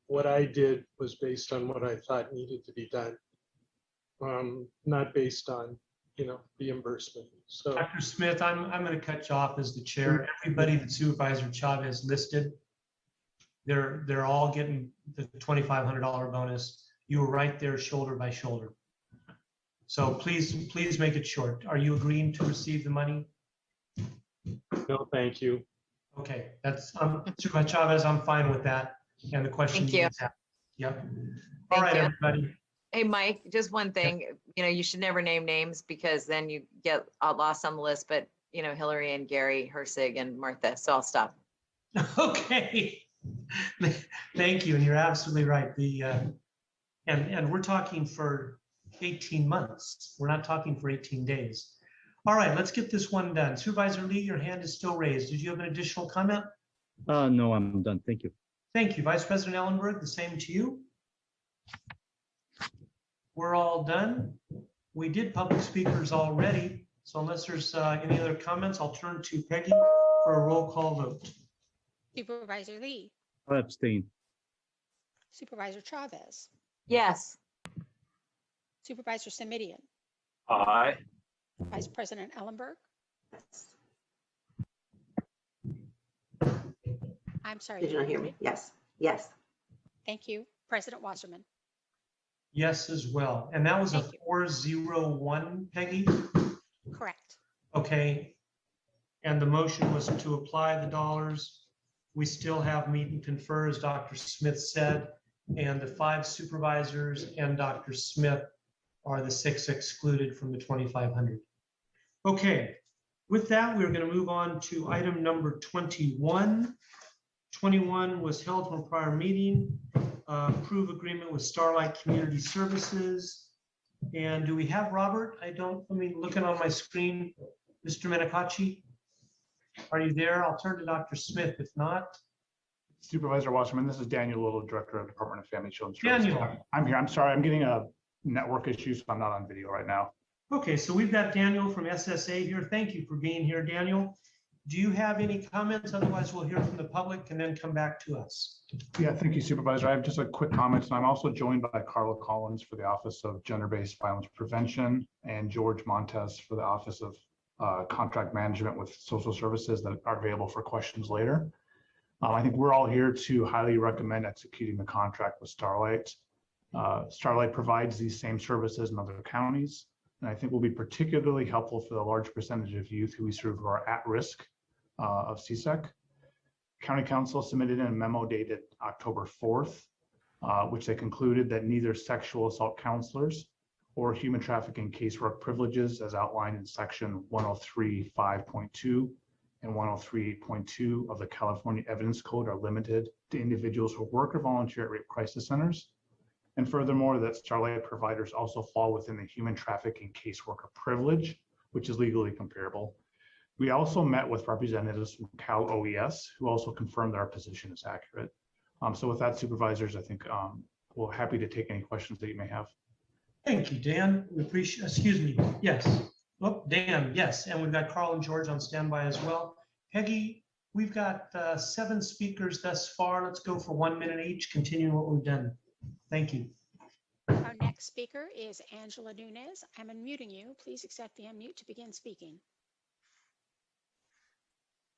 what I did was based on what I thought needed to be done, not based on reimbursement. So Dr. Smith, I'm going to cut you off as the chair. Everybody that Supervisor Chavez listed, they're all getting the $2,500 bonus. You were right there, shoulder by shoulder. So please make it short. Are you agreeing to receive the money? no, thank you. Okay, that's Supervisor Chavez. I'm fine with that. And the question. Thank you. Yep. Thank All right, you. everybody. Hey, Mike, just one thing, you should never name names because then you get lost on the list, but Hillary and Gary, Hersig and Martha, so I'll stop. Okay. Thank you. And you're absolutely right. And we're talking for 18 months. We're not talking for 18 days. All right, let's get this one done. Supervisor Lee, your hand is still raised. Did you have an additional comment? No, I'm done. Thank you. Thank you. Vice President Ellenberg, the same to you. We're all done. We did public speakers already. So unless there's any other comments, I'll turn to Peggy for a roll call vote. Supervisor Lee, I abstain. Supervisor Chavez, Yes. Supervisor Semidian, Aye. Vice President Ellenberg. I'm sorry. Did you not hear me? Yes. Yes. Thank you. President Wasserman. Yes, as well. And that was a 401, Peggy? Correct. Okay. And the motion was to apply the dollars. We still have meet and confer, as Dr. Smith said, and the 5 supervisors and Dr. Smith are the 6 excluded from the 2,500. Okay. With that, we're going to move on to item number 21. 21 was held from a prior meeting. Approve agreement with Starlight Community Services. And do we have Robert? Looking on my screen, Mr. Menakachi, are you there? I'll turn to Dr. Smith if not. Supervisor Wasserman, this is Daniel Little, Director of Department of Family and Children's Daniel. Services. I'm here. I'm sorry, I'm getting a network issue, so I'm not on video right now. Okay, so we've got Daniel from SSA here. Thank you for being here, Daniel. Do you have any comments? Otherwise, we'll hear from the public and then come back to us. Yeah, thank you, Supervisor. I have just a quick comment, and I'm also joined by Carla Collins for the Office of Gender-Based Violence Prevention and George Montes for the Office of Contract Management with Social Services that are available for questions later. I think we're all here to highly recommend executing the contract with Starlight. Starlight provides these same services in other counties, and I think will be particularly helpful for the large percentage of youth who we serve who are at risk of CSEC. County Council submitted in a memo dated October 4th, which they concluded that neither sexual assault counselors or human trafficking casework privileges as outlined in section 103.5.2 and 103.2 of the California Evidence Code are limited to individuals who work or volunteer at rape crisis centers. And furthermore, that Starlight providers also fall within the human trafficking caseworker privilege, which is legally comparable. We also met with representatives from Cal OES who also confirmed that our position is accurate. So with that, supervisors, I think we're happy to take any questions that you may have. Thank you, Dan. We appreciate, excuse me, yes. Oh, Dan, yes. And we've got Carl and George on standby as well. Peggy, we've got 7 speakers thus far. Let's go for 1 minute each, continuing what we've done. Thank you. Our next speaker is Angela Nunez. I'm unmuting you. Please accept the unmute to begin speaking.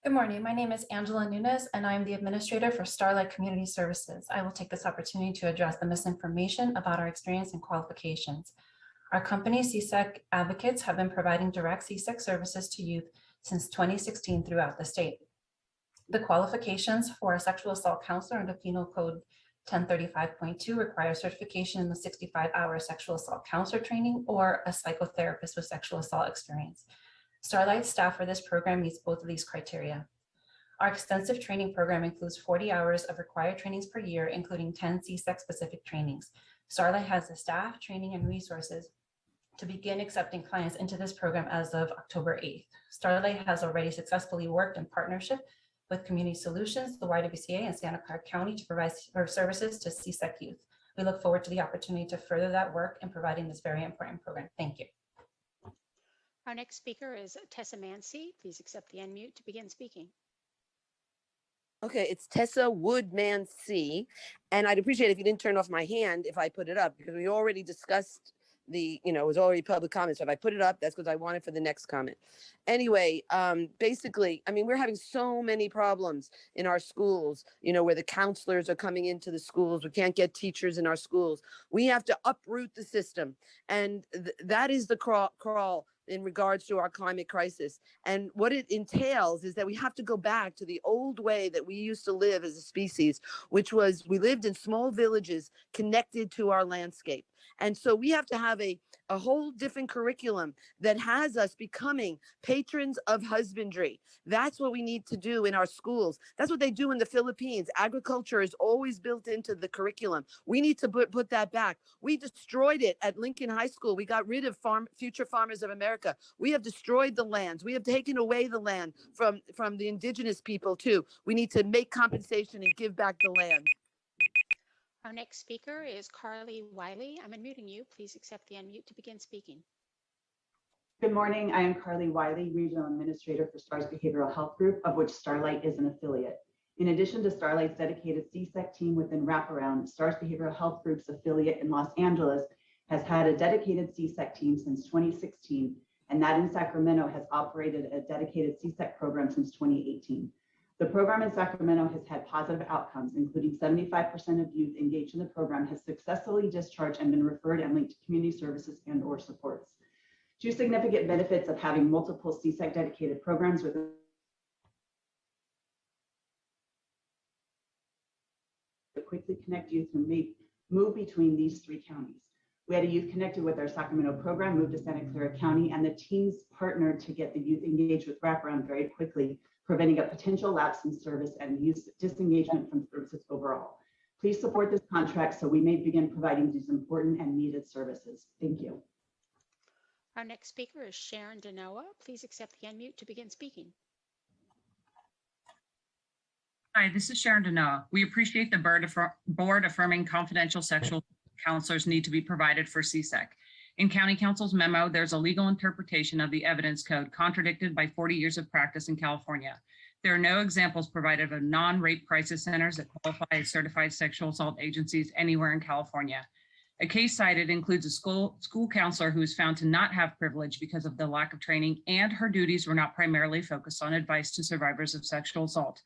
Good morning. My name is Angela Nunez, and I'm the administrator for Starlight Community Services. I will take this opportunity to address the misinformation about our experience and qualifications. Our company, CSEC Advocates, have been providing direct CSEC services to youth since 2016 throughout the state. The qualifications for a sexual assault counselor under Penal Code 1035.2 require certification in the 65-hour sexual assault counselor training or a psychotherapist with sexual assault experience. Starlight staff for this program meets both of these criteria. Our extensive training program includes 40 hours of required trainings per year, including 10 CSEC specific trainings. Starlight has the staff, training, and resources to begin accepting clients into this program as of October 8th. Starlight has already successfully worked in partnership with Community Solutions, the YWCA, and Santa Clara County to provide services to CSEC youth. We look forward to the opportunity to further that work in providing this very important program. Thank you. Our next speaker is Tessa Mancy. Please accept the unmute to begin speaking. Okay, it's Tessa Woodman C. And I'd appreciate if you didn't turn off my hand if I put it up, because we already discussed it was already public comment. So if I put it up, that's because I want it for the next comment. Anyway, basically, I mean, we're having so many problems in our schools, where the counselors are coming into the schools. We can't get teachers in our schools. We have to uproot the system. And that is the crawl in regards to our climate crisis. And what it entails is that we have to go back to the old way that we used to live as a species, which was we lived in small villages connected to our landscape. And so we have to have a whole different curriculum that has us becoming patrons of husbandry. That's what we need to do in our schools. That's what they do in the Philippines. Agriculture is always built into the curriculum. We need to put that back. We destroyed it at Lincoln High School. We got rid of Future Farmers of America. We have destroyed the lands. We have taken away the land from the indigenous people too. We need to make compensation and give back the land. Our next speaker is Carly Wiley. I'm unmuting you. Please accept the unmute to begin speaking. Good morning. I am Carly Wiley, Regional Administrator for STARS Behavioral Health Group, of which Starlight is an affiliate. In addition to Starlight's dedicated CSEC team within Wraparound, STARS Behavioral Health Group's affiliate in Los Angeles has had a dedicated CSEC team since 2016, and that in Sacramento has operated a dedicated CSEC program since 2018. The program in Sacramento has had positive outcomes, including 75% of youth engaged in the program has successfully discharged and been referred and linked to community services and/or supports. Two significant benefits of having multiple CSEC dedicated programs with quickly connect youth who may move between these three counties. We had a youth connected with our Sacramento program, moved to Santa Clara County, and the teams partnered to get the youth engaged with Wraparound very quickly, preventing a potential lapse in service and youth disengagement from services overall. Please support this contract so we may begin providing these important and needed services. Thank you. Our next speaker is Sharon Denoa. Please accept the unmute to begin speaking. Hi, this is Sharon Denoa. We appreciate the board affirming confidential sexual counselors need to be provided for CSEC. In County Council's memo, there's a legal interpretation of the evidence code contradicted by 40 years of practice in California. There are no examples provided of non-rape crisis centers that qualify as certified sexual assault agencies anywhere in California. A case cited includes a school counselor who was found to not have privilege because of the lack of training, and her duties were not primarily focused on advice to survivors of sexual assault.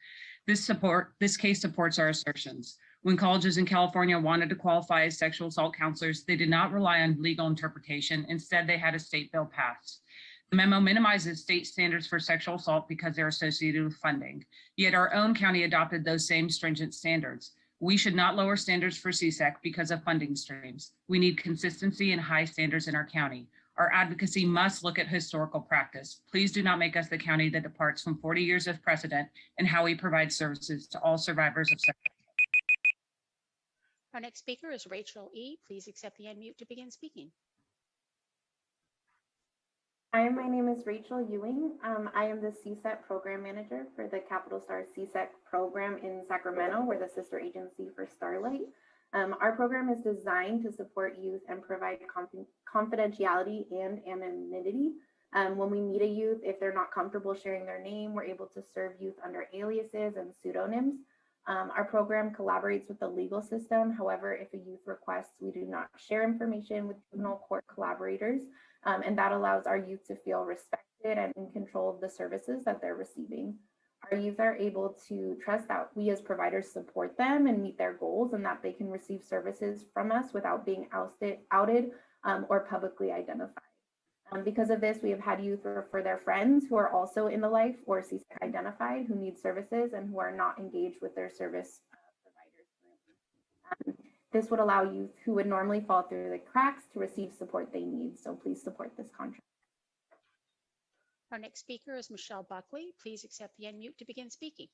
This case supports our assertions. When colleges in California wanted to qualify as sexual assault counselors, they did not rely on legal interpretation. Instead, they had a state bill passed. The memo minimizes state standards for sexual assault because they're associated with funding. Yet our own county adopted those same stringent standards. We should not lower standards for CSEC because of funding streams. We need consistency and high standards in our county. Our advocacy must look at historical practice. Please do not make us the county that departs from 40 years of precedent in how we provide services to all survivors of sexual assault. Our next speaker is Rachel E. Please accept the unmute to begin speaking. Hi, my name is Rachel Ewing. I am the CSEC program manager for the Capital Stars CSEC program in Sacramento. We're the sister agency for Starlight. Our program is designed to support youth and provide confidentiality and anonymity. When we meet a youth, if they're not comfortable sharing their name, we're able to serve youth under aliases and pseudonyms. Our program collaborates with the legal system. However, if a youth requests, we do not share information with juvenile court collaborators, and that allows our youth to feel respected and in control of the services that they're receiving. Our youth are able to trust that we as providers support them and meet their goals, and that they can receive services from us without being outed or publicly identified. Because of this, we have had youth refer their friends who are also in the life or CSEC identified who need services and who are not engaged with their service providers. This would allow youth who would normally fall through the cracks to receive support they need. So please support this contract. Our next speaker is Michelle Buckley. Please accept the unmute to begin speaking.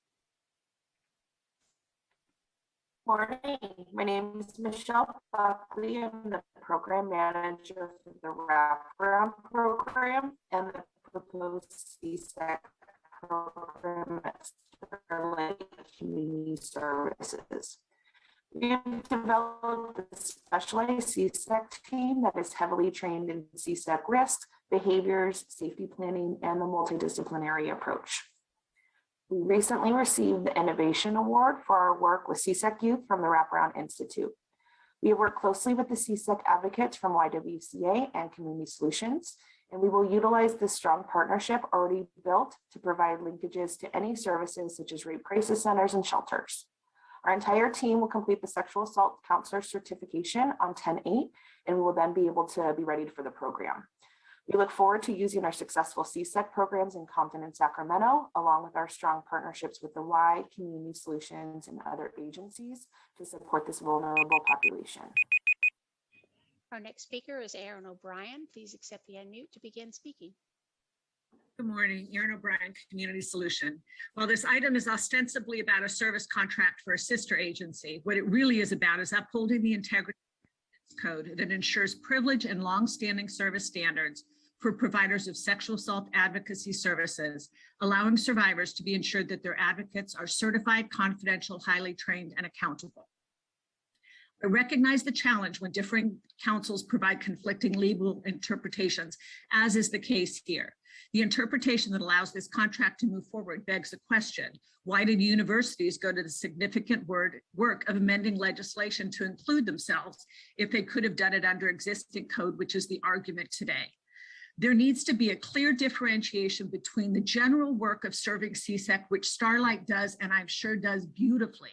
Morning. My name is Michelle Buckley. I'm the program manager for the wraparound program and the proposed CSEC program at Starlight Community Services. We have developed a specialized CSEC team that is heavily trained in CSEC risk, behaviors, safety planning, and the multidisciplinary approach. We recently received the Innovation Award for our work with CSEC Youth from the Wraparound Institute. We have worked closely with the CSEC advocates from YWCA and Community Solutions, and we will utilize this strong partnership already built to provide linkages to any services such as rape crisis centers and shelters. Our entire team will complete the sexual assault counselor certification on 10/8, and we will then be able to be ready for the program. We look forward to using our successful CSEC programs in Compton and Sacramento, along with our strong partnerships with the Y, Community Solutions, and other agencies to support this vulnerable population. Our next speaker is Aaron O'Brien. Please accept the unmute to begin speaking. Good morning, Erin O'Brien, Community Solution. While this item is ostensibly about a service contract for a sister agency, what it really is about is upholding the integrity of code that ensures privilege and longstanding service standards for providers of sexual assault advocacy services, allowing survivors to be ensured that their advocates are certified, confidential, highly trained, and accountable. I recognize the challenge when differing counsels provide conflicting legal interpretations, as is the case here. The interpretation that allows this contract to move forward begs the question, why did universities go to the significant work of amending legislation to include themselves if they could have done it under existing code, which is the argument today? There needs to be a clear differentiation between the general work of serving CSEC, which Starlight does, and I'm sure does beautifully,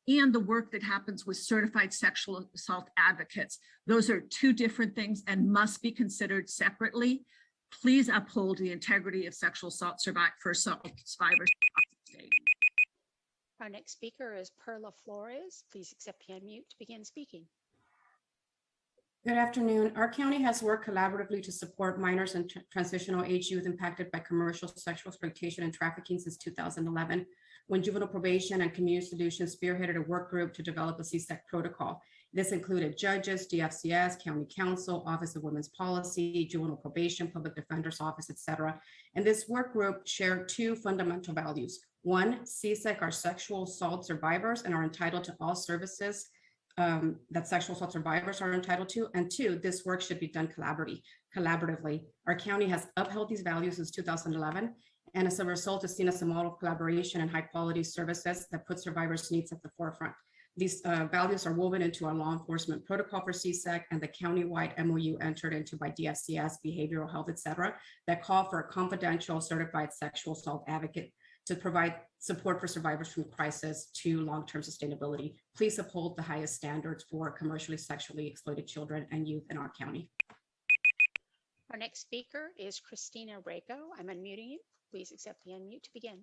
and the work that happens with certified sexual assault advocates. Those are two different things and must be considered separately. Please uphold the integrity of sexual assault survivors. Our next speaker is Perla Flores. Please accept the unmute to begin speaking. Good afternoon. Our county has worked collaboratively to support minors and transitional age youth impacted by commercial sexual exploitation and trafficking since 2011, when Juvenile Probation and Community Solutions spearheaded a work group to develop a CSEC protocol. This included judges, DFCS, County Council, Office of Women's Policy, Juvenile Probation, Public Defender's Office, etc. And this work group shared two fundamental values. One, CSEC are sexual assault survivors and are entitled to all services that sexual assault survivors are entitled to. And two, this work should be done collaboratively. Our county has upheld these values since 2011. And as a result, is seen as a model of collaboration and high quality services that put survivors' needs at the forefront. These values are woven into our law enforcement protocol for CSEC and the countywide MOU entered into by DFCS, behavioral health, et cetera, that call for a confidential certified sexual assault advocate to provide support for survivors from crisis to long-term sustainability. Please uphold the highest standards for commercially sexually exploited children and youth in our county. Our next speaker is Christina Rako. I'm unmuting you. Please accept the unmute to begin.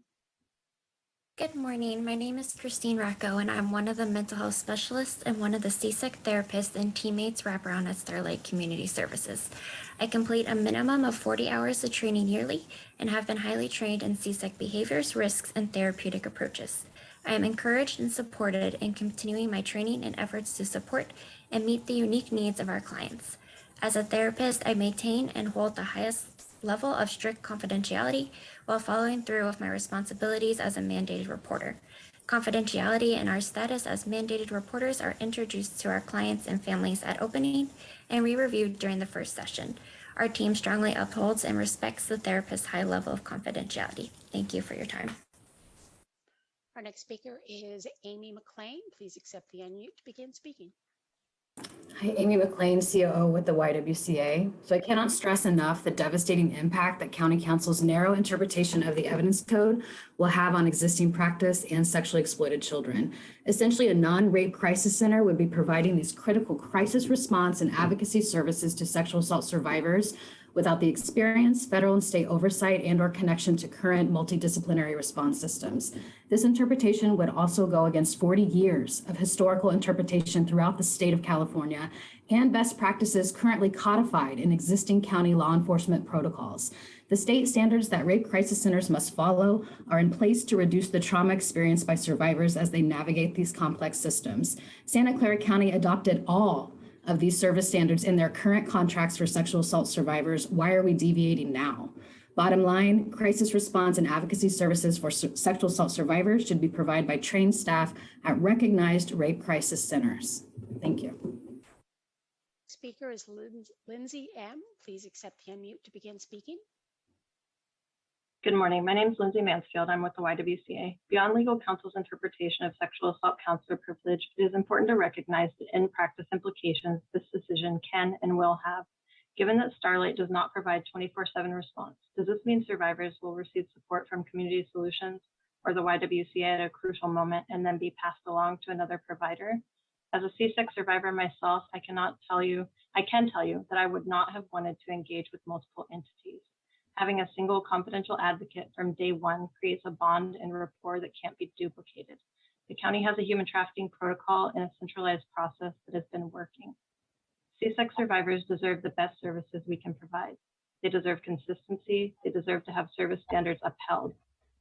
Good morning. My name is Christine Racco, and I'm one of the mental health specialists and one of the CSEC therapists and teammates wraparound at Starlight Community Services. I complete a minimum of 40 hours of training yearly and have been highly trained in CSEC behaviors, risks, and therapeutic approaches. I am encouraged and supported in continuing my training and efforts to support and meet the unique needs of our clients. As a therapist, I maintain and hold the highest level of strict confidentiality while following through with my responsibilities as a mandated reporter. Confidentiality and our status as mandated reporters are introduced to our clients and families at opening and re-reviewed during the first session. Our team strongly upholds and respects the therapist's high level of confidentiality. Thank you for your time. Our next speaker is Amy McLean. Please accept the unmute to begin speaking. Hi, Amy McLean, COO with the YWCA. So I cannot stress enough the devastating impact that County Council's narrow interpretation of the evidence code will have on existing practice and sexually exploited children. Essentially, a non-rape crisis center would be providing these critical crisis response and advocacy services to sexual assault survivors without the experience, federal and state oversight, and/or connection to current multidisciplinary response systems. This interpretation would also go against 40 years of historical interpretation throughout the state of California and best practices currently codified in existing county law enforcement protocols. The state standards that rape crisis centers must follow are in place to reduce the trauma experienced by survivors as they navigate these complex systems. Santa Clara County adopted all of these service standards in their current contracts for sexual assault survivors. Why are we deviating now? Bottom line, crisis response and advocacy services for sexual assault survivors should be provided by trained staff at recognized rape crisis centers. Thank you. Speaker is Lindsay M. Please accept the unmute to begin speaking. Good morning. My name is Lindsay Mansfield. I'm with the YWCA. Beyond legal counsel's interpretation of sexual assault counselor privilege, it is important to recognize the in-practice implications this decision can and will have. Given that Starlight does not provide 24/7 response, does this mean survivors will receive support from Community Solutions or the YWCA at a crucial moment and then be passed along to another provider? As a CSEC survivor myself, I can tell you that I would not have wanted to engage with multiple entities. Having a single confidential advocate from day one creates a bond and rapport that can't be duplicated. The county has a human trafficking protocol and a centralized process that has been working. CSEC survivors deserve the best services we can provide. They deserve consistency. They deserve to have service standards upheld.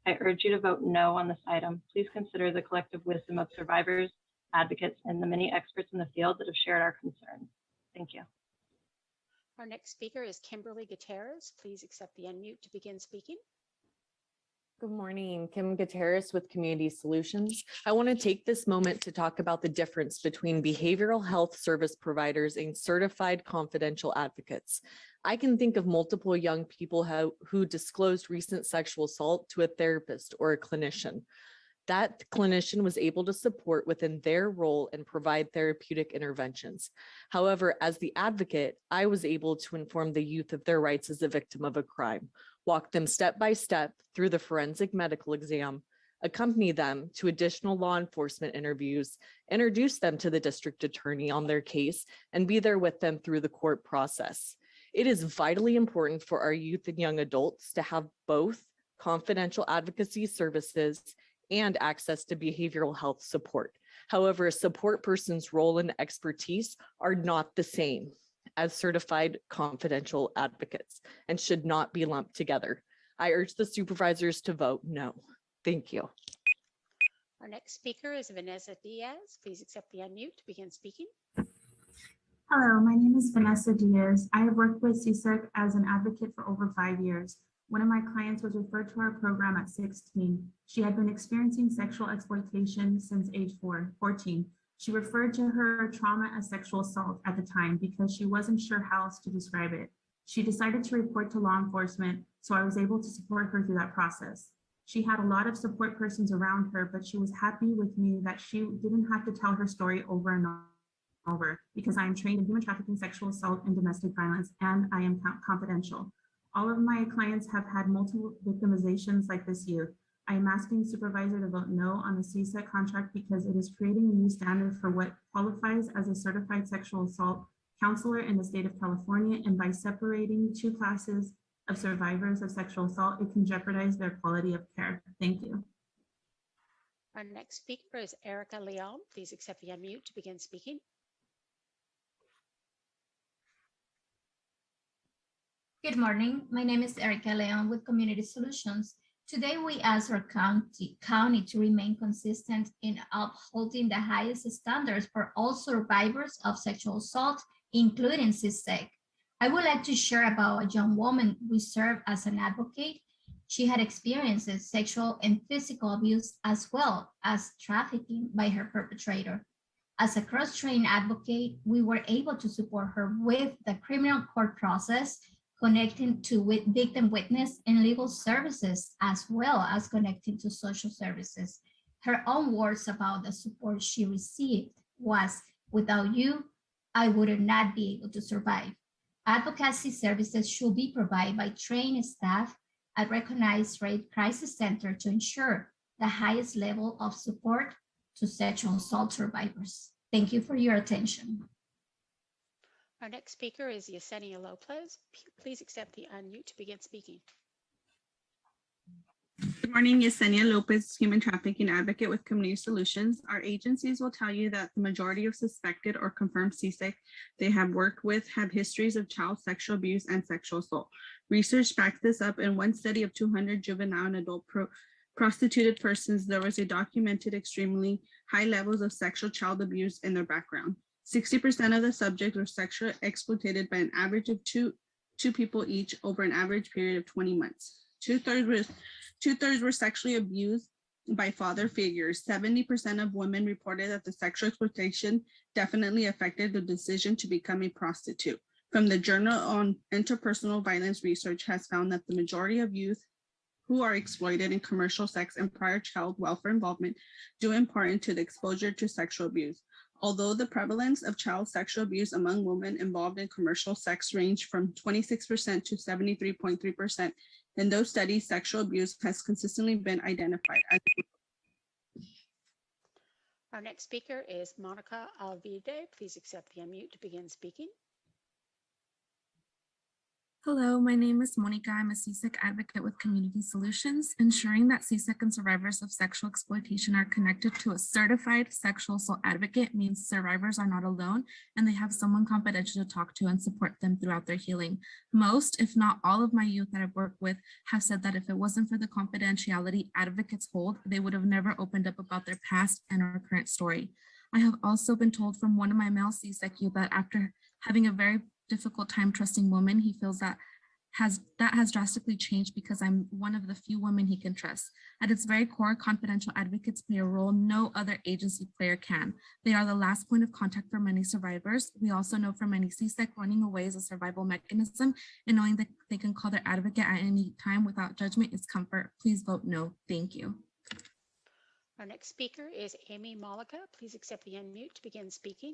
I urge you to vote no on this item. Please consider the collective wisdom of survivors, advocates, and the many experts in the field that have shared our concerns. Thank you. Our next speaker is Kimberly Gutierrez. Please accept the unmute to begin speaking. Good morning, Kim Gutierrez with Community Solutions. I want to take this moment to talk about the difference between behavioral health service providers and certified confidential advocates. I can think of multiple young people who disclosed recent sexual assault to a therapist or a clinician. That clinician was able to support within their role and provide therapeutic interventions. However, as the advocate, I was able to inform the youth of their rights as a victim of a crime, walk them step by step through the forensic medical exam, accompany them to additional law enforcement interviews, introduce them to the district attorney on their case, and be there with them through the court process. It is vitally important for our youth and young adults to have both confidential advocacy services and access to behavioral health support. However, a support person's role and expertise are not the same as certified confidential advocates and should not be lumped together. I urge the supervisors to vote no. Thank you. Our next speaker is Vanessa Diaz. Please accept the unmute to begin speaking. Hello, my name is Vanessa Diaz. I have worked with CSEC as an advocate for over 5 years. One of my clients was referred to our program at 16. She had been experiencing sexual exploitation since age 14. She referred to her trauma as sexual assault at the time because she wasn't sure how else to describe it. She decided to report to law enforcement, so I was able to support her through that process. She had a lot of support persons around her, but she was happy with me that she didn't have to tell her story over and over because I am trained in human trafficking, sexual assault, and domestic violence, and I am confidential. All of my clients have had multiple victimizations like this youth. I am asking the supervisor to vote no on the CSEC contract because it is creating a new standard for what qualifies as a certified sexual assault counselor in the state of California. And by separating two classes of survivors of sexual assault, it can jeopardize their quality of care. Thank you. Our next speaker is Erica Leon. Please accept the unmute to begin speaking. Good morning. My name is Erica Leon with Community Solutions. Today, we ask our county to remain consistent in upholding the highest standards for all survivors of sexual assault, including CSEC. I would like to share about a young woman we serve as an advocate. She had experienced sexual and physical abuse as well as trafficking by her perpetrator. As a cross-trained advocate, we were able to support her with the criminal court process, connecting to victim witness and legal services, as well as connecting to social services. Her own words about the support she received was, "Without you, I would not be able to survive." Advocacy services should be provided by trained staff at recognized rape crisis center to ensure the highest level of support to sexual assault survivors. Thank you for your attention. Our next speaker is Yesenia Lopez. Please accept the unmute to begin speaking. Good morning, Yesenia Lopez, Human Trafficking Advocate with Community Solutions. Our agencies will tell you that the majority of suspected or confirmed CSEC they have worked with have histories of child sexual abuse and sexual assault. Research backs this up. In one study of 200 juvenile and adult prostituted persons, there was a documented extremely high levels of sexual child abuse in their background. 60% of the subjects were sexually exploited by an average of two people each over an average period of 20 months. Two-thirds were sexually abused by father figures. 70% of women reported that the sexual exploitation definitely affected the decision to become a prostitute. From the Journal on Interpersonal Violence Research has found that the majority of youth who are exploited in commercial sex and prior child welfare involvement due in part to the exposure to sexual abuse. Although the prevalence of child sexual abuse among women involved in commercial sex ranged from 26% to 73.3%, in those studies, sexual abuse has consistently been identified as. Our next speaker is Monica Alvide. Please accept the unmute to begin speaking. Hello, my name is Monica. I'm a CSEC advocate with Community Solutions. Ensuring that CSEC and survivors of sexual exploitation are connected to a certified sexual assault advocate means survivors are not alone and they have someone confidential to talk to and support them throughout their healing. Most, if not all of my youth that I've worked with have said that if it wasn't for the confidentiality advocates hold, they would have never opened up about their past and our current story. I have also been told from one of my male CSEC youth that after having a very difficult time trusting women, he feels that has drastically changed because I'm one of the few women he can trust. At its very core, confidential advocates play a role no other agency player can. They are the last point of contact for many survivors. We also know from many CSEC running away is a survival mechanism, and knowing that they can call their advocate at any time without judgment is comfort. Please vote no. Thank you. Our next speaker is Amy Malika. Please accept the unmute to begin speaking.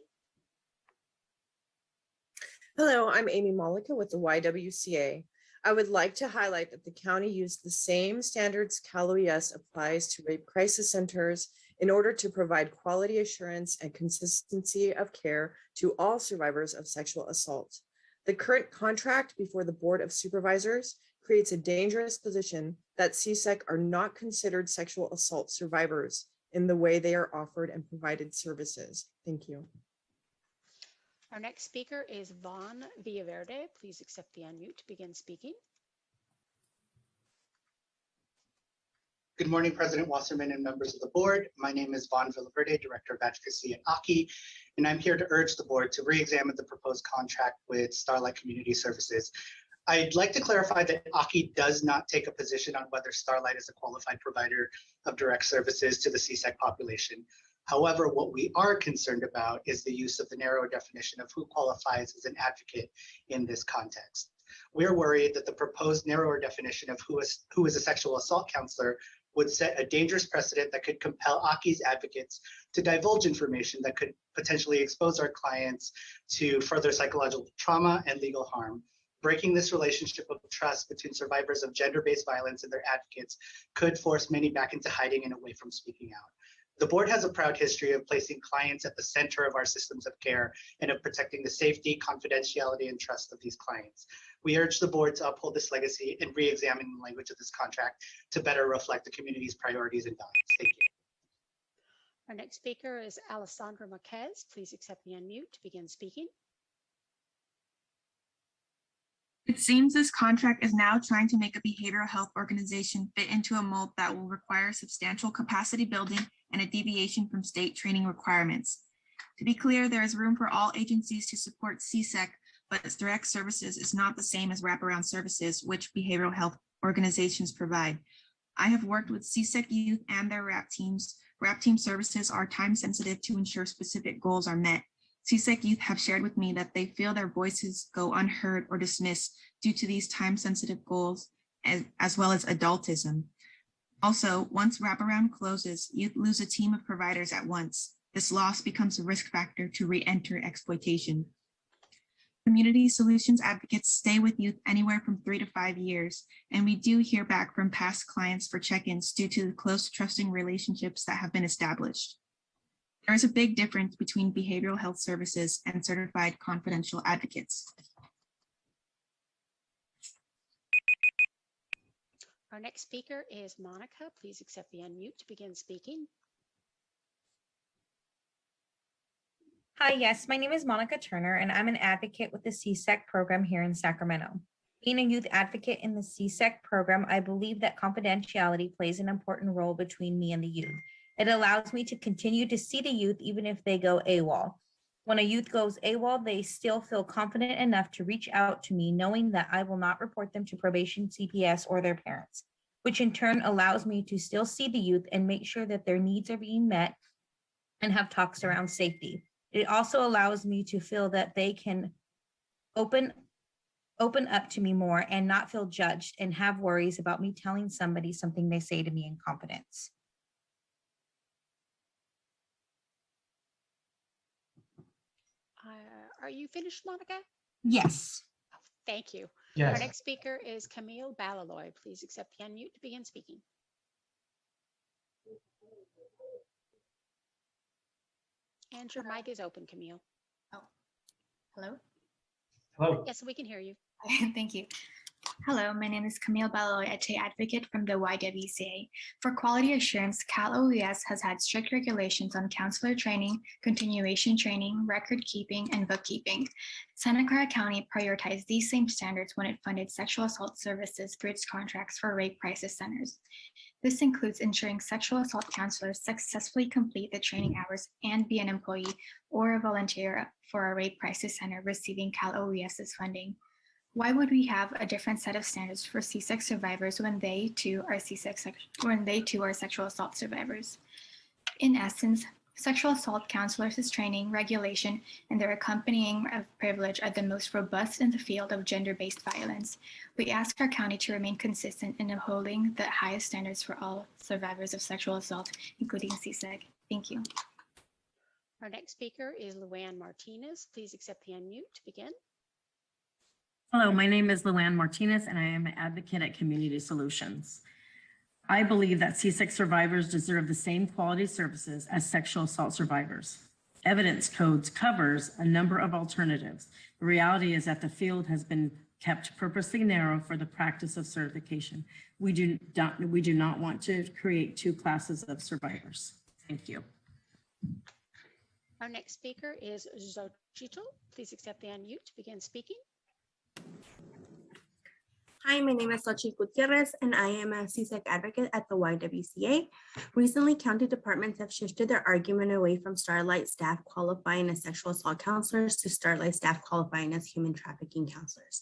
Hello, I'm Amy Malika with the YWCA. I would like to highlight that the county used the same standards Cal OES applies to rape crisis centers in order to provide quality assurance and consistency of care to all survivors of sexual assault. The current contract before the Board of Supervisors creates a dangerous position that CSEC are not considered sexual assault survivors in the way they are offered and provided services. Thank you. Our next speaker is Vaughn Villaverde. Please accept the unmute to begin speaking. Good morning, President Wasserman and members of the board. My name is Vaughn Villaverde, Director of Advocacy at ACI, and I'm here to urge the board to re-examine the proposed contract with Starlight Community Services. I'd like to clarify that ACI does not take a position on whether Starlight is a qualified provider of direct services to the CSEC population. However, what we are concerned about is the use of the narrow definition of who qualifies as an advocate in this context. We're worried that the proposed narrower definition of who is a sexual assault counselor would set a dangerous precedent that could compel ACI's advocates to divulge information that could potentially expose our clients to further psychological trauma and legal harm. Breaking this relationship of trust between survivors of gender-based violence and their advocates could force many back into hiding and away from speaking out. The board has a proud history of placing clients at the center of our systems of care and of protecting the safety, confidentiality, and trust of these clients. We urge the board to uphold this legacy and re-examine the language of this contract to better reflect the community's priorities and values. Thank you. Our next speaker is Alessandra Marquez. Please accept the unmute to begin speaking. It seems this contract is now trying to make a behavioral health organization fit into a mold that will require substantial capacity building and a deviation from state training requirements. To be clear, there is room for all agencies to support CSEC, but its direct services is not the same as wraparound services, which behavioral health organizations provide. I have worked with CSEC youth and their RAP teams. RAP team services are time sensitive to ensure specific goals are met. CSEC youth have shared with me that they feel their voices go unheard or dismissed due to these time-sensitive goals, as well as adultism. Also, once wraparound closes, youth lose a team of providers at once. This loss becomes a risk factor to re-enter exploitation. Community solutions advocates stay with youth anywhere from 3 to 5 years, and we do hear back from past clients for check-ins due to the close, trusting relationships that have been established. There is a big difference between behavioral health services and certified confidential advocates. Our next speaker is Monica. Please accept the unmute to begin speaking. Hi, yes, my name is Monica Turner, and I'm an advocate with the CSEC program here in Sacramento. Being a youth advocate in the CSEC program, I believe that confidentiality plays an important role between me and the youth. It allows me to continue to see the youth even if they go AWOL. When a youth goes AWOL, they still feel confident enough to reach out to me, knowing that I will not report them to probation, CPS, or their parents, which in turn allows me to still see the youth and make sure that their needs are being met and have talks around safety. It also allows me to feel that they can open up to me more and not feel judged and have worries about me telling somebody something they say to me in confidence. Are you finished, Monica? Yes. Thank you. Yes. Our next speaker is Camille Balaloy. Please accept the unmute to begin speaking. And your mic is open, Camille. Oh, hello? Hello. Yes, we can hear you. Thank you. Hello, my name is Camille Balloy, a advocate from the YWCA. For quality assurance, Cal OES has had strict regulations on counselor training, continuation training, record keeping, and bookkeeping. Santa Clara County prioritized these same standards when it funded sexual assault services through its contracts for rape crisis centers. This includes ensuring sexual assault counselors successfully complete the training hours and be an employee or a volunteer for a rape crisis center receiving Cal OES's funding. Why would we have a different set of standards for C-sex survivors when they too are sexual assault survivors? In essence, sexual assault counselors' training, regulation, and their accompanying of privilege are the most robust in the field of gender-based violence. We ask our county to remain consistent in upholding the highest standards for all survivors of sexual assault, including CSEC. Thank you. Our next speaker is Luann Martinez. Please accept the unmute to begin. Hello, my name is Luann Martinez, and I am an advocate at Community Solutions. I believe that CSEC survivors deserve the same quality services as sexual assault survivors. Evidence codes covers a number of alternatives. The reality is that the field has been kept purposely narrow for the practice of certification. We do not want to create two classes of survivors. Thank you. Our next speaker is Xochitl. Please accept the unmute to begin speaking. Hi, my name is Xochitl Gutierrez, and I am a CSEC advocate at the YWCA. Recently, county departments have shifted their argument away from Starlight staff qualifying as sexual assault counselors to Starlight staff qualifying as human trafficking counselors.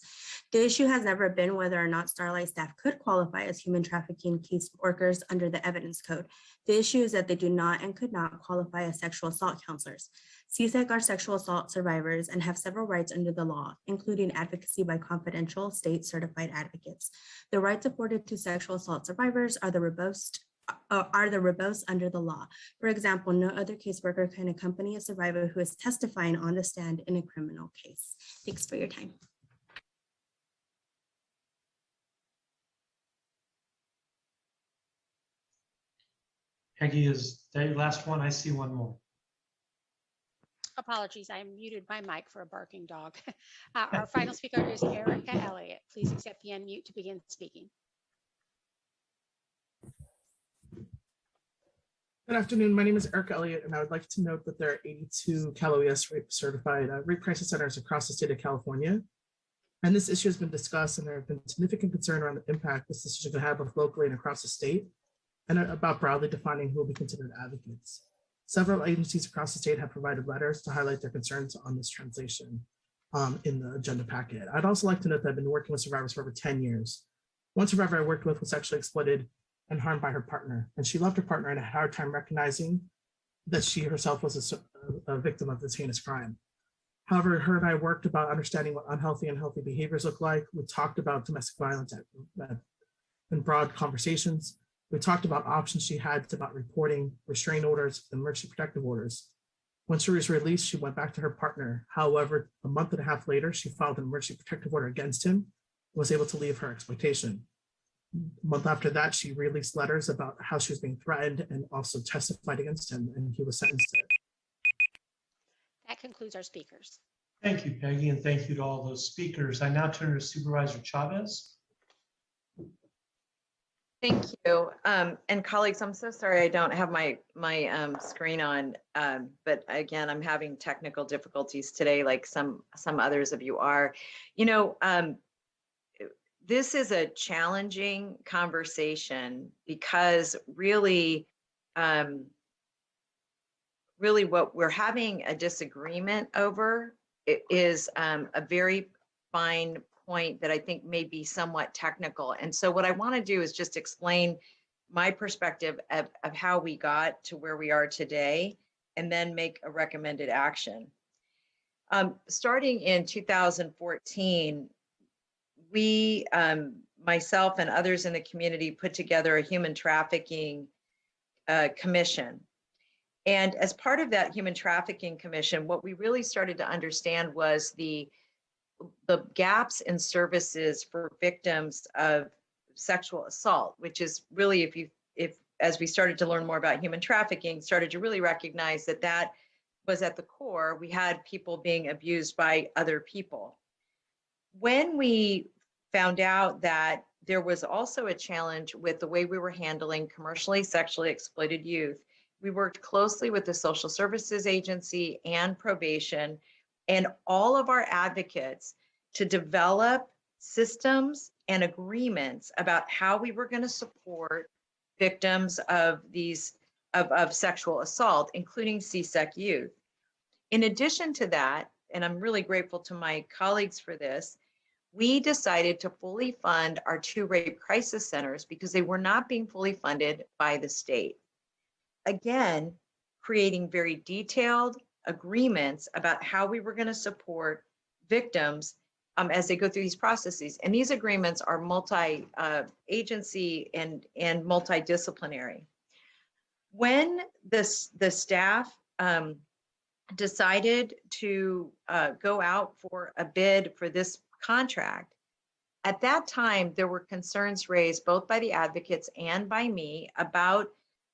The issue has never been whether or not Starlight staff could qualify as human trafficking case workers under the evidence code. The issue is that they do not and could not qualify as sexual assault counselors. CSEC are sexual assault survivors and have several rights under the law, including advocacy by confidential state certified advocates. The rights afforded to sexual assault survivors are the robust under the law. For example, no other caseworker can accompany a survivor who is testifying on the stand in a criminal case. Thanks for your time. Peggy, is that your last one? I see one more. Apologies, I muted my mic for a barking dog. Our final speaker is Erica Elliott. Please accept the unmute to begin speaking. Good afternoon. My name is Erica Elliott, and I would like to note that there are 82 Cal OES rape certified rape crisis centers across the state of California. And this issue has been discussed, and there have been significant concern around the impact this decision could have both locally and across the state, and about broadly defining who will be considered advocates. Several agencies across the state have provided letters to highlight their concerns on this translation in the agenda packet. I'd also like to note that I've been working with survivors for over 10 years. One survivor I worked with was sexually exploited and harmed by her partner, and she loved her partner and had a hard time recognizing that she herself was a victim of this heinous crime. However, her and I worked about understanding what unhealthy and healthy behaviors look like. We talked about domestic violence in broad conversations. We talked about options she had about reporting, restraining orders, and emergency protective orders. When she was released, she went back to her partner. However, a month and a half later, she filed an emergency protective order against him and was able to leave her exploitation. A month after that, she released letters about how she was being threatened and also testified against him, and he was sentenced That concludes our speakers. Thank you, Peggy, and thank you to all those speakers. I now turn to Supervisor Chavez. Thank you. And colleagues, I'm so sorry I don't have my screen on, but again, I'm having technical difficulties today, like some others of you are. You know, this is a challenging conversation because really what we're having a disagreement over is a very fine point that I think may be somewhat technical. And so what I want to do is just explain my perspective of how we got to where we are today and then make a recommended action. Starting in 2014, we, myself and others in the community, put together a human trafficking commission. And as part of that human trafficking commission, what we really started to understand was the gaps in services for victims of sexual assault, which is really, if as we started to learn more about human trafficking, started to really recognize that that was at the core. We had people being abused by other people. When we found out that there was also a challenge with the way we were handling commercially sexually exploited youth, we worked closely with the Social Services Agency and probation and all of our advocates to develop systems and agreements about how we were going to support victims of of sexual assault, including CSEC youth. In addition to that, and I'm really grateful to my colleagues for this, we decided to fully fund our 2 rape crisis centers because they were not being fully funded by the state. Again, creating very detailed agreements about how we were going to support victims as they go through these processes. And these agreements are multi-agency and multidisciplinary. When the staff decided to go out for a bid for this contract, at that time, there were concerns raised both by the advocates and by me about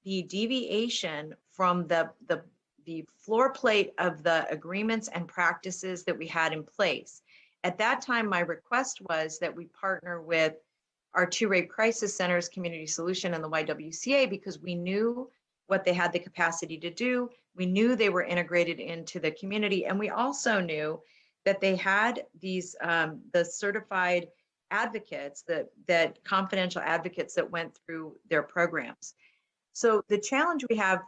the deviation from the floor plate of the agreements and practices that we had in place. At that time, my request was that we partner with our 2 rape crisis centers, Community Solution and the YWCA, because we knew what they had the capacity to do. We knew they were integrated into the community. And we also knew that they had these, the certified advocates, that confidential advocates that went through their programs. So the challenge we have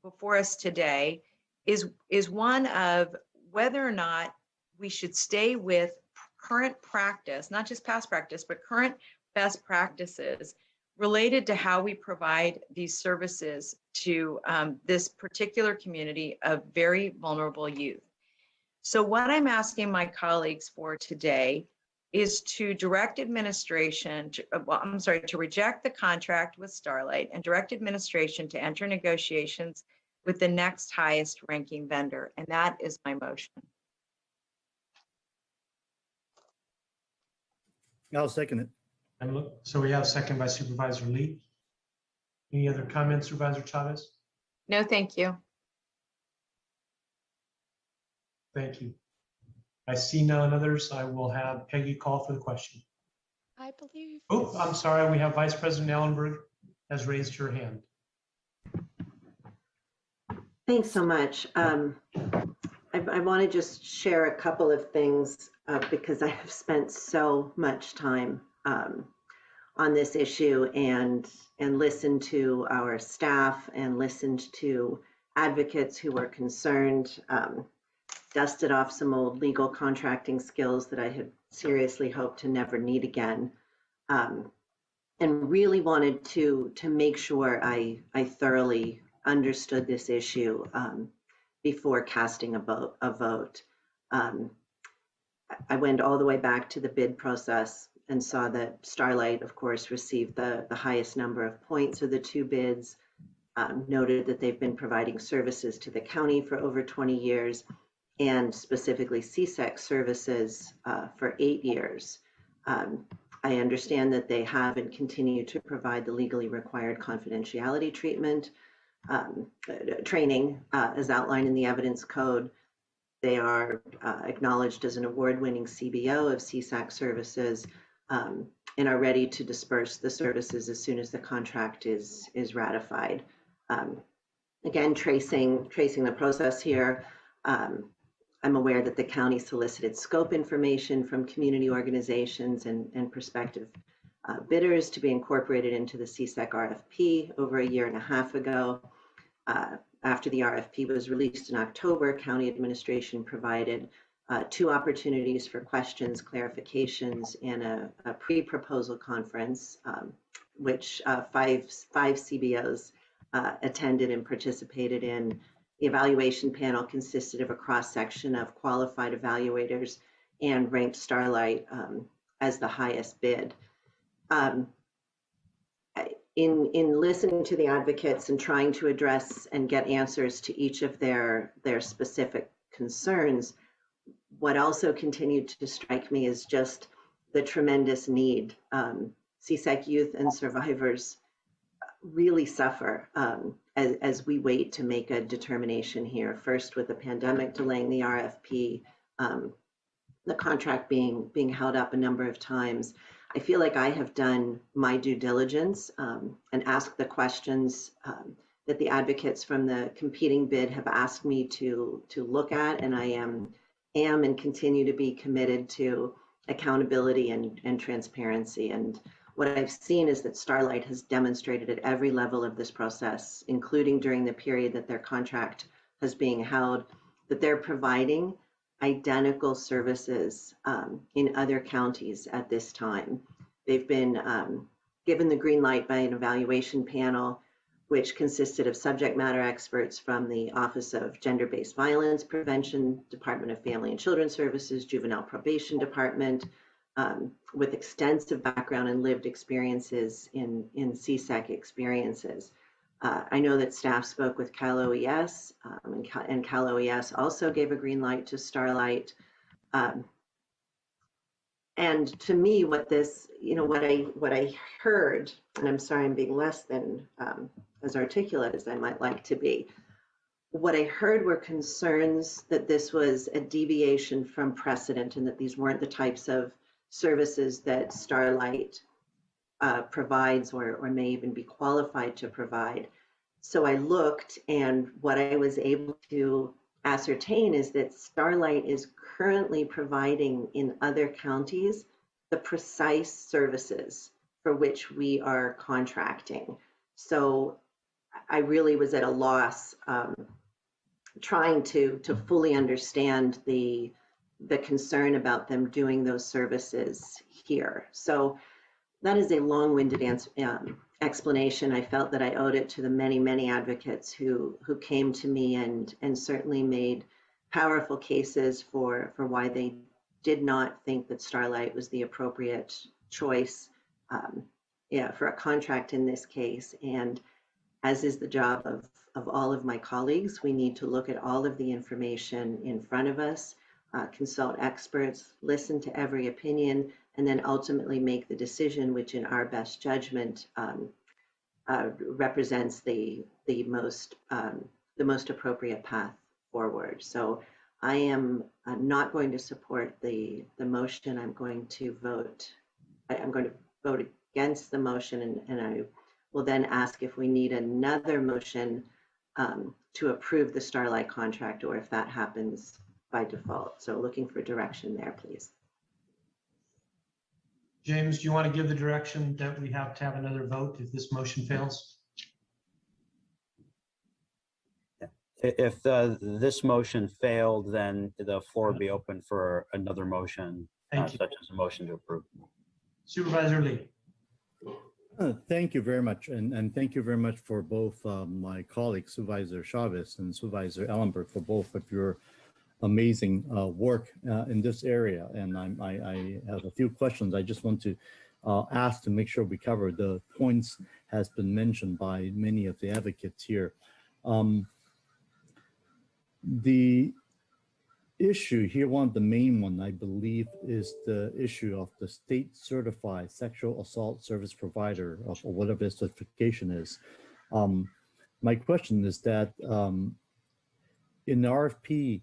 before us today is one of whether or not we should stay with current practice, not just past practice, but current best practices related to how we provide these services to this particular community of very vulnerable youth. So what I'm asking my colleagues for today is to direct administration, to reject the contract with Starlight and direct administration to enter negotiations with the next highest ranking vendor. And that is my motion. I'll second it. And look, so we have a second by Supervisor Lee. Any other comments, Supervisor Chavez? No, thank you. Thank you. I see none others. I will have Peggy call for the question. I believe. Oh, I'm sorry. We have Vice President Ellenberg has raised her hand. Thanks so much. I want to just share a couple of things because I have spent so much time on this issue and listened to our staff and listened to advocates who were concerned, dusted off some old legal contracting skills that I had seriously hoped to never need again, and really wanted to make sure I thoroughly understood this issue before casting a vote. I went all the way back to the bid process and saw that Starlight, of course, received the highest number of points of the 2 bids, noted that they've been providing services to the county for over 20 years, and specifically CSEC services for 8 years. I understand that they have and continue to provide the legally required confidentiality treatment, training as outlined in the evidence code. They are acknowledged as an award-winning CBO of CSAC services and are ready to disperse the services as soon as the contract is ratified. Again, tracing the process here, I'm aware that the county solicited scope information from community organizations and prospective bidders to be incorporated into the CSEC RFP over a year and a half ago. After the RFP was released in October, county administration provided 2 opportunities for questions, clarifications, and a pre-proposal conference, which 5 CBOs attended and participated in. The evaluation panel consisted of a cross-section of qualified evaluators and ranked Starlight as the highest bid. In listening to the advocates and trying to address and get answers to each of their specific concerns, what also continued to strike me is just the tremendous need. CSEC youth and survivors really suffer as we wait to make a determination here. First, with the pandemic delaying the RFP, the contract being held up a number of times. I feel like I have done my due diligence and asked the questions that the advocates from the competing bid have asked me to look at, and I am and continue to be committed to accountability and transparency. And what I've seen is that Starlight has demonstrated at every level of this process, including during the period that their contract is being held, that they're providing identical services in other counties at this time. They've been given the green light by an evaluation panel, which consisted of subject matter experts from the Office of Gender-Based Violence Prevention, Department of Family and Children's Services, Juvenile Probation Department, with extensive background and lived experiences in CSEC experiences. I know that staff spoke with Cal OES, and Cal OES also gave a green light to Starlight. And to me, what I heard, and I'm sorry I'm being less than as articulate as I might like to be, what I heard were concerns that this was a deviation from precedent and that these weren't the types of services that Starlight provides or may even be qualified to provide. So I looked, and what I was able to ascertain is that Starlight is currently providing in other counties the precise services for which we are contracting. So I really was at a loss trying to fully understand the concern about them doing those services here. So that is a long-winded explanation. I felt that I owed it to the many, many advocates who came to me and certainly made powerful cases for why they did not think that Starlight was the appropriate choice for a contract in this case. And as is the job of all of my colleagues, we need to look at all of the information in front of us, consult experts, listen to every opinion, and then ultimately make the decision which in our best judgment represents the most appropriate path forward. So I am not going to support the motion. I'm going to vote against the motion, and I will then ask if we need another motion to approve the Starlight contract, or if that happens by default. So looking for direction there, please. James, do you want to give the direction that we have to have another vote if this motion fails? If this motion failed, then the floor would be open for another motion, such as a motion to approve. Supervisor Lee. Thank you very much. And thank you very much for both my colleagues, Supervisor Chavez and Supervisor Ellenberg, for both of your amazing work in this area. And I have a few questions I just want to ask to make sure we cover the points has been mentioned by many of the advocates here. The issue here, one of the main one, I believe, is the issue of the state certified sexual assault service provider, or whatever the certification is. My question is that in the RFP,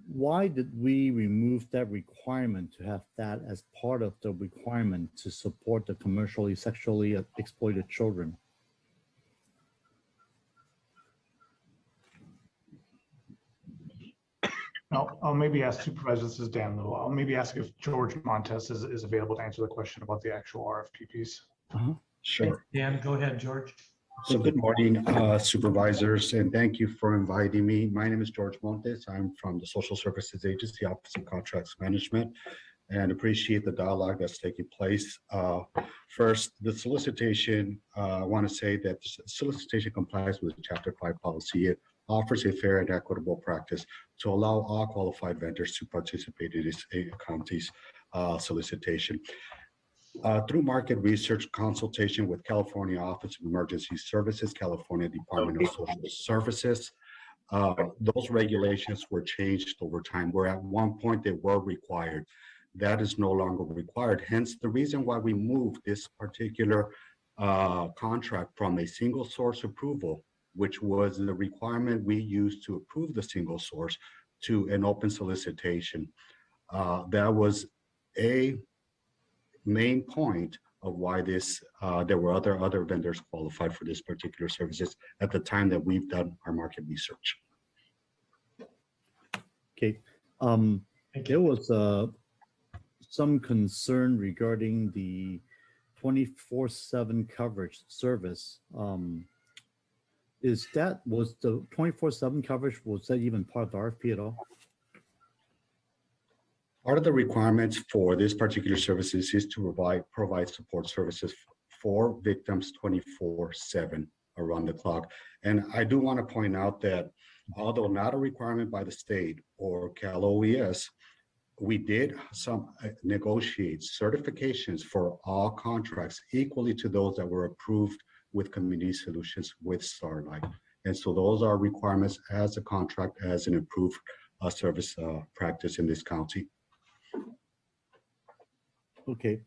why did we remove that requirement to have that as part of the requirement to support the commercially sexually exploited children? I'll maybe ask Supervisor, this is Dan Little. I'll maybe ask if George Montes is available to answer the question about the actual RFP piece. Sure. Dan, go ahead, George. So good morning, supervisors, and thank you for inviting me. My name is George Montes. I'm from the Social Services Agency, Office of Contracts Management, and appreciate the dialogue that's taking place. First, the solicitation, I want to say that the solicitation complies with Chapter 5 policy. It offers a fair and equitable practice to allow all qualified vendors to participate in this county's solicitation. Through market research consultation with California Office of Emergency Services, California Department of Social Services, those regulations were changed over time, where at one point they were required. That is no longer required. Hence, the reason why we moved this particular contract from a single source approval, which was the requirement we used to approve the single source, to an open solicitation. That was a main point of why this there were other vendors qualified for this particular services at the time that we've done our market research. Okay, there was some concern regarding the 24/7 coverage service. Was the 24/7 coverage, was that even part of the RFP at all? Part of the requirements for this particular services is to provide support services for victims 24/7 around the clock. And I do want to point out that although not a requirement by the state or Cal OES, we did negotiate certifications for all contracts equally to those that were approved with Community Solutions with Starlight. And so those are requirements as a contract, as an approved service practice in this county. Okay.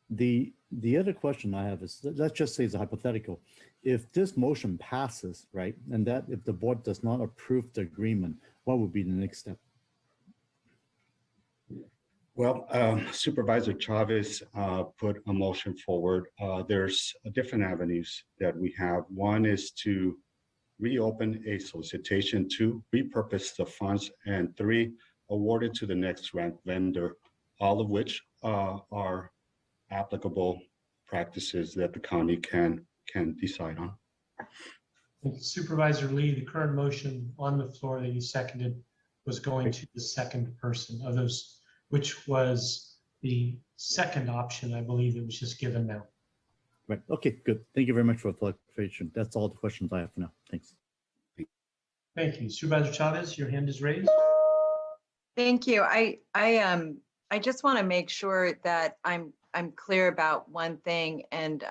The other question I have is, let's just say it's a hypothetical. If this motion passes, right, and that if the board does not approve the agreement, what would be the next step? Well, Supervisor Chavez put a motion forward. There's different avenues that we have. One is to reopen a solicitation, 2, repurpose the funds, and 3, award it to the next ranked vendor, all of which are applicable practices that the county can decide on. Supervisor Lee, the current motion on the floor that you seconded was going to the second person of those, which was the second option, I believe, that was just given now. Right. Okay, good. Thank you very much for the clarification. That's all the questions I have for now. Thanks. Thank you. Supervisor Chavez, your hand is raised. Thank you. I just want to make sure that I'm clear about one thing, and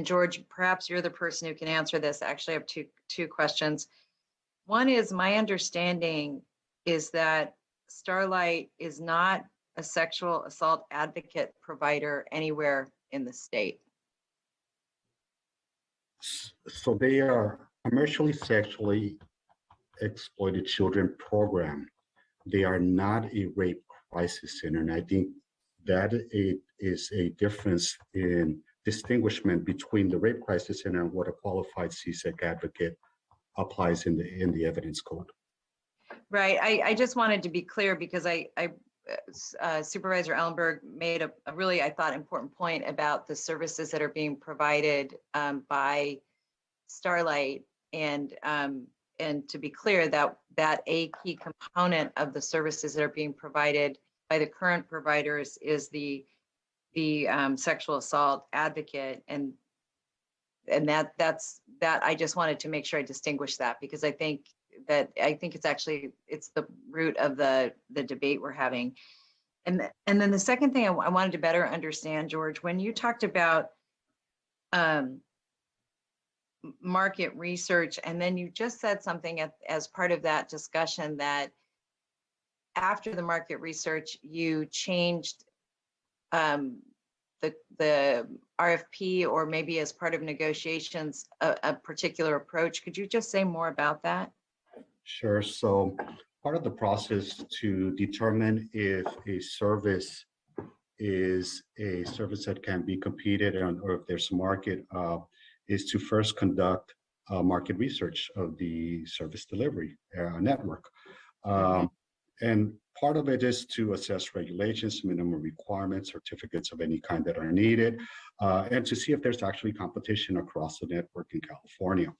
George, perhaps you're the person who can answer this. Actually, I have two questions. One is, my understanding is that Starlight is not a sexual assault advocate provider anywhere in the state. So they are commercially sexually exploited children program. They are not a rape crisis center. And I think that is a difference in distinguishment between the rape crisis center and what a qualified CSEC advocate applies in the evidence code. Right. I just wanted to be clear because Supervisor Ellenberg made a really, I thought, important point about the services that are being provided by Starlight, and to be clear that a key component of the services that are being provided by the current providers is the sexual assault advocate, and that's I just wanted to make sure I distinguish that, because I think it's the root of the debate we're having. And then the second thing I wanted to better understand, George, when you talked about market research, and then you just said something as part of that discussion that after the market research, you changed the RFP or maybe as part of negotiations, a particular approach. Could you just say more about that? Sure. So part of the process to determine if a service is a service that can be competed on, or if there's a market, is to first conduct market research of the service delivery network. And part of it is to assess regulations, minimum requirements, certificates of any kind that are needed, and to see if there's actually competition across the network in California.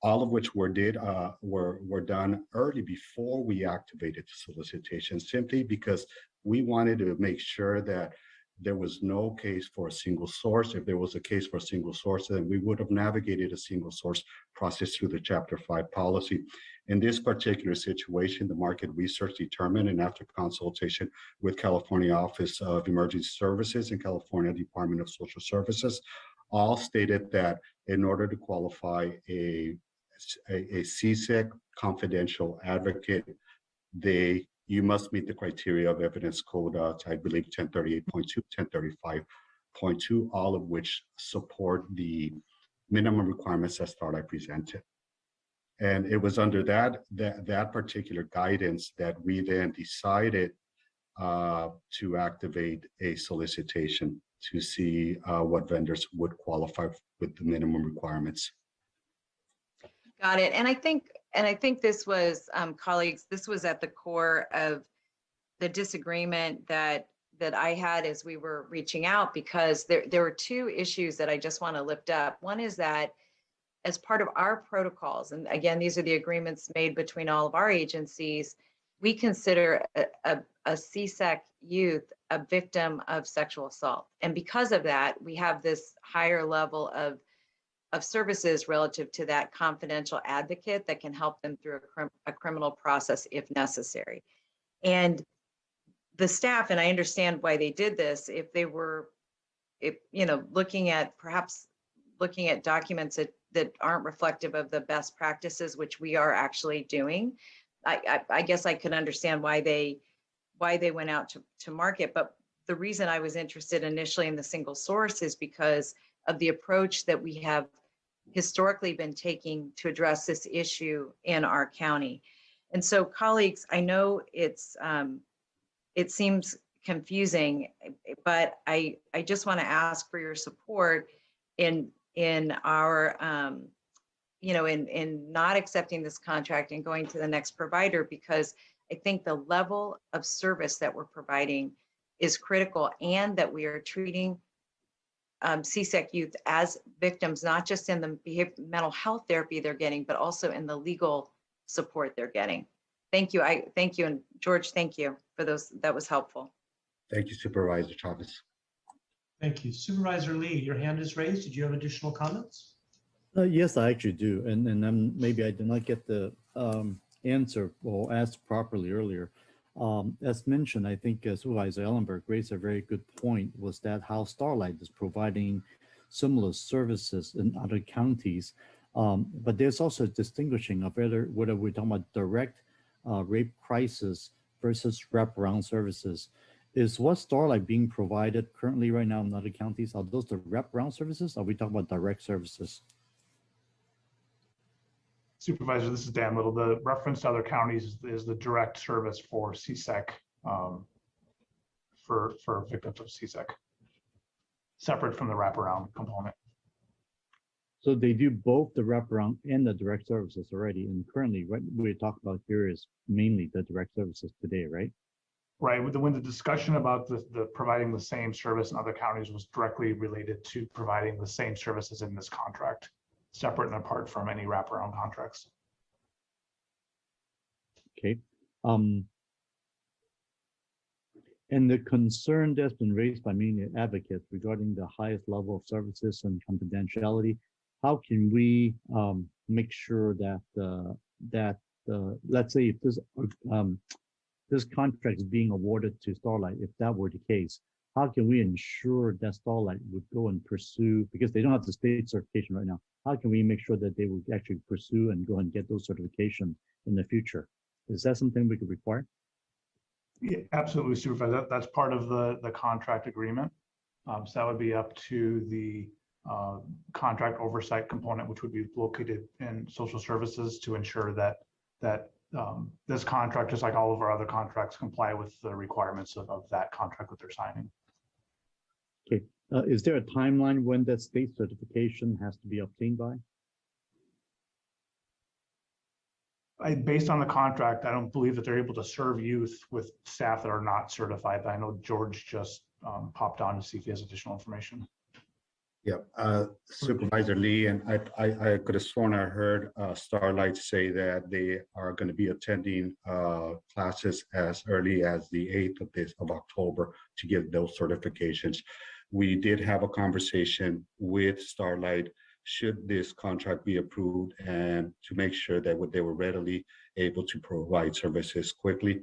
All of which were done early before we activated the solicitation, simply because we wanted to make sure that there was no case for a single source. If there was a case for a single source, then we would have navigated a single source process through the Chapter 5 policy. In this particular situation, the market research determined, and after consultation with California Office of Emergency Services and California Department of Social Services, all stated that in order to qualify a CSEC confidential advocate, you must meet the criteria of evidence code, I believe 1038.2, 1035.2, all of which support the minimum requirements that Starlight presented. And it was under that particular guidance that we then decided to activate a solicitation to see what vendors would qualify with the minimum requirements. Got it. And I think this was, colleagues, this was at the core of the disagreement that I had as we were reaching out, because there were two issues that I just want to lift up. One is that as part of our protocols, and again, these are the agreements made between all of our agencies, we consider a CSEC youth a victim of sexual assault. And because of that, we have this higher level of services relative to that confidential advocate that can help them through a criminal process if necessary. And the staff, and I understand why they did this, if looking at documents that aren't reflective of the best practices, which we are actually doing, I guess I can understand why they went out to market. But the reason I was interested initially in the single source is because of the approach that we have historically been taking to address this issue in our county. And so, colleagues, I know it seems confusing, but I just want to ask for your support in our in not accepting this contract and going to the next provider, because I think the level of service that we're providing is critical, and that we are treating CSEC youth as victims, not just in the mental health therapy they're getting, but also in the legal support they're getting. Thank you. Thank you. And George, thank you for those. That was helpful. Thank you, Supervisor Chavez. Thank you. Supervisor Lee, your hand is raised. Did you have additional comments? Yes, I actually do. And maybe I did not get the answer or asked properly earlier. As mentioned, I think Supervisor Ellenberg raised a very good point, was that how Starlight is providing similar services in other counties. But there's also distinguishing of whether we're talking about direct rape crisis versus wraparound services. Is what Starlight being provided currently right now in other counties, are those the wraparound services? Or are we talking about direct services? Supervisor, this is Dan Little. The reference to other counties is the direct service for CSEC, for victims of CSEC, separate from the wraparound component. So they do both the wraparound and the direct services already. And currently, what we're talking about here is mainly the direct services today, right? Right. When the discussion about the providing the same service in other counties was directly related to providing the same services in this contract, separate and apart from any wraparound contracts. Okay. And the concern that's been raised by many advocates regarding the highest level of services and confidentiality, how can we make sure that let's say if this contract is being awarded to Starlight, if that were the case, how can we ensure that Starlight would go and pursue, because they don't have the state certification right now, how can we make sure that they would actually pursue and go and get those certifications in the future? Is that something we could require? Yeah, absolutely, Supervisor. That's part of the contract agreement. So that would be up to the contract oversight component, which would be located in social services to ensure that this contract, just like all of our other contracts, comply with the requirements of that contract that they're signing. Okay, is there a timeline when that state certification has to be obtained by? Based on the contract, I don't believe that they're able to serve youth with staff that are not certified. I know George just popped on to see if he has additional information. Yeah, Supervisor Lee, and I could have sworn I heard Starlight say that they are going to be attending classes as early as the 8th of October to get those certifications. We did have a conversation with Starlight should this contract be approved and to make sure that they were readily able to provide services quickly.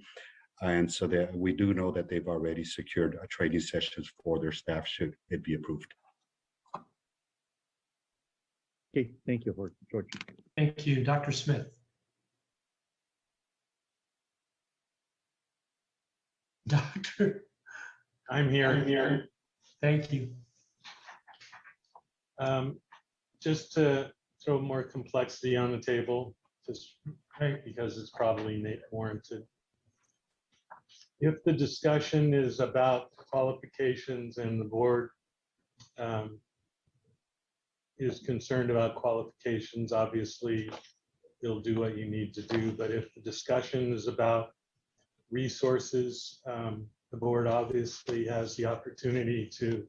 And so that we do know that they've already secured training sessions for their staff should it be approved. Okay, thank you, George. Thank you, Dr. Smith. Doctor. I'm here. Thank you. Just to throw more complexity on the table, just because it's probably warranted. If the discussion is about qualifications and the board is concerned about qualifications, obviously you'll do what you need to do. But if the discussion is about resources, the board obviously has the opportunity to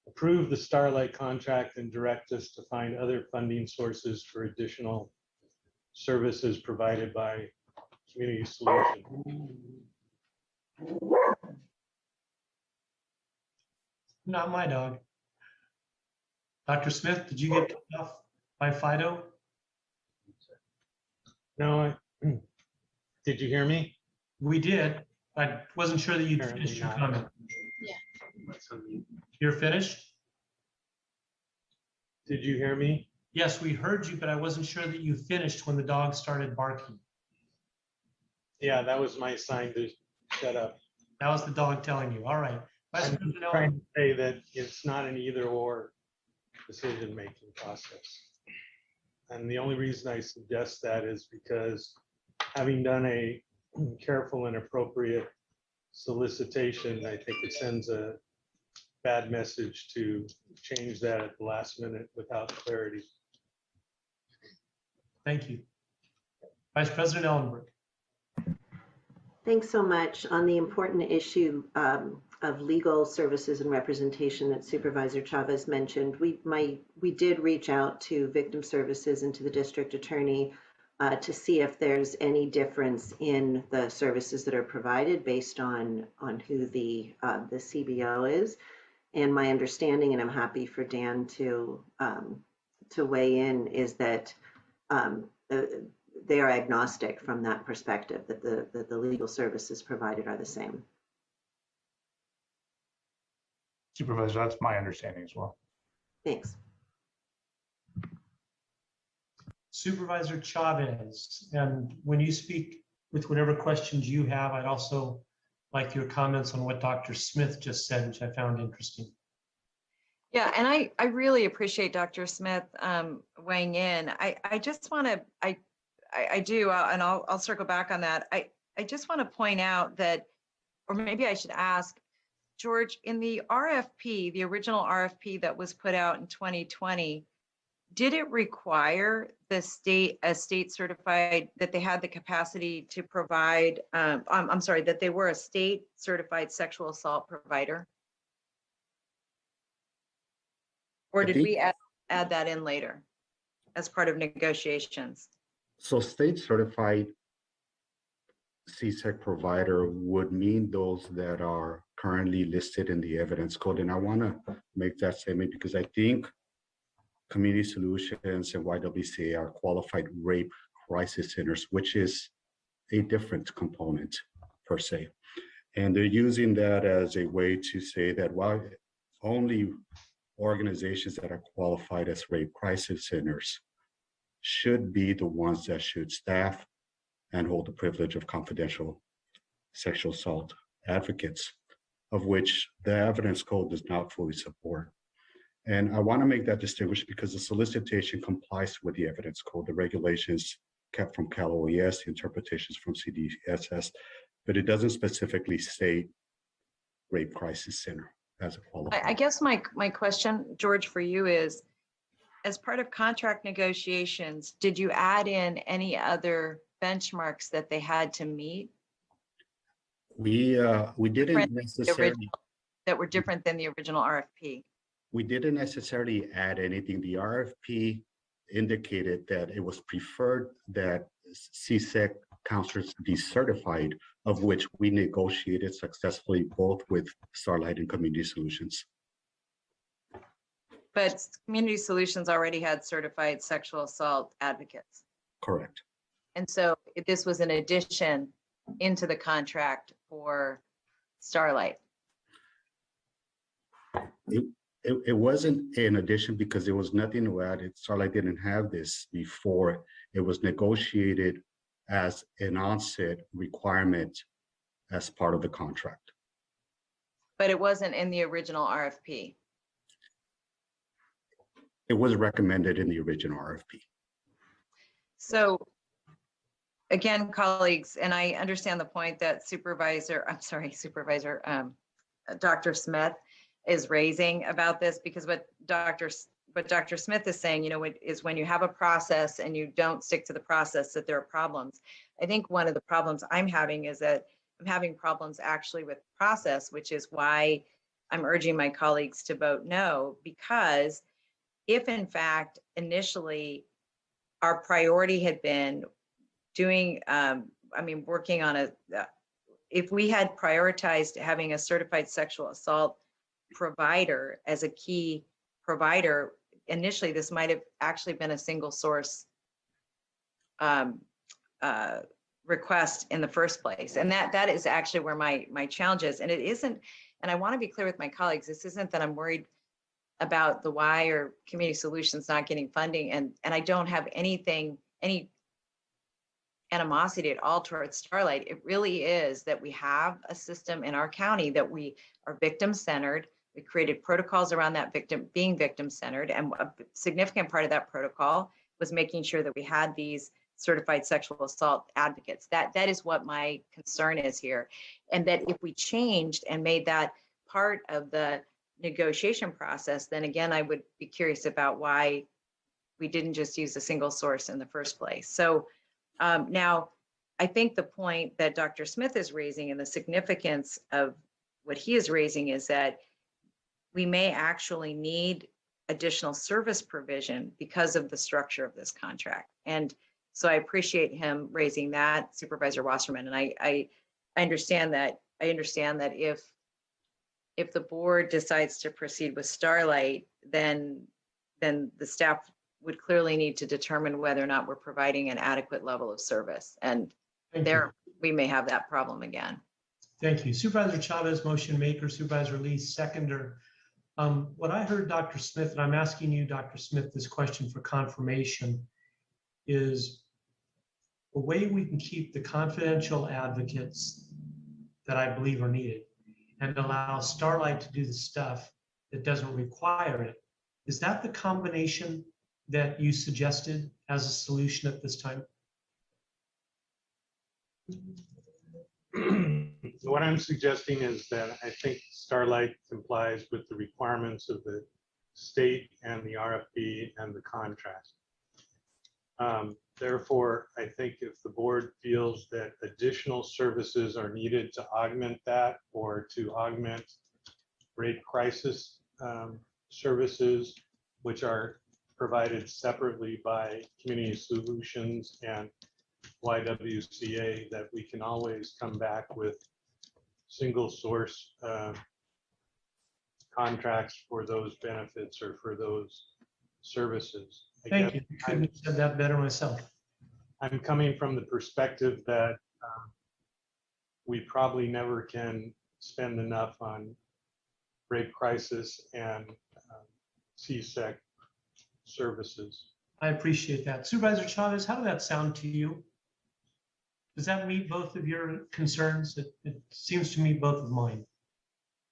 approve the Starlight contract and direct us to find other funding sources for additional services provided by Community Solutions. Not my dog. Dr. Smith, did you get cut off by Fido? No, did you hear me? We did. I wasn't sure that you'd finished your comment. Yeah. You're finished? Did you hear me? Yes, we heard you, but I wasn't sure that you finished when the dog started barking. Yeah, that was my sign to shut up. That was the dog telling you. All right. I'm trying to say that it's not an either-or decision-making process. And the only reason I suggest that is because having done a careful and appropriate solicitation, I think it sends a bad message to change that at the last minute without clarity. Thank you. Vice President Ellenberg. Thanks so much. On the important issue of legal services and representation that Supervisor Chavez mentioned, we did reach out to victim services and to the district attorney to see if there's any difference in the services that are provided based on who the CBO is. And my understanding, and I'm happy for Dan to weigh in, is that they are agnostic from that perspective, that the legal services provided are the same. Supervisor, that's my understanding as well. Thanks. Supervisor Chavez, and when you speak with whatever questions you have, I'd also like your comments on what Dr. Smith just said, which I found interesting. Yeah, and I really appreciate Dr. Smith weighing in. I just want to, I do, and I'll circle back on that. I just want to point out that, or maybe I should ask, George, in the RFP, the original RFP that was put out in 2020, did it require the state certified, that they had the capacity to provide, I'm sorry, that they were a state certified sexual assault provider? Or did we add that in later as part of negotiations? So state certified CSEC provider would mean those that are currently listed in the evidence code. And I want to make that statement because I think Community Solutions and YWCA are qualified rape crisis centers, which is a different component per se. And they're using that as a way to say that, well, only organizations that are qualified as rape crisis centers should be the ones that should staff and hold the privilege of confidential sexual assault advocates. of which the evidence code does not fully support. And I want to make that distinguish because the solicitation complies with the evidence code, the regulations kept from Cal OES, the interpretations from CDSS, but it doesn't specifically state rape crisis center as a qualifier. I guess my question, George, for you is, as part of contract negotiations, did you add in any other benchmarks that they had to meet? We didn't necessarily. That were different than the original RFP? We didn't necessarily add anything. The RFP indicated that it was preferred that CSEC counselors be certified, of which we negotiated successfully both with Starlight and Community Solutions. But Community Solutions already had certified sexual assault advocates. Correct. And so this was an addition into the contract for Starlight. It wasn't an addition because there was nothing to add. Starlight didn't have this before. It was negotiated as an onset requirement as part of the contract. But it wasn't in the original RFP. It was recommended in the original RFP. So again, colleagues, and I understand the point that Dr. Smith is raising about this, because what Dr. Smith is saying, is when you have a process and you don't stick to the process, that there are problems. I think one of the problems I'm having is that I'm having problems actually with process, which is why I'm urging my colleagues to vote no, because if in fact initially our priority had been doing, working on if we had prioritized having a certified sexual assault provider as a key provider, initially this might have actually been a single source request in the first place. And that is actually where my challenge is. And it isn't, and I want to be clear with my colleagues, this isn't that I'm worried about the why or Community Solutions not getting funding. And I don't have any animosity at all towards Starlight. It really is that we have a system in our county that we are victim-centered. We created protocols around that being victim-centered, and a significant part of that protocol was making sure that we had these certified sexual assault advocates. That is what my concern is here. And that if we changed and made that part of the negotiation process, then again, I would be curious about why we didn't just use a single source in the first place. So now, I think the point that Dr. Smith is raising and the significance of what he is raising is that we may actually need additional service provision because of the structure of this contract. And so I appreciate him raising that, Supervisor Wasserman. And I understand that if the board decides to proceed with Starlight, then the staff would clearly need to determine whether or not we're providing an adequate level of service. And we may have that problem again. Thank you. Supervisor Chavez, motion maker, Supervisor Lease, seconder. What I heard Dr. Smith, and I'm asking you, Dr. Smith, this question for confirmation, is a way we can keep the confidential advocates that I believe are needed and allow Starlight to do the stuff that doesn't require it. Is that the combination that you suggested as a solution at this time? What I'm suggesting is that I think Starlight complies with the requirements of the state and the RFP and the contract. Therefore, I think if the board feels that additional services are needed to augment that or to augment rape crisis services, which are provided separately by Community Solutions and YWCA, that we can always come back with single source contracts for those benefits or for those services. Thank you. I couldn't have said that better myself. I'm coming from the perspective that we probably never can spend enough on rape crisis and CSEC services. I appreciate that. Supervisor Chavez, how did that sound to you? Does that meet both of your concerns? It seems to meet both of mine.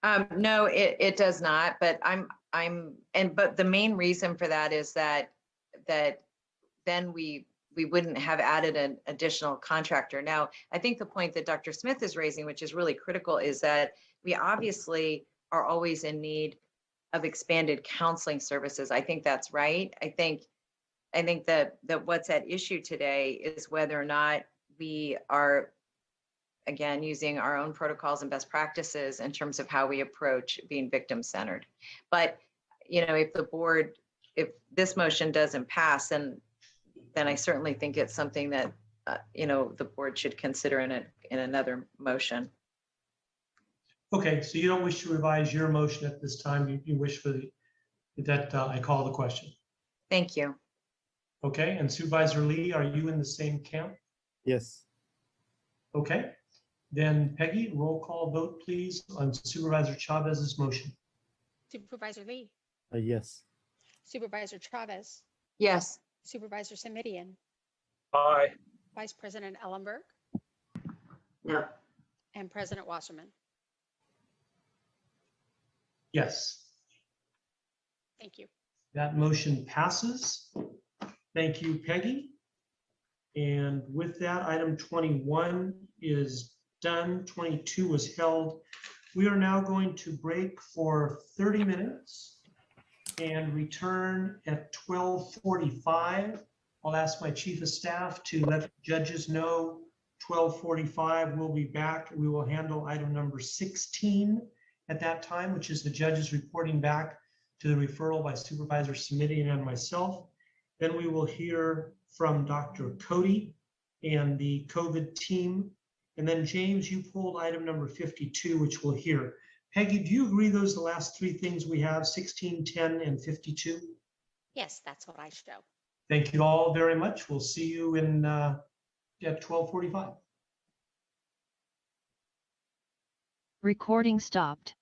No, it does not, but but the main reason for that is that then we wouldn't have added an additional contractor. Now, I think the point that Dr. Smith is raising, which is really critical, is that we obviously are always in need of expanded counseling services. I think that's right. I think that what's at issue today is whether or not we are, again, using our own protocols and best practices in terms of how we approach being victim-centered. But, if this motion doesn't pass, then I certainly think it's something that, the board should consider in another motion. Okay, so you don't wish to revise your motion at this time. You wish for that I call the question. Thank you. Okay, and Supervisor Lee, are you in the same camp? Yes. Okay, then Peggy, roll call vote, please, on Supervisor Chavez's motion. Supervisor Lee, Yes. Supervisor Chavez, Yes. Supervisor Semidion, Aye. Vice President Ellenberg, No. and President Wasserman. Yes, Thank you. that motion passes. Thank you, Peggy. And with that, item 21 is done. 22 was held. We are now going to break for 30 minutes and return at 12:45. I'll ask my chief of staff to let the judges know 12:45 we'll be back. We will handle item number 16 at that time, which is the judges reporting back to the referral by Supervisor Semidion and myself. Then we will hear from Dr. Cody and the COVID team. And then James, you pulled item number 52, which we'll hear. Peggy, do you agree those are the last three things we have, 16, 10, and 52? Yes, that's what I show. Thank you all very much. We'll see you at 12:45. Recording stopped.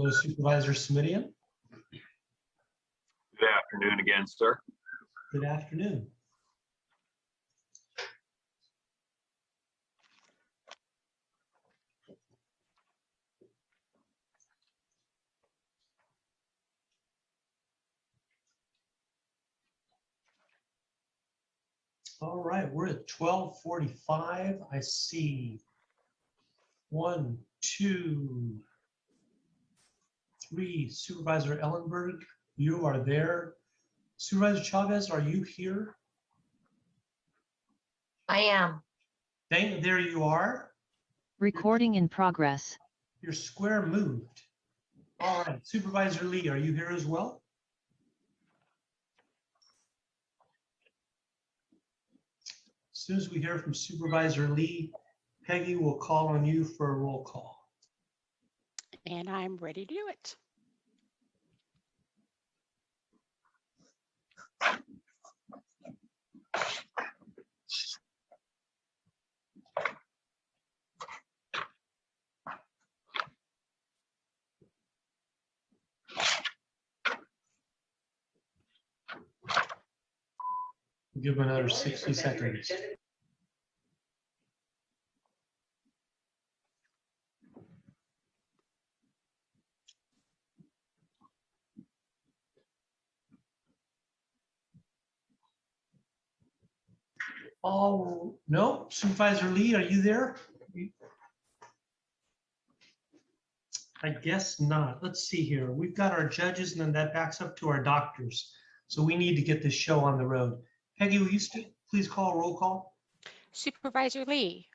Hello, Supervisor Smidian. Good afternoon again, sir. Good afternoon. All right, we're at 12:45. I see 1, 2, 3. Supervisor Ellenberg, you are there. Supervisor Chavez, are you here? I am. There you are. Recording in progress. Your square moved. All right, Supervisor Lee, are you here as well? As soon as we hear from Supervisor Lee, Peggy will call on you for a roll call. And I'm ready to do it. Give him another 60 seconds. Oh, no, Supervisor Lee, are you there? I guess not. Let's see here. We've got our judges and then that backs up to our doctors. So we need to get this show on the road. Peggy, will you please call a roll call? Supervisor Lee,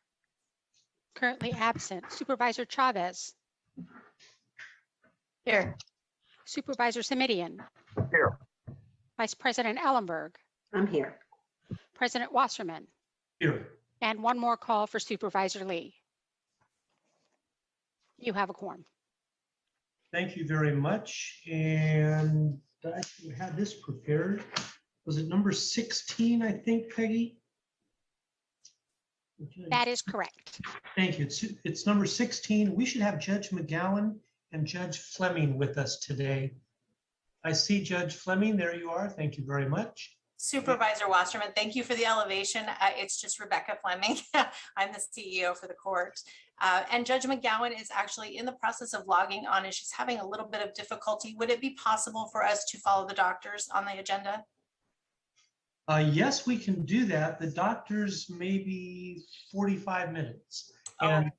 currently absent. Supervisor Chavez. Here. Supervisor Simidian. Here. Vice President Ellenberg. I'm here. President Wasserman. Here. And one more call for Supervisor Lee. You have a quorum. Thank you very much. And I had this prepared. Was it number 16, I think, Peggy? That is correct. Thank you. It's number 16. We should have Judge McGowan and Judge Fleming with us today. I see Judge Fleming. There you are. Thank you very much. Supervisor Wasserman, thank you for the elevation. It's just Rebecca Fleming. I'm the CEO for the court. And Judge McGowan is actually in the process of logging on and she's having a little bit of difficulty. Would it be possible for us to follow the doctors on the agenda? Yes, we can do that. The doctors may be 45 minutes and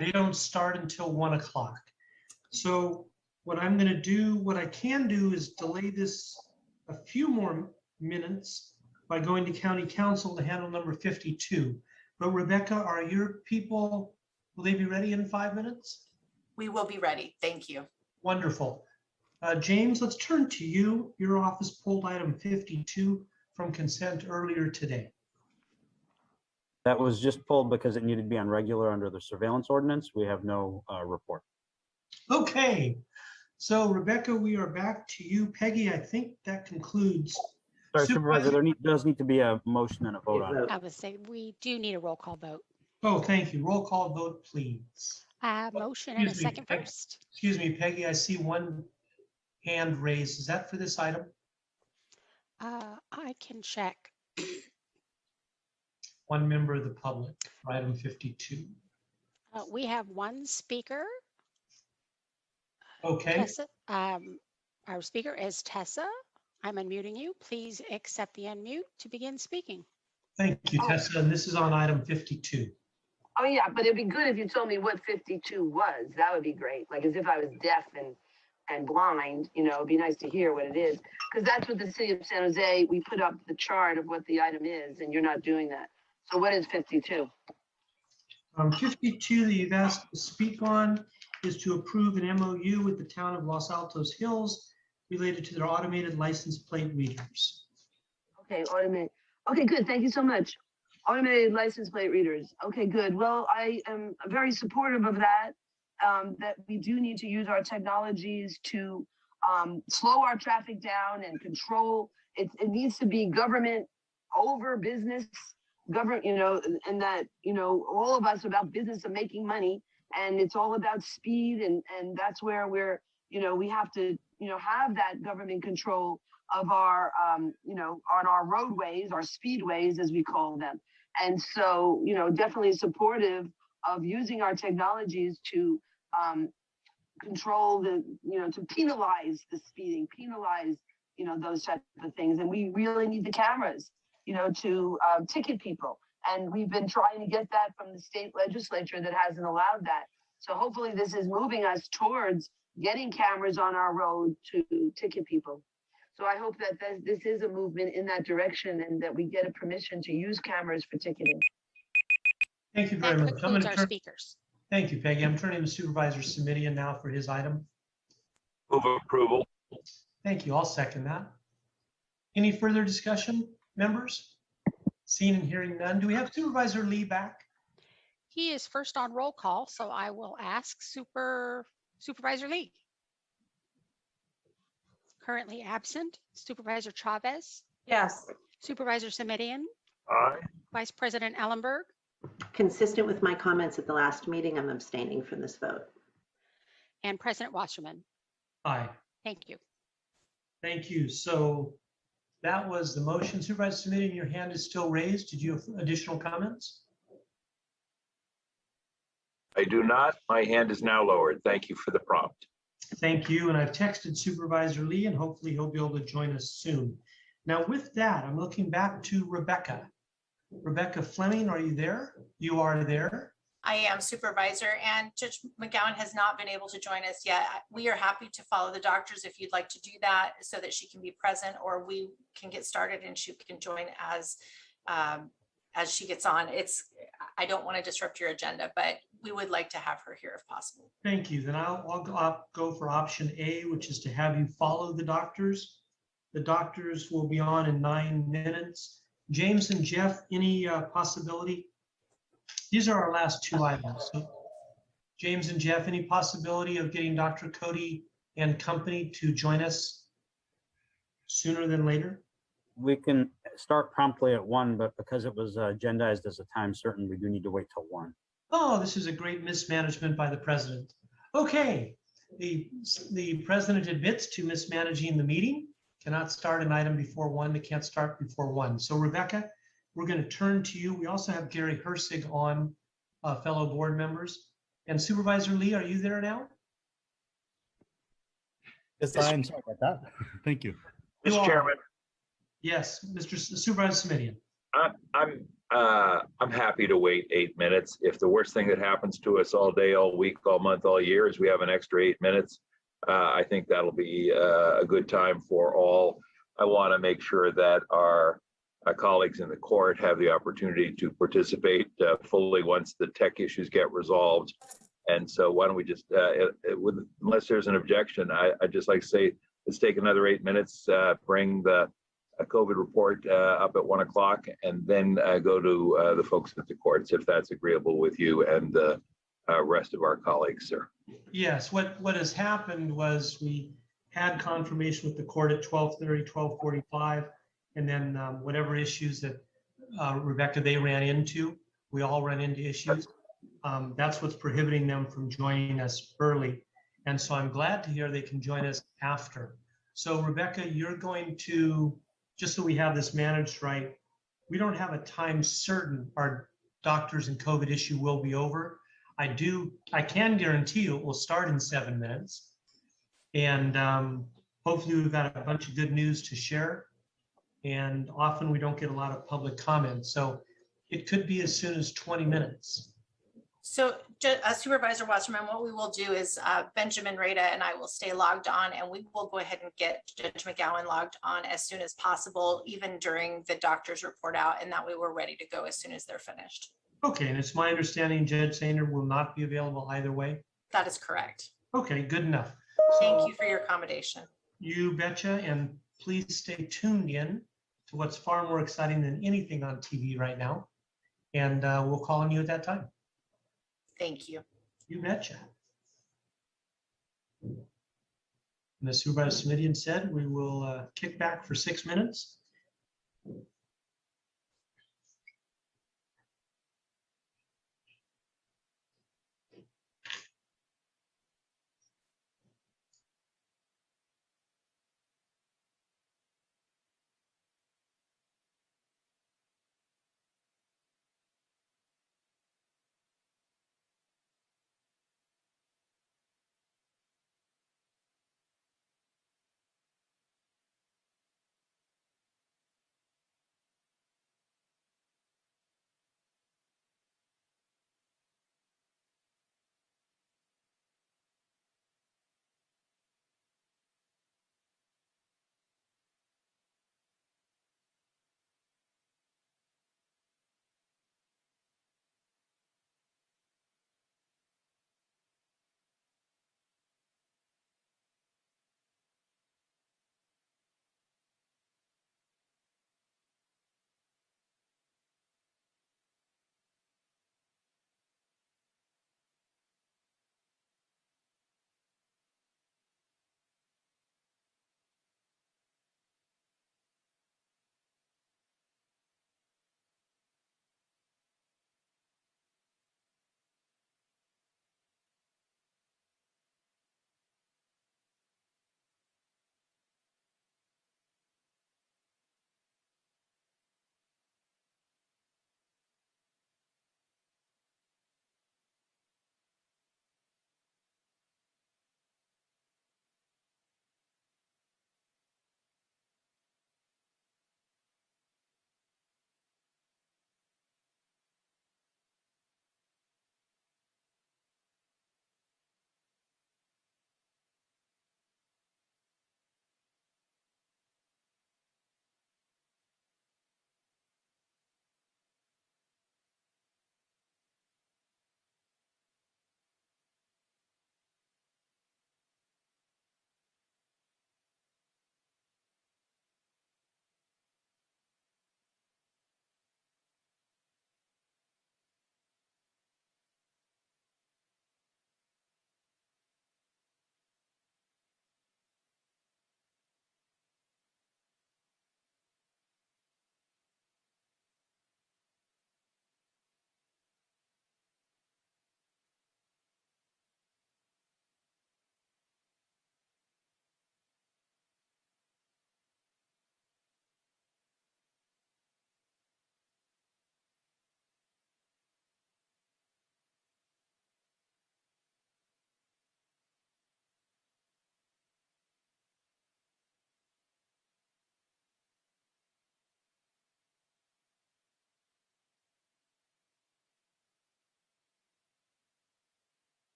they don't start until 1 o'clock. So what I'm going to do, what I can do is delay this a few more minutes by going to County Council to handle number 52. But Rebecca, are your people, will they be ready in 5 minutes? We will be ready. Thank you. Wonderful. James, let's turn to you. Your office pulled item 52 from consent earlier today. That was just pulled because it needed to be on regular under the surveillance ordinance. We have no report. Okay. So Rebecca, we are back to you. Peggy, I think that concludes. Sorry, Supervisor, there does need to be a motion and a vote on it. I would say we do need a roll call vote. Oh, thank you. Roll call vote, please. Motion and a second first. Excuse me, Peggy, I see one hand raised. Is that for this item? I can check. One member of the public for item 52. We have one speaker. Okay. Tessa, our speaker is Tessa. I'm unmuting you. Please accept the unmute to begin speaking. Thank you, Tessa. And this is on item 52. Oh, yeah, but it'd be good if you told me what 52 was. That would be great. Like as if I was deaf and blind, you know, it'd be nice to hear what it is. Because that's what the city of San Jose, we put up the chart of what the item is, and you're not doing that. So what is 52? 52 that you've asked to speak on is to approve an MOU with the town of Los Altos Hills related to their automated license plate readers. Okay, automated. Okay, good. Thank you so much. Automated license plate readers. Okay, good. Well, I am very supportive of that, that we do need to use our technologies to slow our traffic down and control. It needs to be government over business, government, you know, and that, you know, all of us about business and making money. And it's all about speed. And that's where we're we have to, have that government control of our, on our roadways, our speedways, as we call them. And so, definitely supportive of using our technologies to control to penalize the speeding, penalize, those types of things. And we really need the cameras, to ticket people. And we've been trying to get that from the state legislature that hasn't allowed that. So hopefully this is moving us towards getting cameras on our road to ticket people. So I hope that this is a movement in that direction and that we get a permission to use cameras for ticketing. Thank you very That much. I'm concludes going our to turn. speakers. Thank you, Peggy. I'm turning to Supervisor Simitian now for his item. Move approval. Thank you. I'll second that. Any further discussion, members? Seeing and hearing none. Do we have Supervisor Lee back? He is first on roll call, so I will ask Supervisor Lee. Currently absent. Supervisor Chavez. Yes. Supervisor Simitian. Aye. Vice President Ellenberg. Consistent with my comments at the last meeting, I'm abstaining from this vote. And President Wasserman. Aye. Thank you. Thank you. So that was the motion. Supervisor Simitian, your hand is still raised. Did you have additional comments? I do not. My hand is now lowered. Thank you for the prompt. Thank you. And I've texted Supervisor Lee, and hopefully he'll be able to join us soon. Now with that, I'm looking back to Rebecca. Rebecca Fleming, are you there? You are there. I am, Supervisor, and Judge McGowan has not been able to join us yet. We are happy to follow the doctors if you'd like to do that so that she can be present, or we can get started and she can join as she gets on. I don't want to disrupt your agenda, but we would like to have her here if possible. Thank you. Then I'll go for option A, which is to have you follow the doctors. The doctors will be on in 9 minutes. James and Jeff, any possibility? These are our last two items. So James and Jeff, any possibility of getting Dr. Cody and company to join us sooner than later? We can start promptly at 1, but because it was agendized as a time certain, we do need to wait till 1. Oh, this is a great mismanagement by the president. Okay, the president admits to mismanaging the meeting. Cannot start an item before 1. They can't start before 1. So Rebecca, we're going to turn to you. We also have Gary Hersig on, fellow board members. And Supervisor Lee, are you there now? Yes, I am. Sorry about that. Thank you. Mr. Chairman. Yes, Mr. Supervisor Simitian. I'm happy to wait 8 minutes. If the worst thing that happens to us all day, all week, all month, all year is we have an extra 8 minutes, I think that'll be a good time for all. I want to make sure that our colleagues in the court have the opportunity to participate fully once the tech issues get resolved. And so why don't we just, unless there's an objection, I'd just like to say, let's take another 8 minutes, bring the COVID report up at 1 o'clock, and then go to the folks at the courts, if that's agreeable with you and the rest of our colleagues, sir. Yes, what has happened was we had confirmation with the court at 12:30, 12:45, and then whatever issues that Rebecca, they ran into, we all ran into issues. That's what's prohibiting them from joining us early. And so I'm glad to hear they can join us after. So Rebecca, you're going to, just so we have this managed right, we don't have a time certain our doctors and COVID issue will be over. I can guarantee you it will start in 7 minutes. And hopefully we've got a bunch of good news to share. And often we don't get a lot of public comment. So it could be as soon as 20 minutes. So Supervisor Wasserman, what we will do is Benjamin Rada and I will stay logged on, and we will go ahead and get Judge McGowan logged on as soon as possible, even during the doctor's report out, and that way we're ready to go as soon as they're finished. Okay, and it's my understanding Judge Sainer will not be available either way? That is correct. Okay, good enough. Thank So, you for your accommodation. you betcha, and please stay tuned in to what's far more exciting than anything on TV right now. And we'll call on you at that time. Thank you. You betcha. And as Supervisor Simitian said, we will kick back for 6 minutes.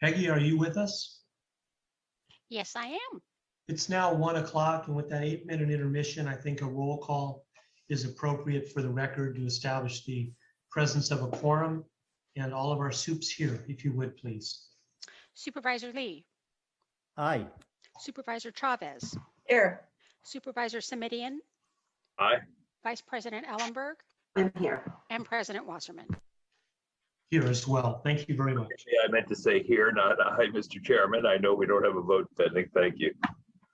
Peggy, are you with us? Yes, I am. It's now 1 o'clock, and with that 8-minute intermission, I think a roll call is appropriate for the record to establish the presence of a quorum and all of our soups here, if you would, please. Supervisor Lee, Aye. Supervisor Chavez, Here. Supervisor Semidian, Aye. Vice President Ellenberg, I'm here. and President Wasserman. Here as well. Thank you very much. Yeah, I meant to say here, not aye, Mr. Chairman. I know we don't have a vote pending. Thank you.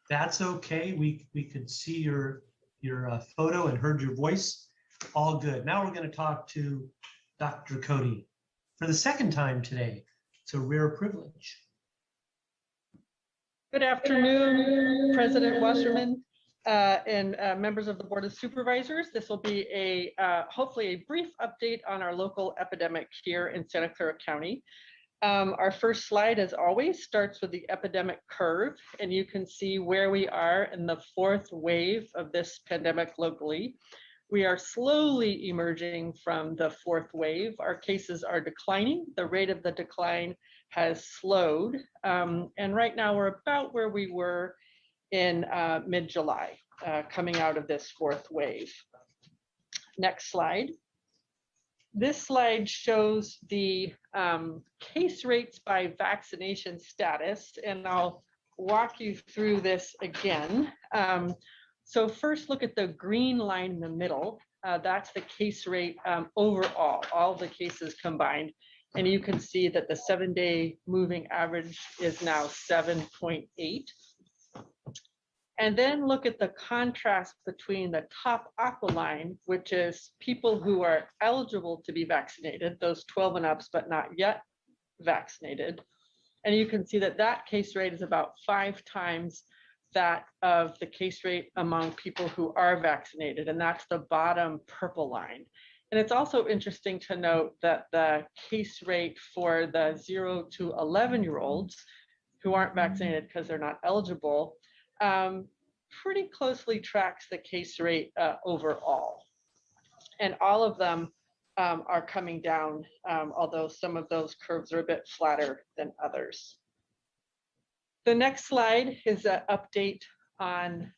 That's okay. We could see your photo and heard your voice. All good. Now we're going to talk to Dr. Cody for the second time today. It's a rare privilege. Good afternoon, President Wasserman and members of the Board of Supervisors. This will be a hopefully a brief update on our local epidemic here in Santa Clara County. Our first slide, as always, starts with the epidemic curve, and you can see where we are in the 4th wave of this pandemic locally. We are slowly emerging from the 4th wave. Our cases are declining. The rate of the decline has slowed. And right now we're about where we were in mid-July, coming out of this 4th wave. Next slide. This slide shows the case rates by vaccination status, and I'll walk you through this again. So first, look at the green line in the middle. That's the case rate overall, all the cases combined. And you can see that the 7-day moving average is now 7.8. And then look at the contrast between the top aqua line, which is people who are eligible to be vaccinated, those 12 and ups, but not yet vaccinated. And you can see that that case rate is about 5 times that of the case rate among people who are vaccinated. And that's the bottom purple line. And it's also interesting to note that the case rate for the 0 to 11-year-olds who aren't vaccinated because they're not eligible pretty closely tracks the case rate overall. And all of them are coming down, although some of those curves are a bit flatter than others. The next slide is an update on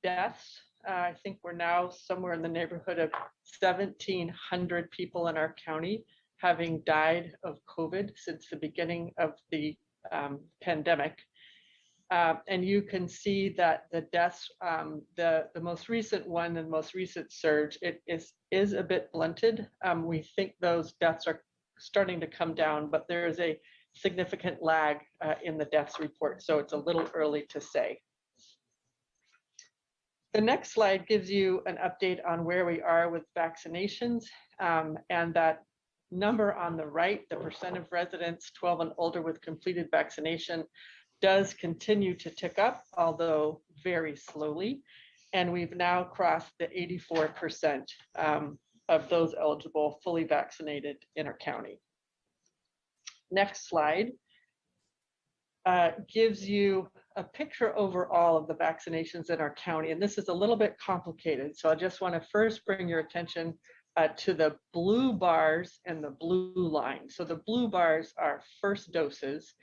deaths. I think we're now somewhere in the neighborhood of 1,700 people in our county having died of COVID since the beginning of the pandemic. And you can see that the deaths, the most recent one and most recent surge, it is a bit blunted. We think those deaths are starting to come down, but there is a significant lag in the deaths report, so it's a little early to say. The next slide gives you an update on where we are with vaccinations, and that number on the right, the percent of residents 12 and older with completed vaccination, does continue to tick up, although very slowly. And we've now crossed the 84% of those eligible fully vaccinated in our county. Next slide gives you a picture overall of the vaccinations in our county. And this is a little bit complicated. So I just want to first bring your attention to the blue bars and the blue line. So the blue bars are first doses,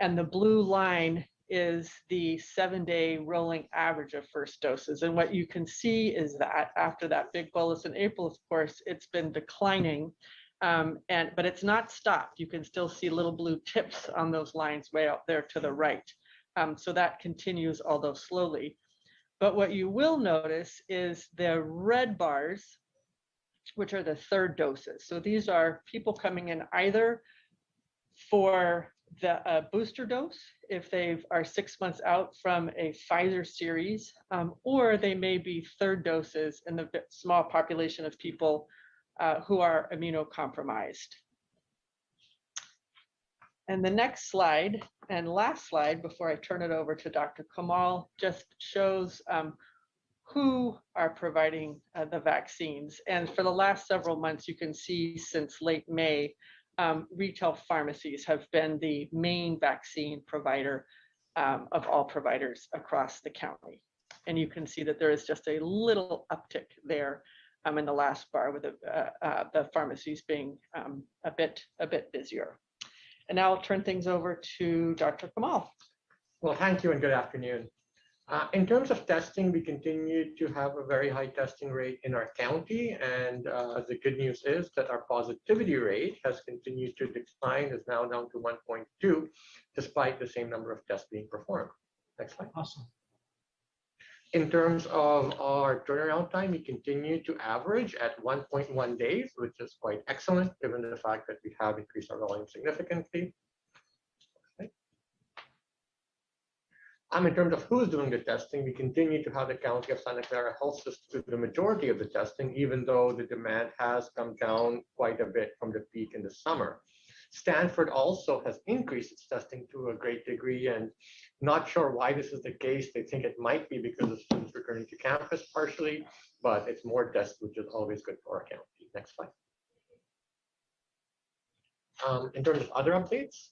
and the blue line is the 7-day rolling average of first doses. And what you can see is that after that big bolus in April, of course, it's been declining, but it's not stopped. You can still see little blue tips on those lines way out there to the right. So that continues, although slowly. But what you will notice is the red bars, which are the third doses. So these are people coming in either for the booster dose, if they are 6 months out from a Pfizer series, or they may be third doses in the small population of people who are immunocompromised. And the next slide and last slide before I turn it over to Dr. Kamal just shows who are providing the vaccines. And for the last several months, you can see since late May, retail pharmacies have been the main vaccine provider of all providers across the county. And you can see that there is just a little uptick there in the last bar with the pharmacies being a bit busier. And now I'll turn things over to Dr. Kamal. Well, thank you and good afternoon. In terms of testing, we continue to have a very high testing rate in our county. And the good news is that our positivity rate has continued to decline, is now down to 1.2, despite the same number of tests being performed. Next slide. Awesome. In terms of our turnaround time, we continue to average at 1.1 days, which is quite excellent, given the fact that we have increased our volume significantly. In terms of who's doing the testing, we continue to have the County of Santa Clara Health System do the majority of the testing, even though the demand has come down quite a bit from the peak in the summer. Stanford also has increased its testing to a great degree, and not sure why this is the case. They think it might be because of students returning to campus partially, but it's more tests, which is always good for our county. Next slide. In terms of other updates,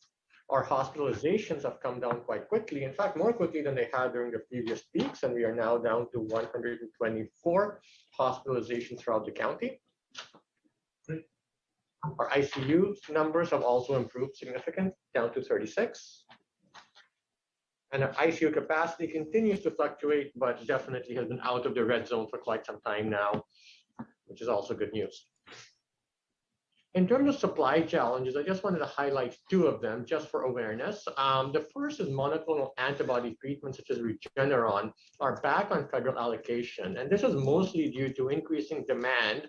our hospitalizations have come down quite quickly. In fact, more quickly than they had during the previous peaks, and we are now down to 124 hospitalizations throughout the county. Our ICU numbers have also improved significantly, down to 36. And our ICU capacity continues to fluctuate, but definitely has been out of the red zone for quite some time now, which is also good news. In terms of supply challenges, I just wanted to highlight two of them just for awareness. The first is monoclonal antibody treatments such as Regeneron are back on federal allocation. And this is mostly due to increasing demand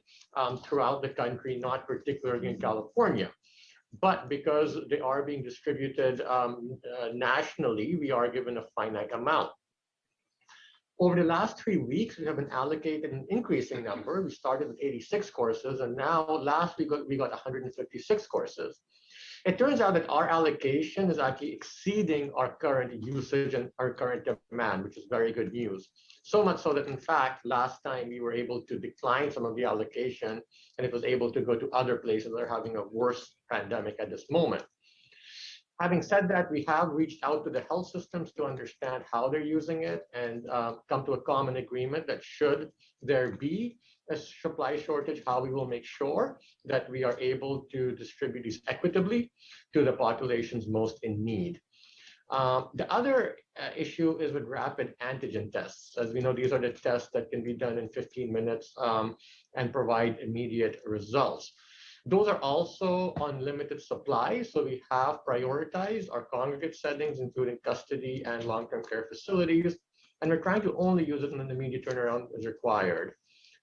throughout the country, not particularly in California. But because they are being distributed nationally, we are given a finite amount. Over the last 3 weeks, we have been allocated an increasing number. We started with 86 courses, and now last week we got 156 courses. It turns out that our allocation is actually exceeding our current usage and our current demand, which is very good news. So much so that, in fact, last time we were able to decline some of the allocation, and it was able to go to other places that are having a worse pandemic at this moment. Having said that, we have reached out to the health systems to understand how they're using it and come to a common agreement that should there be a supply shortage, how we will make sure that we are able to distribute these equitably to the populations most in need. The other issue is with rapid antigen tests. As we know, these are the tests that can be done in 15 minutes and provide immediate results. Those are also on limited supply, so we have prioritized our congregate settings, including custody and long-term care facilities, and we're trying to only use it when an immediate turnaround is required.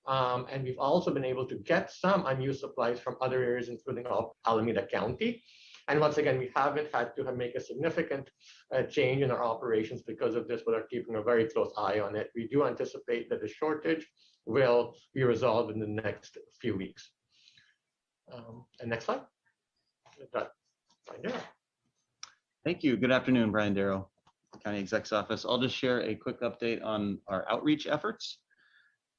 And we've also been able to get some unused supplies from other areas, including Alameda County. And once again, we haven't had to make a significant change in our operations because of this, but are keeping a very close eye on it. We do anticipate that the shortage will be resolved in the next few weeks. And next slide. Thank you. Good afternoon, Brian Darrow, County Exec's Office. I'll just share a quick update on our outreach efforts.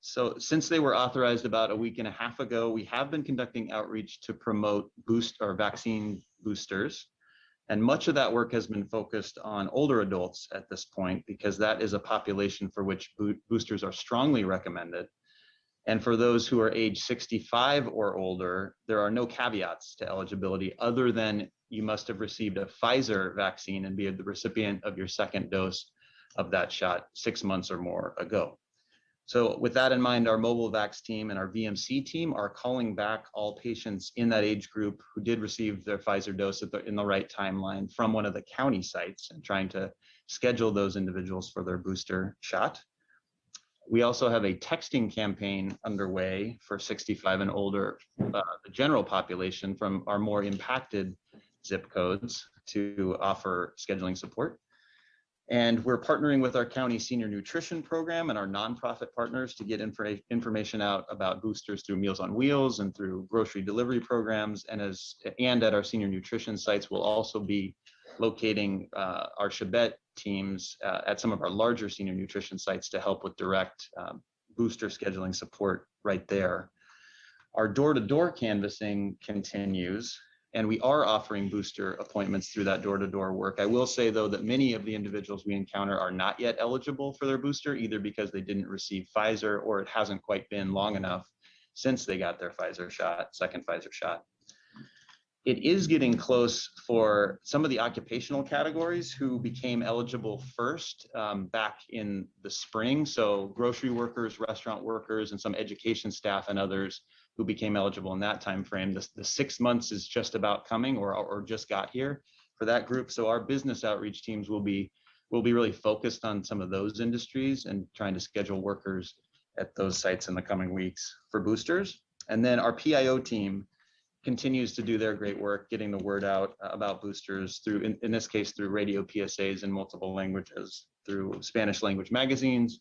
So since they were authorized about a week and a half ago, we have been conducting outreach to promote vaccine boosters. And much of that work has been focused on older adults at this point, because that is a population for which boosters are strongly recommended. And for those who are age 65 or older, there are no caveats to eligibility other than you must have received a Pfizer vaccine and be the recipient of your second dose of that shot 6 months or more ago. So with that in mind, our mobile vax team and our VMC team are calling back all patients in that age group who did receive their Pfizer dose in the right timeline from one of the county sites and trying to schedule those individuals for their booster shot. We also have a texting campaign underway for 65 and older, the general population from our more impacted zip codes to offer scheduling support. And we're partnering with our county senior nutrition program and our nonprofit partners to get information out about boosters through Meals on Wheels and through grocery delivery programs. And at our senior nutrition sites, we'll also be locating our Chebet teams at some of our larger senior nutrition sites to help with direct booster scheduling support right there. Our door-to-door canvassing continues, and we are offering booster appointments through that door-to-door work. I will say, though, that many of the individuals we encounter are not yet eligible for their booster, either because they didn't receive Pfizer or it hasn't quite been long enough since they got their second Pfizer shot. It is getting close for some of the occupational categories who became eligible first back in the spring. So grocery workers, restaurant workers, and some education staff and others who became eligible in that time frame. The 6 months is just about coming or just got here for that group. So our business outreach teams will be really focused on some of those industries and trying to schedule workers at those sites in the coming weeks for boosters. And then our PIO team continues to do their great work getting the word out about boosters through, in this case, through radio PSAs in multiple languages, through Spanish language magazines,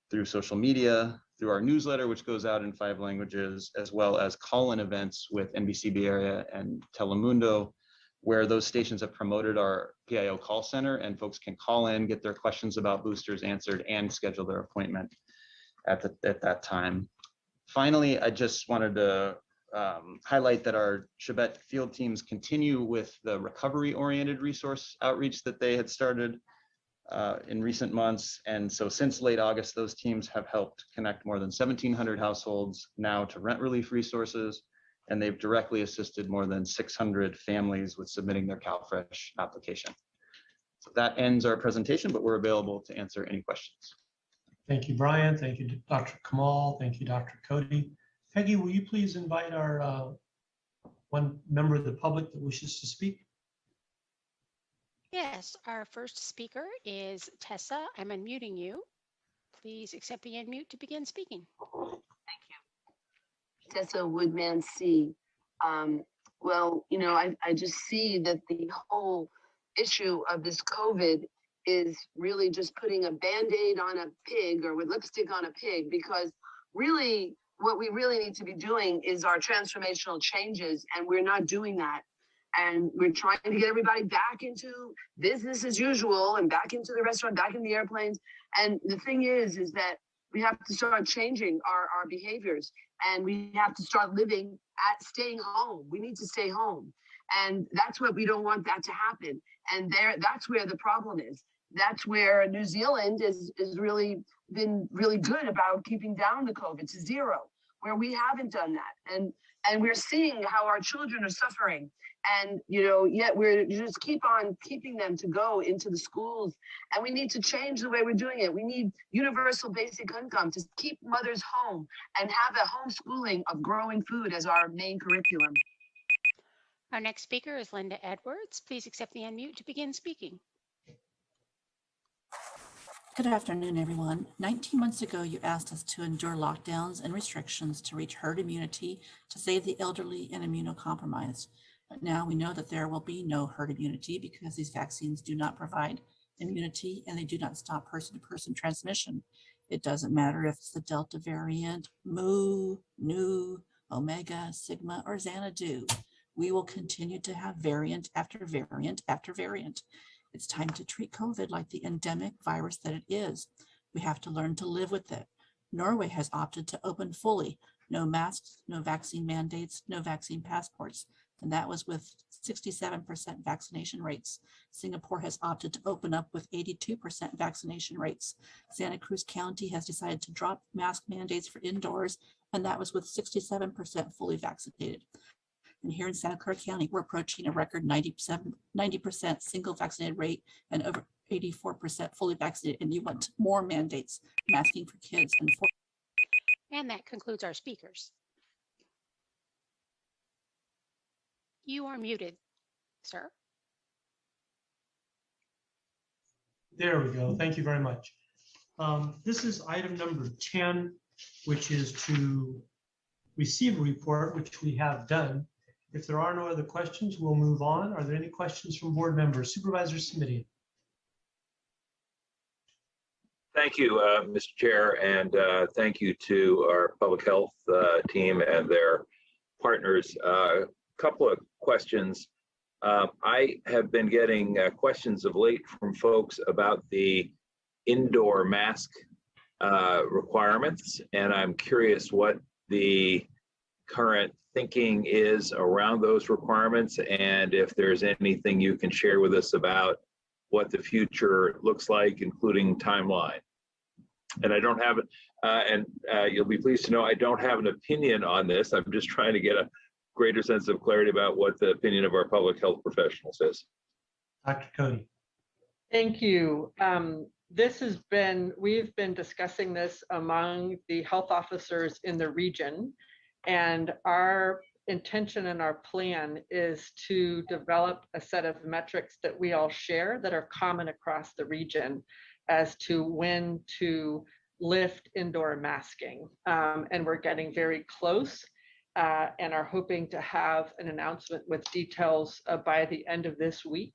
through social media, through our newsletter, which goes out in 5 languages, as well as call-in events with NBC Bay Area and Telemundo, where those stations have promoted our PIO call center and folks can call in, get their questions about boosters answered, and schedule their appointment at that time. Finally, I just wanted to highlight that our Chebet field teams continue with the recovery-oriented resource outreach that they had started in recent months. And so since late August, those teams have helped connect more than 1,700 households now to rent relief resources, and they've directly assisted more than 600 families with submitting their CalFresh application. So that ends our presentation, but we're available to answer any questions. Thank you, Brian. Thank you, Dr. Kamal. Thank you, Dr. Cody. Peggy, will you please invite our one member of the public that wishes to speak? Yes, our first speaker is Tessa. I'm unmuting you. Please accept the unmute to begin speaking. Tessa Woodman C. Well, you know, I just see that the whole issue of this COVID is really just putting a Band-Aid on a pig or with lipstick on a pig, because really what we really need to be doing is our transformational changes, and we're not doing that. And we're trying to get everybody back into business as usual and back into the restaurant, back in the airplanes. And the thing is that we have to start changing our behaviors, and we have to start living at staying home. We need to stay home. And that's what we don't want that to happen. And that's where the problem is. That's where New Zealand is really been really good about keeping down the COVID to 0, where we haven't done that. And we're seeing how our children are suffering. And, you know, yet we're just keep on keeping them to go into the schools. And we need to change the way we're doing it. We need universal basic income to keep mothers home and have a homeschooling of growing food as our main curriculum. Our next speaker is Linda Edwards. Please accept the unmute to begin speaking. Good afternoon, everyone. 19 months ago, you asked us to endure lockdowns and restrictions to reach herd immunity to save the elderly and immunocompromised. But now we know that there will be no herd immunity because these vaccines do not provide immunity and they do not stop person-to-person transmission. It doesn't matter if it's the Delta variant, Mu, Nu, Omega, Sigma, or Xanadu. We will continue to have variant after variant after variant. It's time to treat COVID like the endemic virus that it is. We have to learn to live with it. Norway has opted to open fully. No masks, no vaccine mandates, no vaccine passports. And that was with 67% vaccination rates. Singapore has opted to open up with 82% vaccination rates. Santa Cruz County has decided to drop mask mandates for indoors, and that was with 67% fully vaccinated. And here in Santa Clara County, we're approaching a record 90% single vaccinated rate and over 84% fully vaccinated. And you want more mandates, masking for kids. And that concludes our speakers. You are muted, sir. There we go. Thank you very much. This is item number 10, which is to receive a report, which we have done. If there are no other questions, we'll move on. Are there any questions from board members? Supervisor Smitty. Thank you, Mr. Chair, and thank you to our public health team and their partners. A couple of questions. I have been getting questions of late from folks about the indoor mask requirements, and I'm curious what the current thinking is around those requirements, and if there's anything you can share with us about what the future looks like, including timeline. And I don't have it, you'll be pleased to know I don't have an opinion on this. I'm just trying to get a greater sense of clarity about what the opinion of our public health professionals is. Dr. Cody. Thank you. We've been discussing this among the health officers in the region, and our intention and our plan is to develop a set of metrics that we all share that are common across the region as to when to lift indoor masking. And we're getting very close and are hoping to have an announcement with details by the end of this week.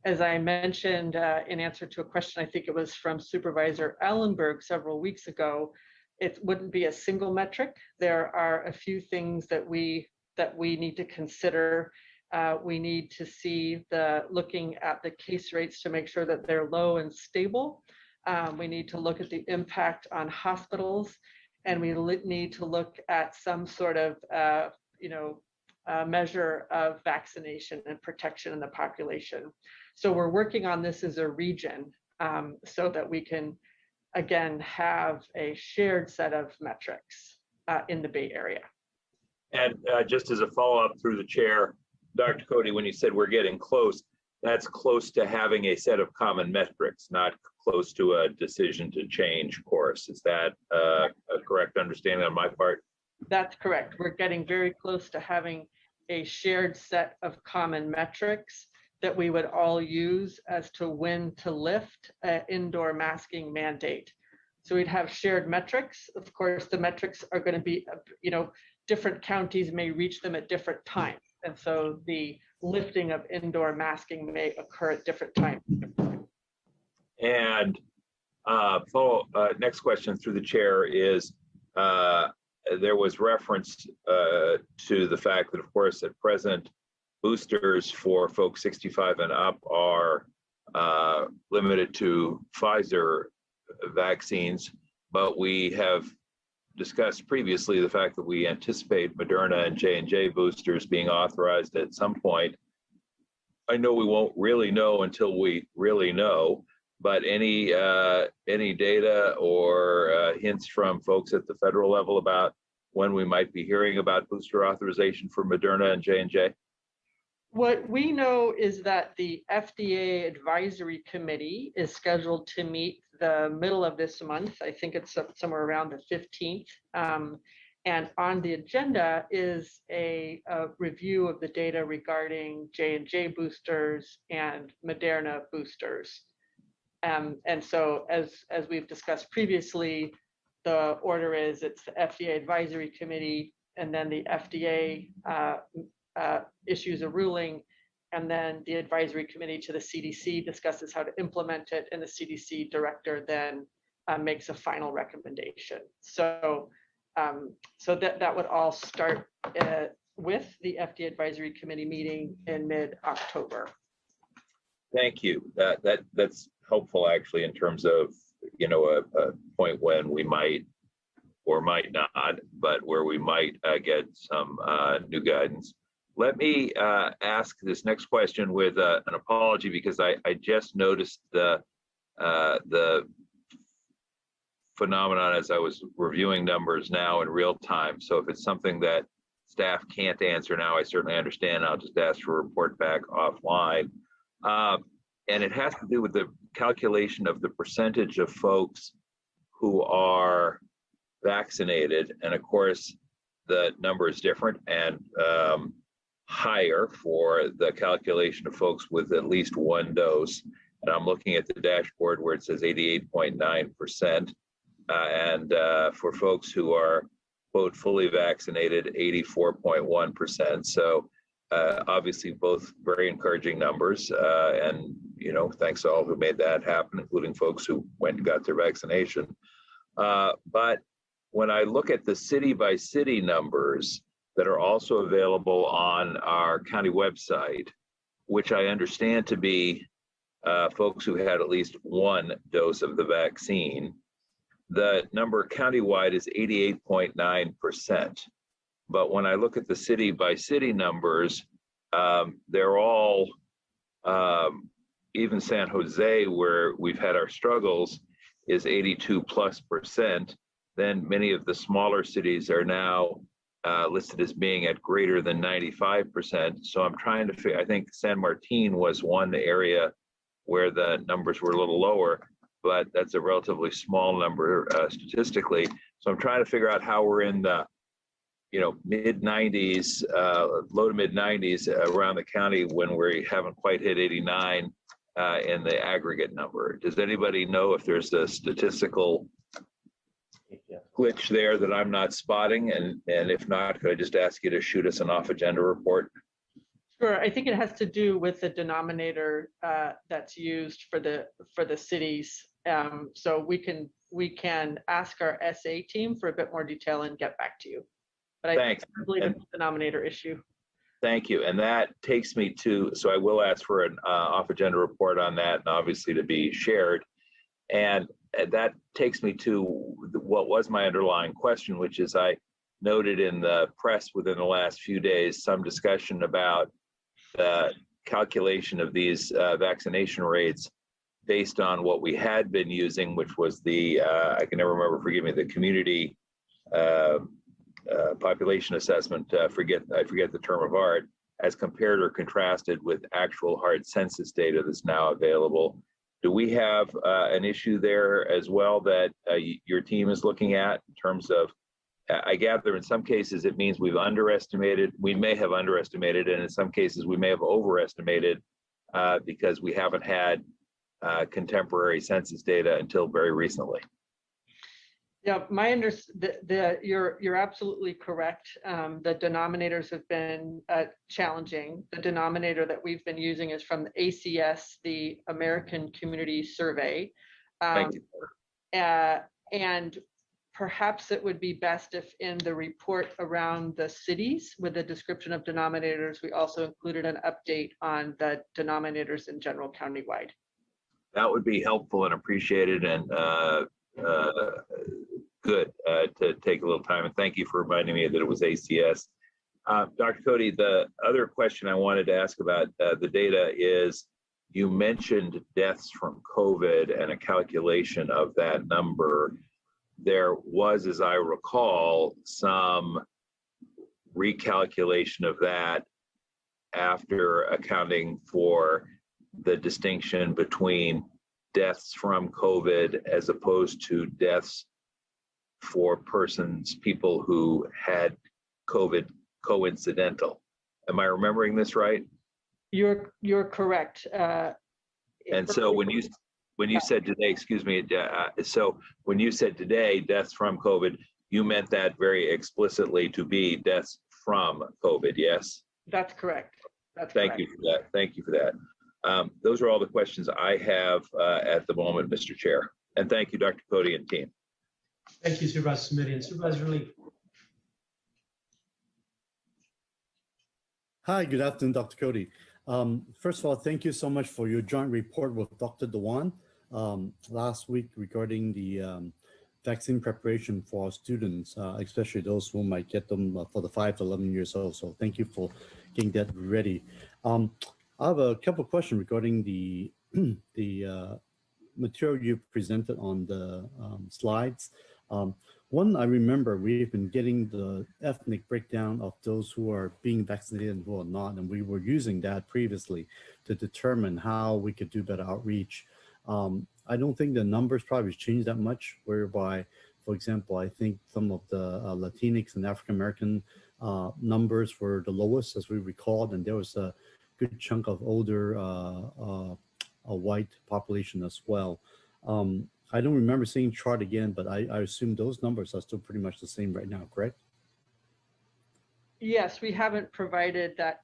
As I mentioned in answer to a question, I think it was from Supervisor Ellenberg several weeks ago, it wouldn't be a single metric. There are a few things that we need to consider. We need to see looking at the case rates to make sure that they're low and stable. We need to look at the impact on hospitals, and we need to look at some sort of measure of vaccination and protection in the population. So we're working on this as a region so that we can, again, have a shared set of metrics in the Bay Area. And just as a follow-up through the chair, Dr. Cody, when you said we're getting close, that's close to having a set of common metrics, not close to a decision to change course. Is that a correct understanding on my part? That's correct. We're getting very close to having a shared set of common metrics that we would all use as to when to lift an indoor masking mandate. So we'd have shared metrics. Of course, the metrics are going to be, different counties may reach them at different times. And so the lifting of indoor masking may occur at different times. And next question through the chair is, there was reference to the fact that, of course, at present, boosters for folks 65 and up are limited to Pfizer vaccines, but we have discussed previously the fact that we anticipate Moderna and J&J boosters being authorized at some point. I know we won't really know until we really know, but any data or hints from folks at the federal level about when we might be hearing about booster authorization for Moderna and J&J? What we know is that the FDA Advisory Committee is scheduled to meet the middle of this month. I think it's somewhere around the 15th. And on the agenda is a review of the data regarding J&J boosters and Moderna boosters. And so as we've discussed previously, the order is it's the FDA Advisory Committee, and then the FDA issues a ruling, and then the advisory committee to the CDC discusses how to implement it, and the CDC director then makes a final recommendation. So that would all start with the FDA Advisory Committee meeting in mid-October. Thank you. That's helpful, actually, in terms of a point when we might or might not, but where we might get some new guidance. Let me ask this next question with an apology, because I just noticed the phenomenon as I was reviewing numbers now in real time. So if it's something that staff can't answer now, I certainly understand. I'll just ask for a report back offline. And it has to do with the calculation of the percentage of folks who are vaccinated. And of course, the number is different and higher for the calculation of folks with at least one dose. And I'm looking at the dashboard where it says 88.9%. And for folks who are, quote, fully vaccinated, 84.1%. So obviously both very encouraging numbers. And, thanks to all who made that happen, including folks who went and got their vaccination. But when I look at the city by city numbers that are also available on our county website, which I understand to be folks who had at least one dose of the vaccine, the number countywide is 88.9%. But when I look at the city by city numbers, they're all, even San Jose, where we've had our struggles, is 82+%, then many of the smaller cities are now listed as being at greater than 95%. So I'm trying to figure, I think San Martin was one area where the numbers were a little lower, but that's a relatively small number statistically. So I'm trying to figure out how we're in the mid 90s, low to mid 90s around the county when we haven't quite hit 89 in the aggregate number. Does anybody know if there's a statistical glitch there that I'm not spotting? And if not, could I just ask you to shoot us an off-agenda report? Sure. I think it has to do with the denominator that's used for the cities. So we can ask our SA team for a bit more detail and get back to you. But Thanks. I believe it's a denominator issue. Thank you. And that takes me to, so I will ask for an off-agenda report on that, and obviously to be shared. And that takes me to what was my underlying question, which is I noted in the press within the last few days some discussion about the calculation of these vaccination rates based on what we had been using, which was the, I can never remember, forgive me, the community population assessment, I forget the term of art, as compared or contrasted with actual hard census data that's now available. Do we have an issue there as well that your team is looking at in terms of, I gather in some cases it means we may have underestimated, and in some cases we may have overestimated because we haven't had contemporary census data until very recently. Yeah, you're absolutely correct. The denominators have been challenging. The denominator that we've been using is from the ACS, the American Community Survey. Thank you. And perhaps it would be best if in the report around the cities with the description of denominators, we also included an update on the denominators in general countywide. That would be helpful and appreciated, and good to take a little time. And thank you for reminding me that it was ACS. Dr. Cody, the other question I wanted to ask about the data is, you mentioned deaths from COVID and a calculation of that number. There was, as I recall, some recalculation of that after accounting for the distinction between deaths from COVID as opposed to deaths for people who had COVID coincidental. Am I remembering this right? You're correct. And so when you said today, excuse me, so when you said today deaths from COVID, you meant that very explicitly to be deaths from COVID, yes? That's correct. Thank you for that. Thank you for that. Those are all the questions I have at the moment, Mr. Chair. And thank you, Dr. Cody and team. Thank you, Supervisor Smitty and Supervisor Lee. Hi, good afternoon, Dr. Cody. First of all, thank you so much for your joint report with Dr. Dewan last week regarding the vaccine preparation for our students, especially those who might get them for the 5 to 11 years old. So thank you for getting that ready. I have a couple of questions regarding the material you presented on the slides. One, I remember we've been getting the ethnic breakdown of those who are being vaccinated and who are not, and we were using that previously to determine how we could do better outreach. I don't think the numbers probably changed that much, whereby, for example, I think some of the Latinx and African American numbers were the lowest, as we recalled, and there was a good chunk of older white population as well. I don't remember seeing chart again, but I assume those numbers are still pretty much the same right now, correct? Yes, we haven't provided that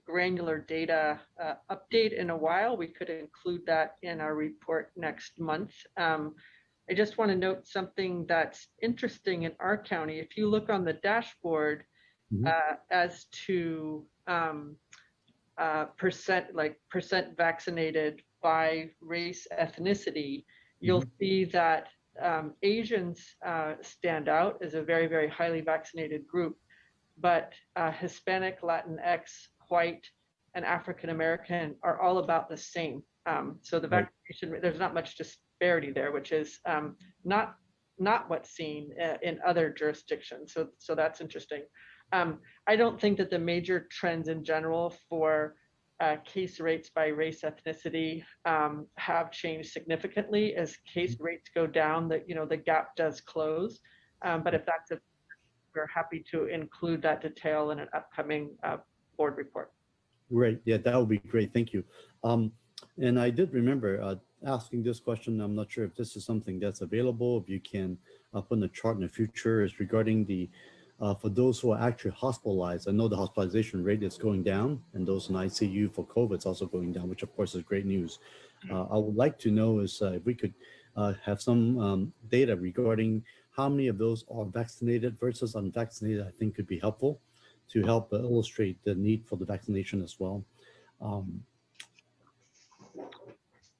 granular data update in a while. We could include that in our report next month. I just want to note something that's interesting in our county. If you look on the dashboard as to percent vaccinated by race, ethnicity, you'll see that Asians stand out as a very, very highly vaccinated group, but Hispanic, Latinx, white, and African American are all about the same. So the vaccination, there's not much disparity there, which is not what's seen in other jurisdictions. So that's interesting. I don't think that the major trends in general for case rates by race ethnicity have changed significantly. As case rates go down, the gap does close. But if we're happy to include that detail in an upcoming board report. Great. Yeah, that would be great. Thank you. And I did remember asking this question. I'm not sure if this is something that's available, if you can put in a chart in the future, is regarding the for those who are actually hospitalized. I know the hospitalization rate is going down, and those in ICU for COVID is also going down, which of course is great news. I would like to know is if we could have some data regarding how many of those are vaccinated versus unvaccinated. I think could be helpful to help illustrate the need for the vaccination as well.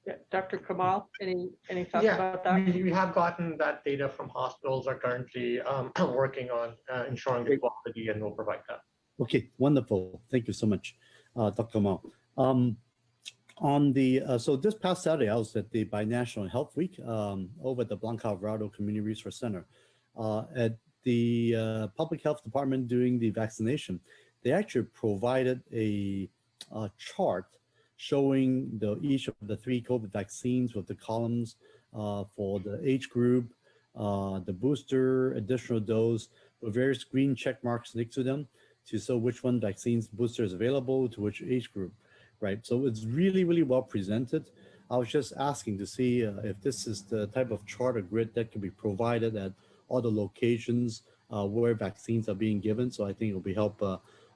Yeah, Dr. Kamal, any thoughts Yeah, about that? we have gotten that data from hospitals are currently working on ensuring the quality, and we'll provide that. Okay, wonderful. Thank you so much, Dr. Kamal. On the so this past Saturday, I was at the Binational Health Week over at the Blanca Alvarado Community Resource Center. At the Public Health Department doing the vaccination, they actually provided a chart showing each of the 3 COVID vaccines with the columns for the age group, the booster, additional dose, with various green check marks next to them to show which one vaccines booster is available to which age group, right? So it's really, really well presented. I was just asking to see if this is the type of chart or grid that can be provided at all the locations where vaccines are being given. So I think it will be help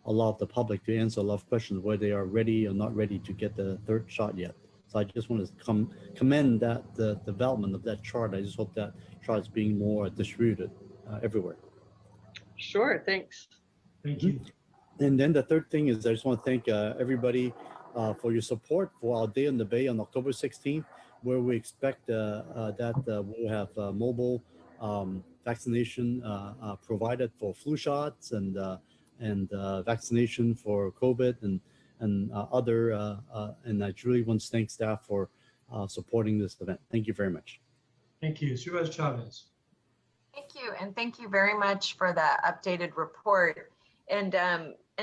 a lot of the public to answer a lot of questions where they are ready or not ready to get the 3rd shot yet. So I just want to commend the development of that chart. I just hope that chart is being more distributed everywhere. Sure, thanks. Thank you. And then the 3rd thing is I just want to thank everybody for your support for our Day on the Bay on October 16th, where we expect that we'll have mobile vaccination provided for flu shots and vaccination for COVID and other. And I truly want to thank staff for supporting this event. Thank you very much. Thank you. Supervisor Chavez. Thank you, and thank you very much for the updated report. And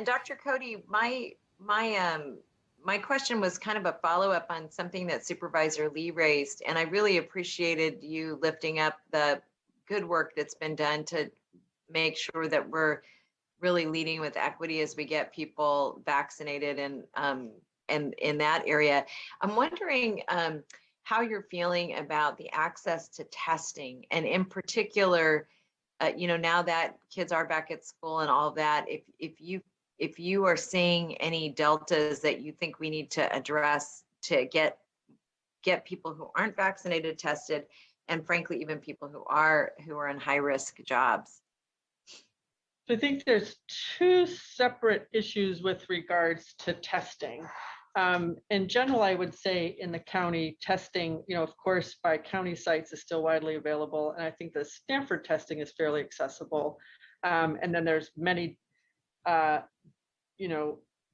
Dr. Cody, my question was kind of a follow-up on something that Supervisor Lee raised, and I really appreciated you lifting up the good work that's been done to make sure that we're really leading with equity as we get people vaccinated and in that area. I'm wondering how you're feeling about the access to testing, and in particular, now that kids are back at school and all of that, if you are seeing any deltas that you think we need to address to get people who aren't vaccinated tested, and frankly, even people who are in high risk jobs. So I think there's 2 separate issues with regards to testing. In general, I would say in the county, testing, of course, by county sites is still widely available. And I think the Stanford testing is fairly accessible. And then there's many,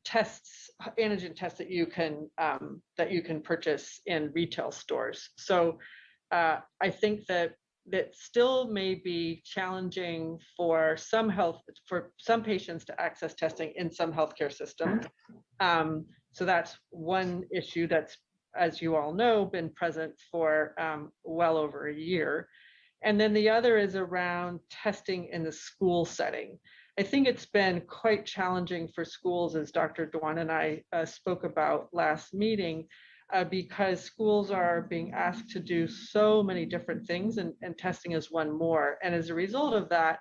tests, antigen tests that you can purchase in retail stores. So I think that still may be challenging for some patients to access testing in some healthcare systems. So that's one issue that's, as you all know, been present for well over a year. And then the other is around testing in the school setting. I think it's been quite challenging for schools, as Dr. Dwan and I spoke about last meeting, because schools are being asked to do so many different things, and testing is one more. And as a result of that,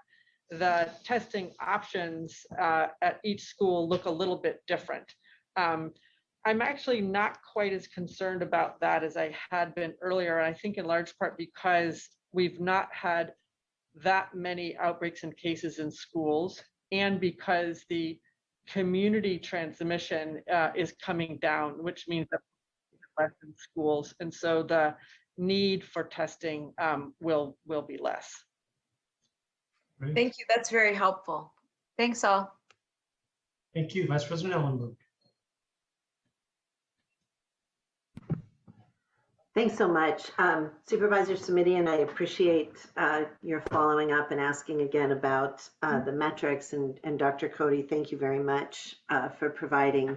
the testing options at each school look a little bit different. I'm actually not quite as concerned about that as I had been earlier. I think in large part because we've not had that many outbreaks and cases in schools, and because the community transmission is coming down, which means that less in schools. And so the need for testing will be less. Great. Thank you. That's very helpful. Thanks all. Thank you. Vice President Ellenberg. Thanks so much. Supervisor Simidian, I appreciate your following up and asking again about the metrics. And Dr. Cody, thank you very much for providing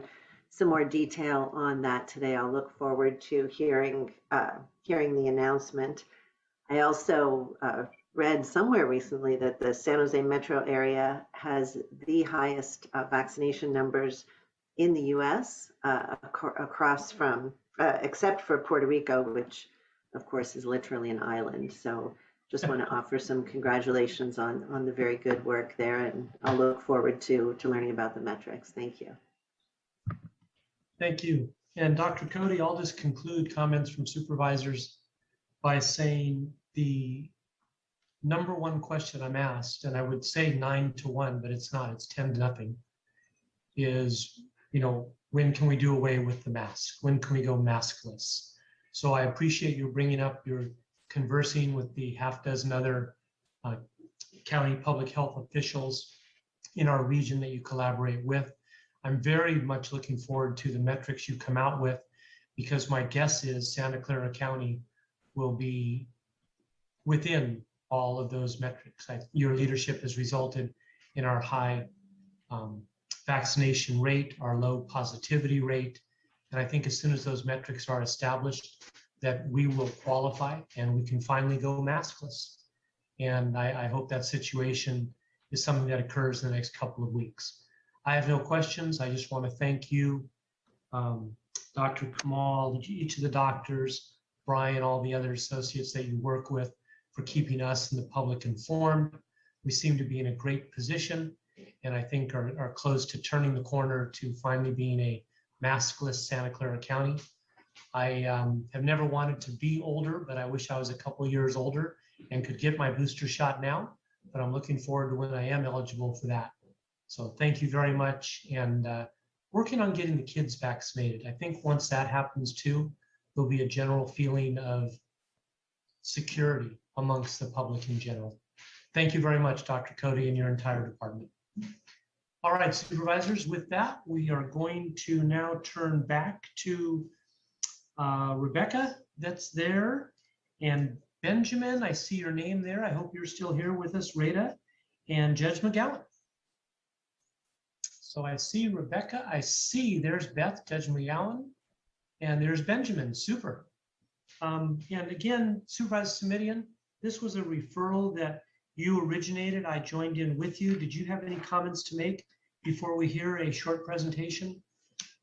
some more detail on that today. I'll look forward to hearing the announcement. I also read somewhere recently that the San Jose metro area has the highest vaccination numbers in the US across from except for Puerto Rico, which of course is literally an island. So just want to offer some congratulations on the very good work there, and I'll look forward to learning about the metrics. Thank you. Thank you. And Dr. Cody, I'll just conclude comments from supervisors by saying the number one question I'm asked, and I would say 9-1, but it's not, it's 10-0, is, when can we do away with the mask? When can we go maskless? So I appreciate you bringing up your conversing with the half dozen other county public health officials in our region that you collaborate with. I'm very much looking forward to the metrics you come out with, because my guess is Santa Clara County will be within all of those metrics. Your leadership has resulted in our high vaccination rate, our low positivity rate. And I think as soon as those metrics are established, that we will qualify and we can finally go maskless. And I hope that situation is something that occurs in the next couple of weeks. I have no questions. I just want to thank you, Dr. Kamal, each of the doctors, Brian, all the other associates that you work with, for keeping us and the public informed. We seem to be in a great position, and I think are close to turning the corner to finally being a maskless Santa Clara County. I have never wanted to be older, but I wish I was a couple years older and could get my booster shot now, but I'm looking forward to when I am eligible for that. So thank you very much, and working on getting the kids vaccinated. I think once that happens too, there'll be a general feeling of security amongst the public in general. Thank you very much, Dr. Cody, and your entire department. All right, supervisors, with that, we are going to now turn back to Rebecca, that's there, and Benjamin, I see your name there. I hope you're still here with us, Rita, and Judge McGowan. So I see Rebecca, I see there's Beth, Judge McGowan, and there's Benjamin, super. And again, Supervisor Simidian, this was a referral that you originated. I joined in with you. Did you have any comments to make before we hear a short presentation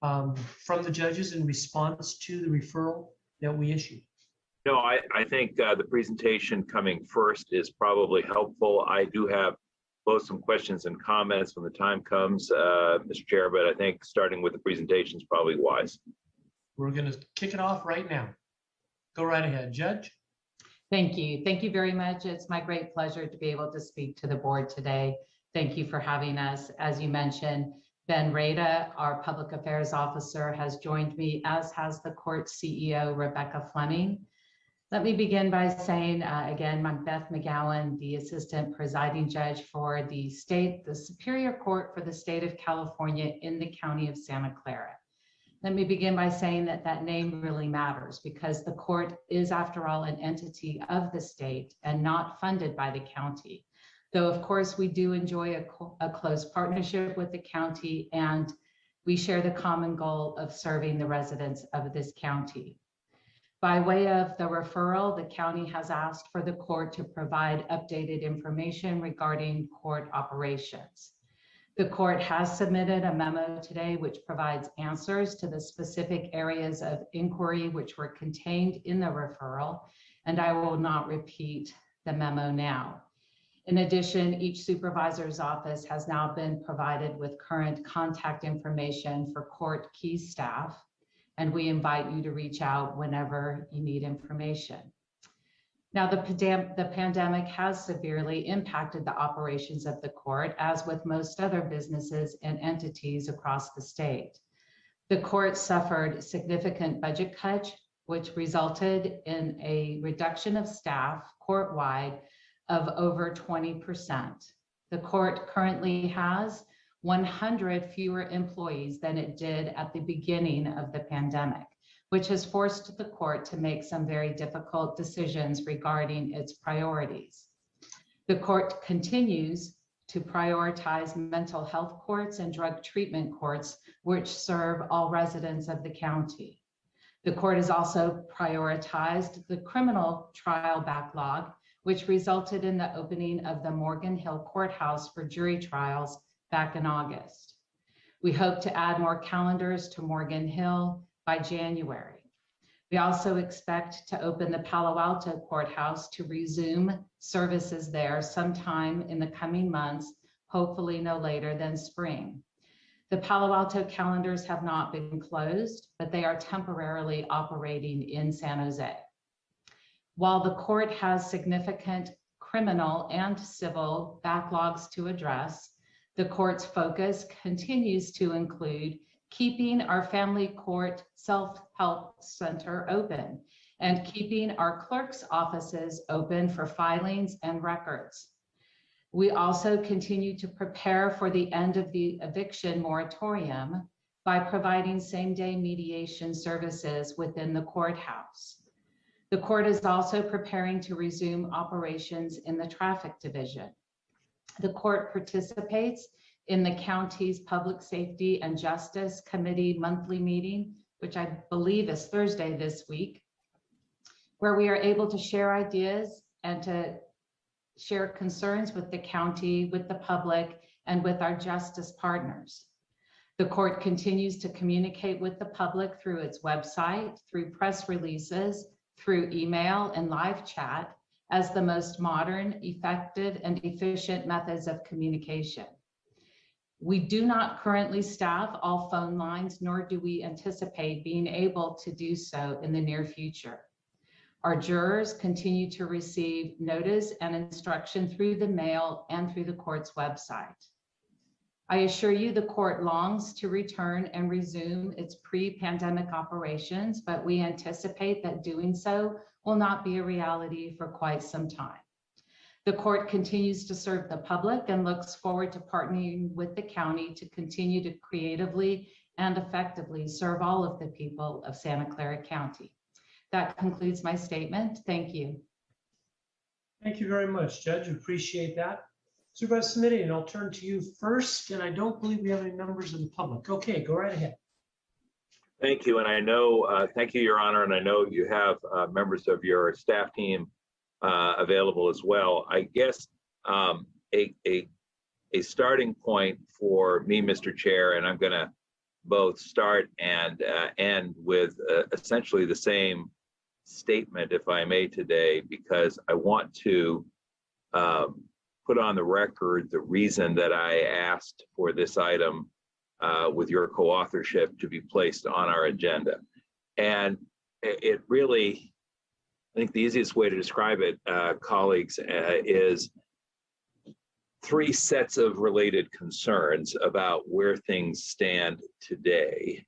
from the judges in response to the referral that we issued? No, I think the presentation coming first is probably helpful. I do have both some questions and comments when the time comes, Mr. Chair, but I think starting with the presentation is probably wise. We're going to kick it off right now. Go right ahead, Judge. Thank you. Thank you very much. It's my great pleasure to be able to speak to the board today. Thank you for having us. As you mentioned, Ben Rada, our Public Affairs Officer, has joined me, as has the court CEO, Rebecca Fleming. Let me begin by saying, again, I'm Beth McGowan, the Assistant Presiding Judge for the Superior Court for the State of California in the County of Santa Clara. Let me begin by saying that that name really matters, because the court is, after all, an entity of the state and not funded by the county. Though, of course, we do enjoy a close partnership with the county, and we share the common goal of serving the residents of this county. By way of the referral, the county has asked for the court to provide updated information regarding court operations. The court has submitted a memo today which provides answers to the specific areas of inquiry which were contained in the referral, and I will not repeat the memo now. In addition, each supervisor's office has now been provided with current contact information for court key staff, and we invite you to reach out whenever you need information. Now, the pandemic has severely impacted the operations of the court, as with most other businesses and entities across the state. The court suffered significant budget cuts, which resulted in a reduction of staff court-wide of over 20%. The court currently has 100 fewer employees than it did at the beginning of the pandemic, which has forced the court to make some very difficult decisions regarding its priorities. The court continues to prioritize mental health courts and drug treatment courts, which serve all residents of the county. The court has also prioritized the criminal trial backlog, which resulted in the opening of the Morgan Hill Courthouse for jury trials back in August. We hope to add more calendars to Morgan Hill by January. We also expect to open the Palo Alto Courthouse to resume services there sometime in the coming months, hopefully no later than spring. The Palo Alto calendars have not been closed, but they are temporarily operating in San Jose. While the court has significant criminal and civil backlogs to address, the court's focus continues to include keeping our family court self-help center open and keeping our clerk's offices open for filings and records. We also continue to prepare for the end of the eviction moratorium by providing same-day mediation services within the courthouse. The court is also preparing to resume operations in the traffic division. The court participates in the county's Public Safety and Justice Committee monthly meeting, which I believe is Thursday this week, where we are able to share ideas and to share concerns with the county, with the public, and with our justice partners. The court continues to communicate with the public through its website, through press releases, through email and live chat as the most modern, effective, and efficient methods of communication. We do not currently staff all phone lines, nor do we anticipate being able to do so in the near future. Our jurors continue to receive notice and instruction through the mail and through the court's website. I assure you the court longs to return and resume its pre-pandemic operations, but we anticipate that doing so will not be a reality for quite some time. The court continues to serve the public and looks forward to partnering with the county to continue to creatively and effectively serve all of the people of Santa Clara County. That concludes my statement. Thank you. Thank you very much, Judge. Appreciate that. Supervisor Smitty, and I'll turn to you first. And I don't believe we have any members of the public. Okay, go right ahead. Thank you. And I know, thank you, Your Honor. And I know you have members of your staff team available as well. I guess a starting point for me, Mr. Chair, and I'm going to both start and end with essentially the same statement, if I may, today, because I want to put on the record the reason that I asked for this item with your co-authorship to be placed on our agenda. And it really, I think the easiest way to describe it, colleagues, is three sets of related concerns about where things stand today.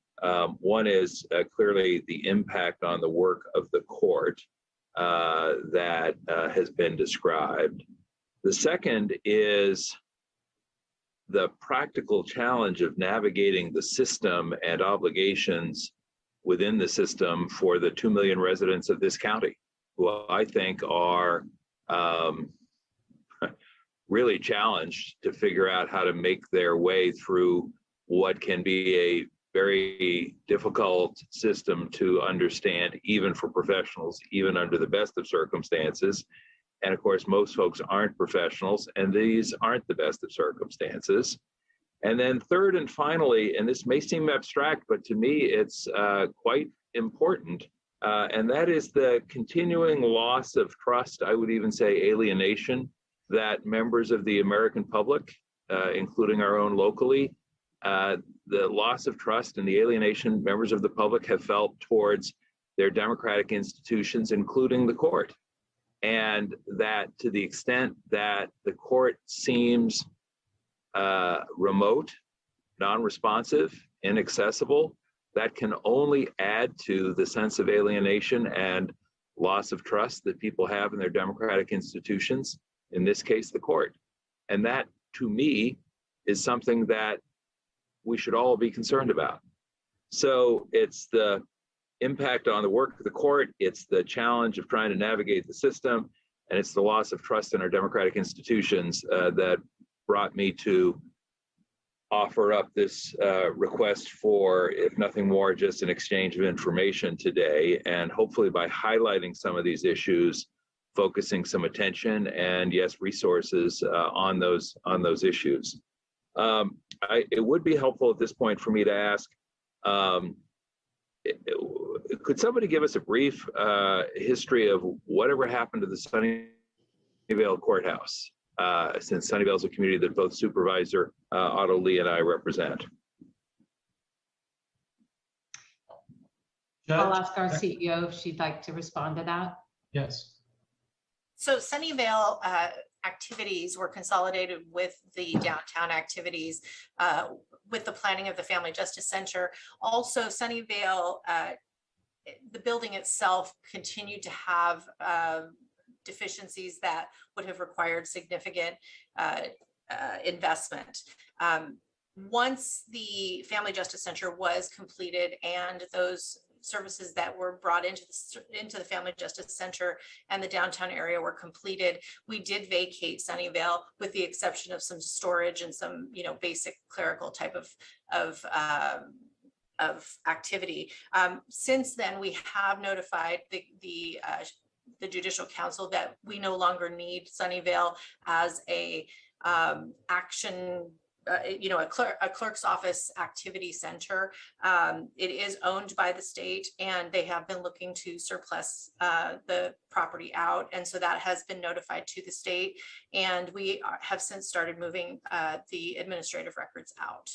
One is clearly the impact on the work of the court that has been described. The second is the practical challenge of navigating the system and obligations within the system for the 2 million residents of this county, who I think are really challenged to figure out how to make their way through what can be a very difficult system to understand, even for professionals, even under the best of circumstances. And of course, most folks aren't professionals, and these aren't the best of circumstances. And then third and finally, and this may seem abstract, but to me, it's quite important, and that is the continuing loss of trust, I would even say alienation, that members of the American public, including our own locally, the loss of trust and the alienation members of the public have felt towards their democratic institutions, including the court. And that to the extent that the court seems remote, non-responsive, inaccessible, that can only add to the sense of alienation and loss of trust that people have in their democratic institutions, in this case, the court. And that, to me, is something that we should all be concerned about. So it's the impact on the work of the court. It's the challenge of trying to navigate the system, and it's the loss of trust in our democratic institutions that brought me to offer up this request for, if nothing more, just an exchange of information today. And hopefully by highlighting some of these issues, focusing some attention and yes, resources on those issues. It would be helpful at this point for me to ask, could somebody give us a brief history of whatever happened to the Sunnyvale Courthouse? Since Sunnyvale is a community that both Supervisor Otto Lee and I represent. I'll ask our CEO if she'd like to respond to that. Yes. So Sunnyvale activities were consolidated with the downtown activities with the planning of the Family Justice Center. Also, Sunnyvale, the building itself continued to have deficiencies that would have required significant investment. Once the Family Justice Center was completed and those services that were brought into the Family Justice Center and the downtown area were completed, we did vacate Sunnyvale with the exception of some storage and some, basic clerical type of activity. Since then, we have notified the Judicial Council that we no longer need Sunnyvale as a action, a clerk's office activity center. It is owned by the state and they have been looking to surplus the property out. And so that has been notified to the state and we have since started moving the administrative records out.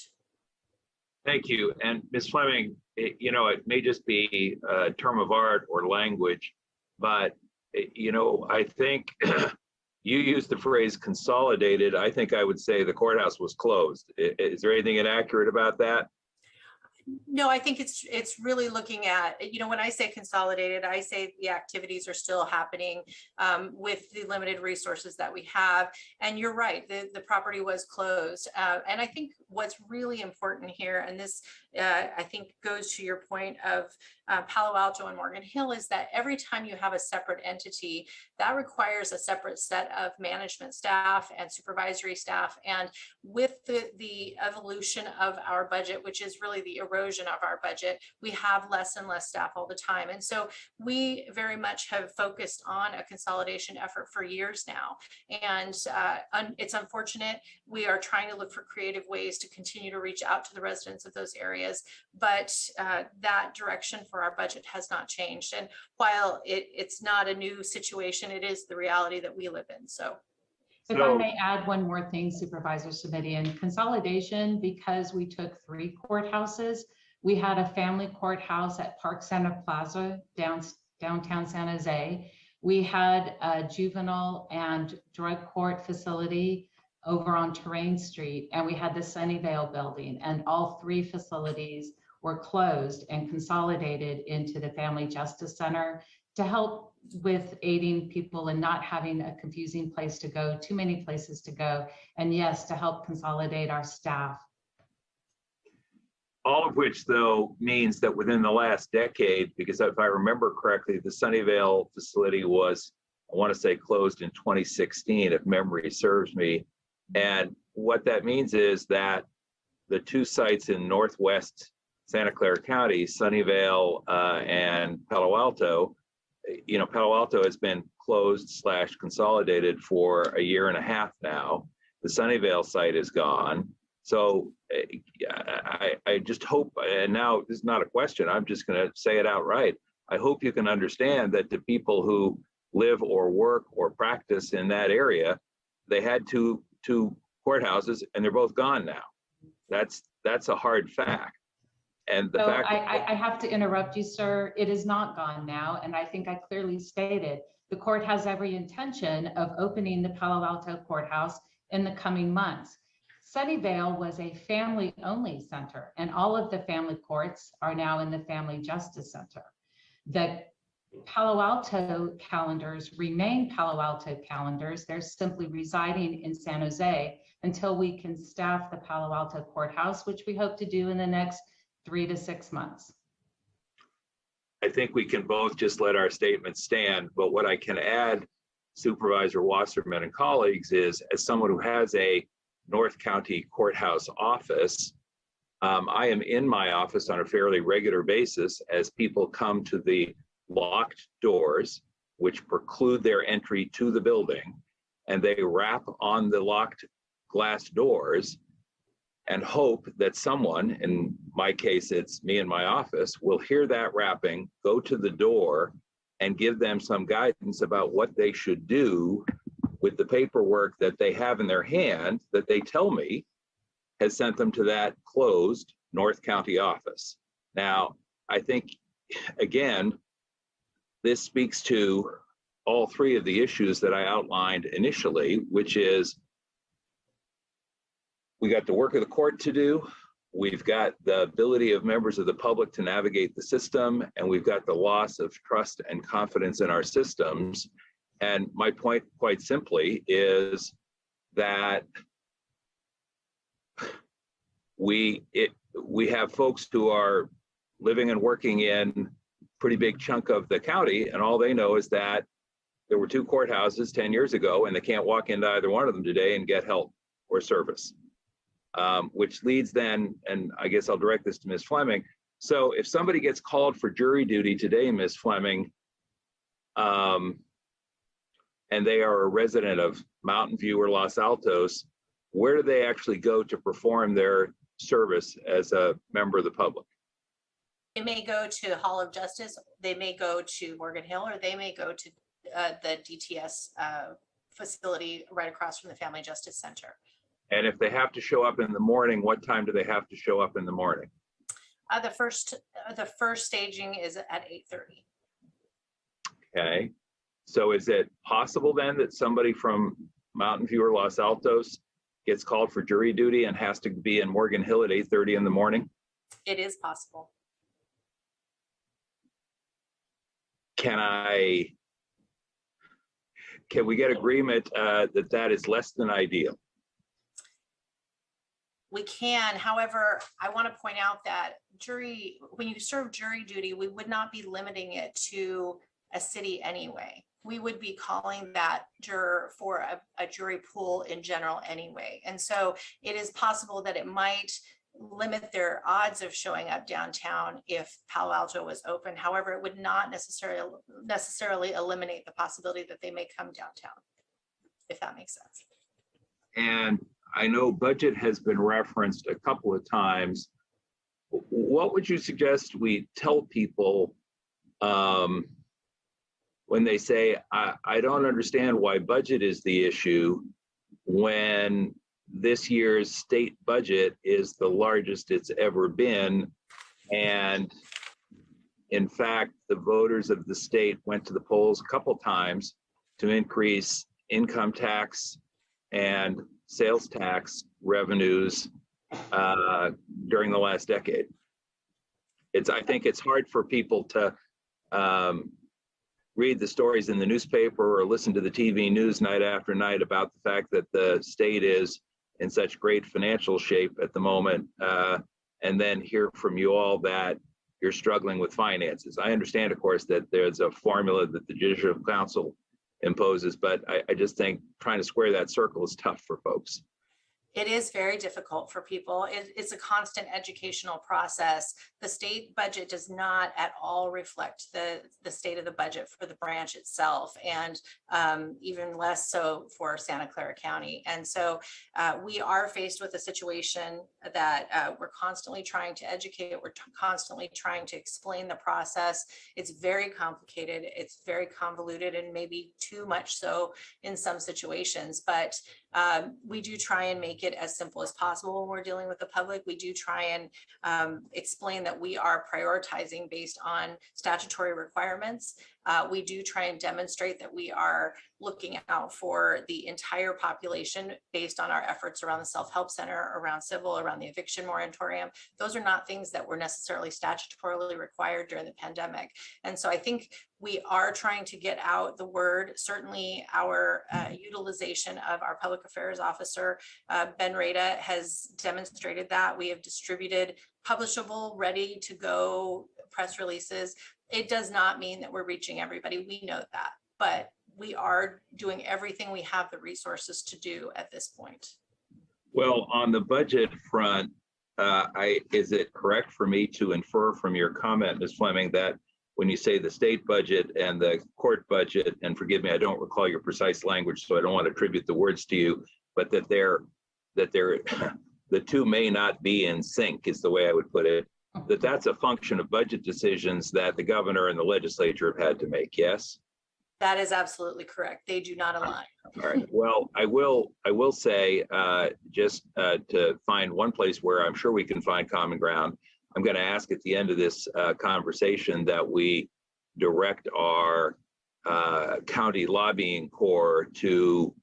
Thank you. And Ms. Fleming, it may just be a term of art or language, but I think you used the phrase consolidated. I think I would say the courthouse was closed. Is there anything inaccurate about that? No, I think it's really looking at, when I say consolidated, I say the activities are still happening with the limited resources that we have. And you're right, the property was closed. And I think what's really important here, and this I think goes to your point of Palo Alto and Morgan Hill, is that every time you have a separate entity, that requires a separate set of management staff and supervisory staff. And with the evolution of our budget, which is really the erosion of our budget, we have less and less staff all the time. And so we very much have focused on a consolidation effort for years now. And it's unfortunate. We are trying to look for creative ways to continue to reach out to the residents of those areas, but that direction for our budget has not changed. And while it's not a new situation, it is the reality that we live in. So. If I may add one more thing, Supervisor Simitian, consolidation, because we took 3 courthouses, we had a family courthouse at Park Center Plaza, downtown San Jose. We had a juvenile and drug court facility over on Terrain Street, and we had the Sunnyvale building, and all 3 facilities were closed and consolidated into the Family Justice Center to help with aiding people and not having a confusing place to go, too many places to go, and yes, to help consolidate our staff. All of which, though, means that within the last decade, because if I remember correctly, the Sunnyvale facility was, I want to say, closed in 2016, if memory serves me. And what that means is that the 2 sites in Northwest Santa Clara County, Sunnyvale and Palo Alto, Palo Alto has been closed / consolidated for a year and a half now. The Sunnyvale site is gone. So I just hope, and now this is not a question, I'm just going to say it outright. I hope you can understand that the people who live or work or practice in that area, they had two courthouses and they're both gone now. That's a hard fact. And the fact I have to interrupt you, sir. It is not gone now. And I think I clearly stated the court has every intention of opening the Palo Alto courthouse in the coming months. Sunnyvale was a family-only center, and all of the family courts are now in the Family Justice Center. The Palo Alto calendars remain Palo Alto calendars. They're simply residing in San Jose until we can staff the Palo Alto courthouse, which we hope to do in the next 3 to 6 months. I think we can both just let our statements stand, but what I can add, Supervisor Wasserman and colleagues, is as someone who has a North County Courthouse office, I am in my office on a fairly regular basis as people come to the locked doors, which preclude their entry to the building, and they rap on the locked glass doors and hope that someone, in my case, it's me in my office, will hear that rapping, go to the door, and give them some guidance about what they should do with the paperwork that they have in their hand that they tell me has sent them to that closed North County office. Now, I think, again, this speaks to all three of the issues that I outlined initially, which is we got the work of the court to do, we've got the ability of members of the public to navigate the system, and we've got the loss of trust and confidence in our systems. And my point, quite simply, is that we have folks who are living and working in a pretty big chunk of the county, and all they know is that there were 2 courthouses 10 years ago, and they can't walk into either one of them today and get help or service. Which leads then, and I guess I'll direct this to Ms. Fleming. So if somebody gets called for jury duty today, Ms. Fleming, and they are a resident of Mountain View or Los Altos, where do they actually go to perform their service as a member of the public? They may go to Hall of Justice, they may go to Morgan Hill, or they may go to the DTS facility right across from the Family Justice Center. And if they have to show up in the morning, what time do they have to show up in the morning? The first staging is at 8:30. Okay. So is it possible then that somebody from Mountain View or Los Altos gets called for jury duty and has to be in Morgan Hill at 8:30 in the morning? It is possible. Can we get agreement that that is less than ideal? We can, however, I want to point out that when you serve jury duty, we would not be limiting it to a city anyway. We would be calling that juror for a jury pool in general anyway. And so it is possible that it might limit their odds of showing up downtown if Palo Alto was open. However, it would not necessarily eliminate the possibility that they may come downtown, if that makes sense. And I know budget has been referenced a couple of times. What would you suggest we tell people when they say, I don't understand why budget is the issue, when this year's state budget is the largest it's ever been? And in fact, the voters of the state went to the polls a couple times to increase income tax and sales tax revenues during the last decade. I think it's hard for people to read the stories in the newspaper or listen to the TV news night after night about the fact that the state is in such great financial shape at the moment, and then hear from you all that you're struggling with finances. I understand, of course, that there's a formula that the Judicial Council imposes, but I just think trying to square that circle is tough for folks. It is very difficult for people. It's a constant educational process. The state budget does not at all reflect the state of the budget for the branch itself, and even less so for Santa Clara County. And so we are faced with a situation that we're constantly trying to educate. We're constantly trying to explain the process. It's very complicated. It's very convoluted, and maybe too much so in some situations. But we do try and make it as simple as possible when we're dealing with the public. We do try and explain that we are prioritizing based on statutory requirements. We do try and demonstrate that we are looking out for the entire population based on our efforts around the self-help center, around civil, around the eviction moratorium. Those are not things that were necessarily statutorily required during the pandemic. And so I think we are trying to get out the word. Certainly our utilization of our public affairs officer, Ben Rada, has demonstrated that. We have distributed publishable, ready to go press releases, it does not mean that we're reaching everybody. We know that, but we are doing everything we have the resources to do at this point. Well, on the budget front, is it correct for me to infer from your comment, Ms. Fleming, that when you say the state budget and the court budget, and forgive me, I don't recall your precise language, so I don't want to attribute the words to you, but that the two may not be in sync, is the way I would put it, that's a function of budget decisions that the governor and the legislature have had to make, yes? That is absolutely correct. They do not align. All right. Well, I will say, just to find one place where I'm sure we can find common ground, I'm going to ask at the end of this conversation that we direct our county lobbying corps to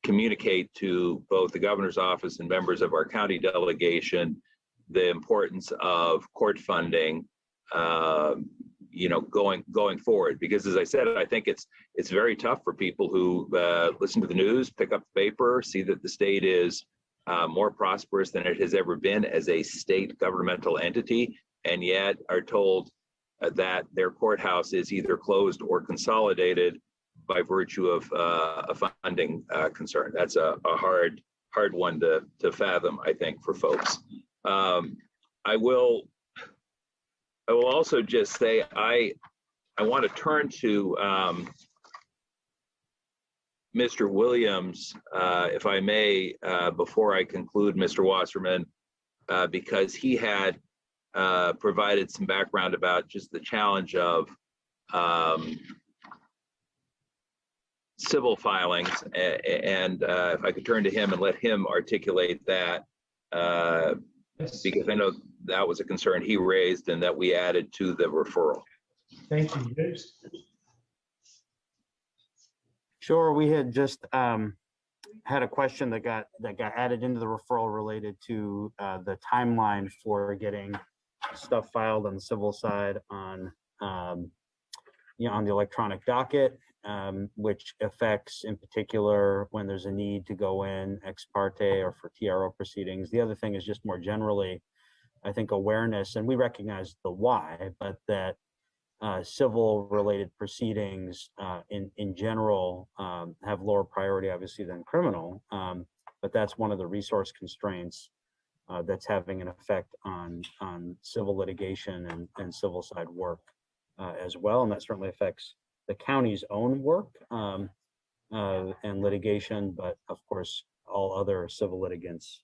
communicate to both the governor's office and members of our county delegation the importance of court funding, going forward. Because as I said, I think it's very tough for people who listen to the news, pick up the paper, see that the state is more prosperous than it has ever been as a state governmental entity, and yet are told that their courthouse is either closed or consolidated by virtue of a funding concern. That's a hard one to fathom, I think, for folks. I will also just say I want to turn to Mr. Williams, if I may, before I conclude, Mr. Wasserman, because he had provided some background about just the challenge of civil filings, and if I could turn to him and let him articulate that, because I know that was a concern he raised and that we added to the referral. Thank you, James. Sure, we had just had a question that got added into the referral related to the timeline for getting stuff filed on the civil side on on the electronic docket, which affects in particular when there's a need to go in ex parte or for TRO proceedings. The other thing is just more generally, I think, awareness, and we recognize the why, but that civil related proceedings in general have lower priority obviously than criminal, but that's one of the resource constraints that's having an effect on civil litigation and civil side work as well, and that certainly affects the county's own work and litigation, but of course all other civil litigants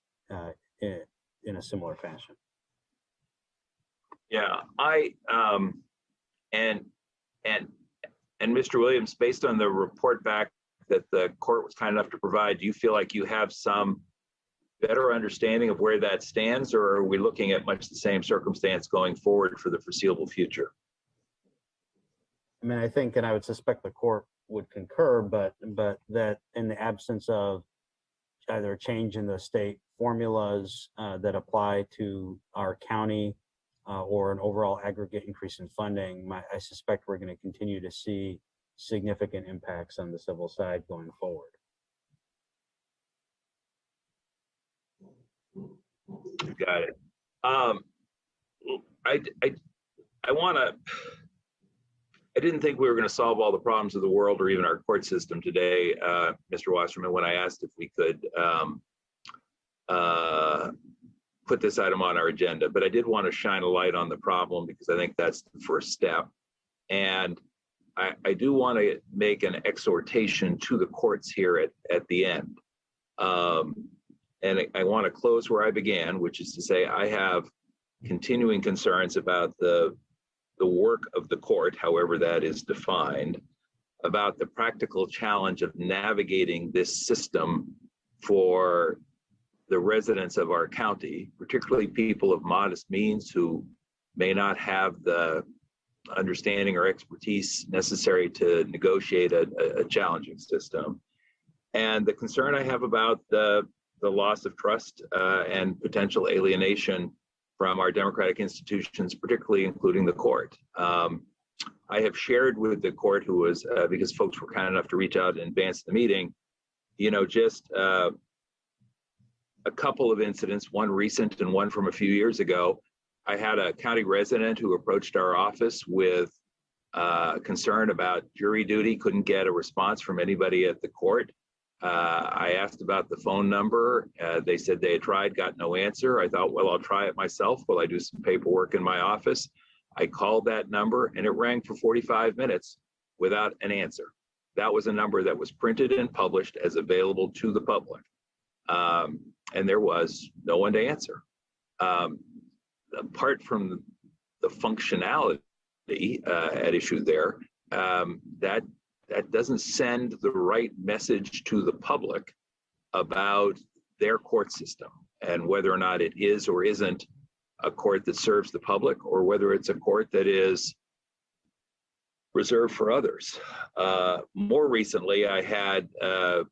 in a similar fashion. Yeah, and Mr. Williams, based on the report back that the court was kind enough to provide, do you feel like you have some better understanding of where that stands, or are we looking at much the same circumstance going forward for the foreseeable future? I mean, I think, and I would suspect the court would concur, but that in the absence of either a change in the state formulas that apply to our county or an overall aggregate increase in funding, I suspect we're going to continue to see significant impacts on the civil side going forward. Got it. I didn't think we were going to solve all the problems of the world or even our court system today, Mr. Wasserman, when I asked if we could put this item on our agenda, but I did want to shine a light on the problem because I think that's the first step. And I do want to make an exhortation to the courts here at the end. And I want to close where I began, which is to say I have continuing concerns about the work of the court, however that is defined, about the practical challenge of navigating this system for the residents of our county, particularly people of modest means who may not have the understanding or expertise necessary to negotiate a challenging system. And the concern I have about the loss of trust and potential alienation from our democratic institutions, particularly including the court. I have shared with the court, who was, because folks were kind enough to reach out in advance of the meeting, just a couple of incidents, one recent and one from a few years ago, I had a county resident who approached our office with concern about jury duty, couldn't get a response from anybody at the court. I asked about the phone number. They said they had tried, got no answer. I thought, well, I'll try it myself while I do some paperwork in my office. I called that number and it rang for 45 minutes without an answer. That was a number that was printed and published as available to the public. And there was no one to answer. Apart from the functionality at issue there, that doesn't send the right message to the public about their court system and whether or not it is or isn't a court that serves the public, or whether it's a court that is reserved for others. More recently, I had, the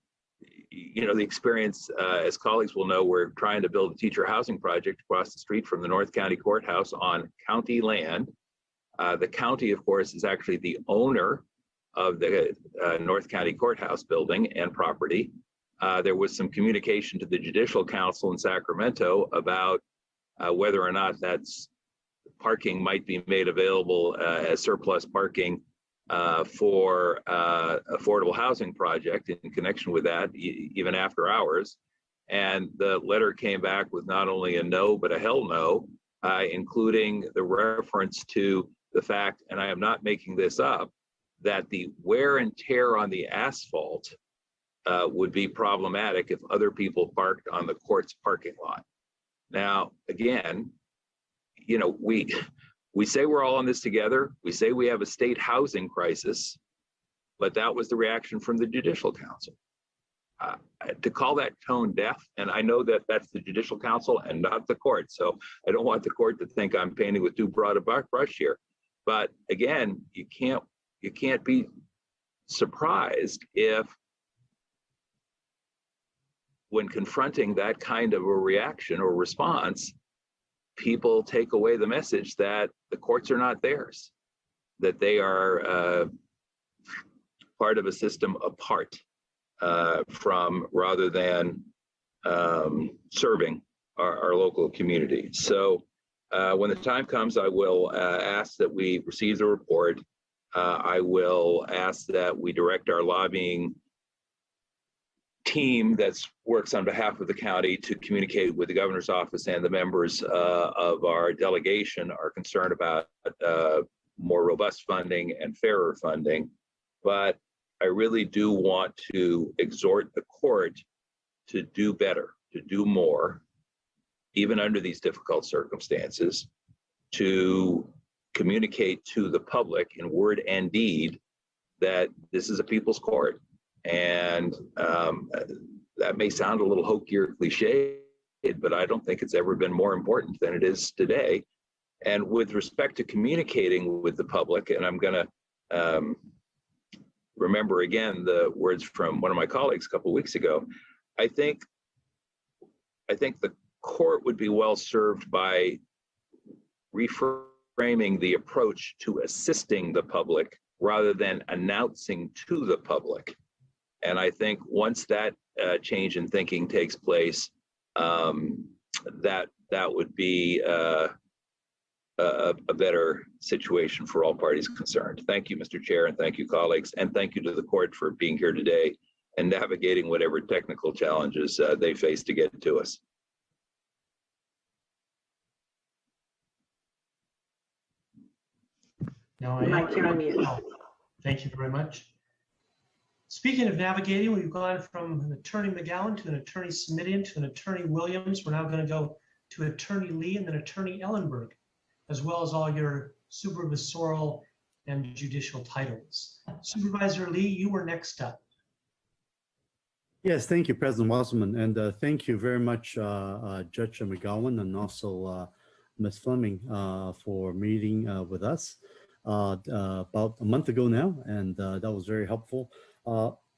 experience, as colleagues will know, we're trying to build a teacher housing project across the street from the North County Courthouse on county land. The county, of course, is actually the owner of the North County Courthouse building and property. There was some communication to the Judicial Council in Sacramento about whether or not that's parking might be made available as surplus parking for affordable housing project in connection with that, even after hours. And the letter came back with not only a no, but a hell no, including the reference to the fact, and I am not making this up, that the wear and tear on the asphalt would be problematic if other people parked on the court's parking lot. Now, again, we say we're all in this together. We say we have a state housing crisis, but that was the reaction from the Judicial Council. To call that tone deaf, and I know that that's the Judicial Council and not the court, so I don't want the court to think I'm painting with too broad a brush here. But again, you can't be surprised if, when confronting that kind of a reaction or response, people take away the message that the courts are not theirs, that they are part of a system apart from, rather than serving our local community. So when the time comes, I will ask that we receive the report. I will ask that we direct our lobbying team that works on behalf of the county to communicate with the governor's office, and the members of our delegation are concerned about more robust funding and fairer funding. But I really do want to exhort the court to do better, to do more, even under these difficult circumstances, to communicate to the public in word and deed that this is a people's court. And that may sound a little hokey or cliche, but I don't think it's ever been more important than it is today. And with respect to communicating with the public, and I'm going to remember again the words from one of my colleagues a couple of weeks ago, I think the court would be well served by reframing the approach to assisting the public rather than announcing to the public. And I think once that change in thinking takes place, that would be a better situation for all parties concerned. Thank you, Mr. Chair, and thank you, colleagues, and thank you to the court for being here today and navigating whatever technical challenges they face to get to us. No, Mike, you're on mute. Thank you very much. Speaking of navigating, we've gone from an Attorney McGowan to an Attorney Simidian to an Attorney Williams. We're now going to go to Attorney Lee and then Attorney Ellenberg, as well as all your supervisorial and judicial titles. Supervisor Lee, you were next up. Yes, thank you, President Wasserman, and thank you very much, Judge McGowan, and also Ms. Fleming for meeting with us about a month ago now, and that was very helpful.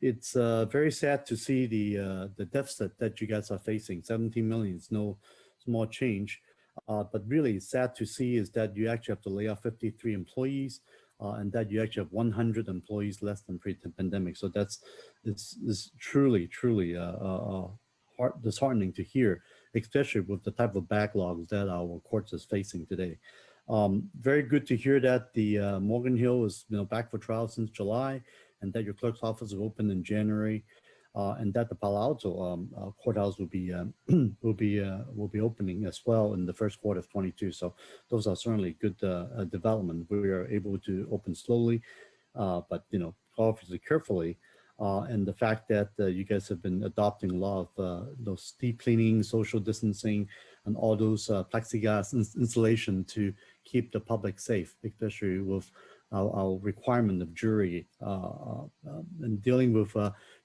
It's very sad to see the deficit that you guys are facing. 17 million is no small change, but really sad to see is that you actually have to lay off 53 employees, and that you actually have 100 employees less than pre-pandemic. So it's truly disheartening to hear, especially with the type of backlogs that our courts is facing today. Very good to hear that the Morgan Hill is back for trial since July, and that your clerk's office will open in January, and that the Palo Alto courthouse will be opening as well in the first quarter of 22. So those are certainly good development. We are able to open slowly, but obviously carefully. And the fact that you guys have been adopting a lot of those deep cleaning, social distancing, and all those plexiglass installation to keep the public safe, especially with our requirement of jury. And dealing with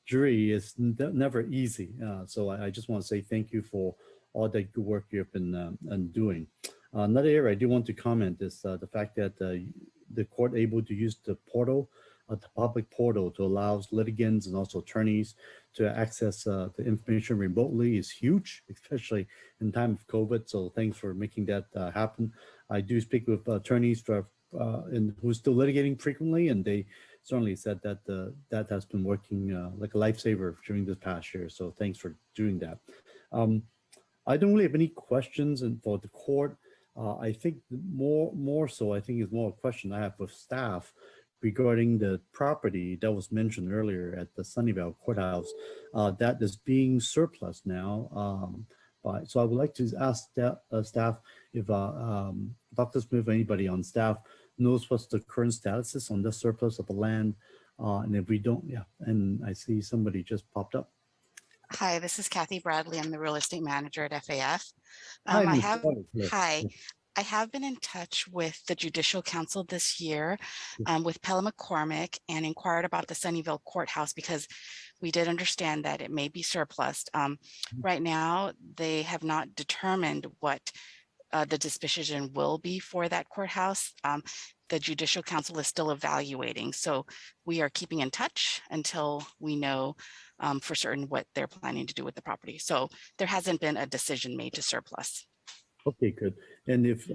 jury is never easy. So I just want to say thank you for all that good work you've been doing. Another area I do want to comment is the fact that the court able to use the portal, the public portal, to allow litigants and also attorneys to access the information remotely is huge, especially in time of COVID. So thanks for making that happen. I do speak with attorneys who are still litigating frequently, and they certainly said that that has been working like a lifesaver during this past year. So thanks for doing that. I don't really have any questions for the court. I think more so, I think is more a question I have with staff regarding the property that was mentioned earlier at the Sunnyvale Courthouse that is being surplus now. So I would like to ask staff if Dr. Smith or anybody on staff knows what's the current status is on the surplus of the land. And if we don't, and I see somebody just popped up. Hi, this is Kathy Bradley. I'm the real estate manager at FAF. Hi, I Ms. have, Bradley. hi. I have been in touch with the Judicial Council this year with Pella McCormick and inquired about the Sunnyvale Courthouse because we did understand that it may be surplus. Right now, they have not determined what the disposition will be for that courthouse. The Judicial Council is still evaluating. So we are keeping in touch until we know for certain what they're planning to do with the property. So there hasn't been a decision made to surplus. Okay, good. And if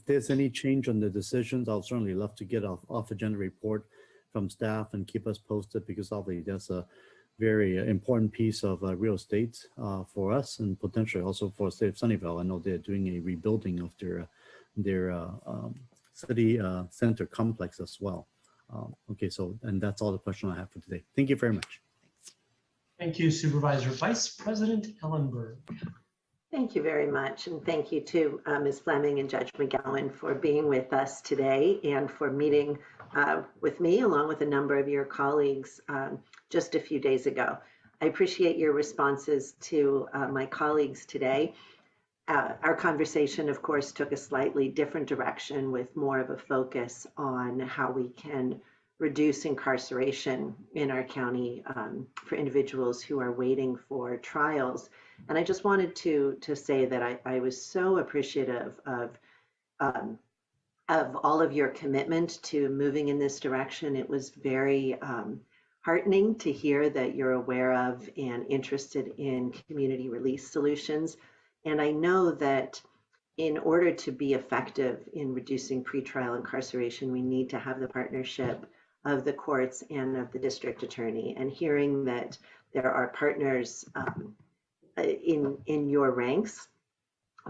there's any change on the decisions, I'll certainly love to get off agenda report from staff and keep us posted, because obviously that's a very important piece of real estate for us and potentially also for the state of Sunnyvale. I know they're doing a rebuilding of their city center complex as well. Okay, so, and that's all the question I have for today. Thank you very much. Thank you, Supervisor. Vice President Ellenberg. Thank you very much. And thank you to Ms. Fleming and Judge McGowan for being with us today and for meeting with me along with a number of your colleagues just a few days ago. I appreciate your responses to my colleagues today. Our conversation, of course, took a slightly different direction with more of a focus on how we can reduce incarceration in our county for individuals who are waiting for trials. And I just wanted to say that I was so appreciative of all of your commitment to moving in this direction. It was very heartening to hear that you're aware of and interested in community release solutions. And I know that in order to be effective in reducing pretrial incarceration, we need to have the partnership of the courts and of the district attorney. And hearing that there are partners in your ranks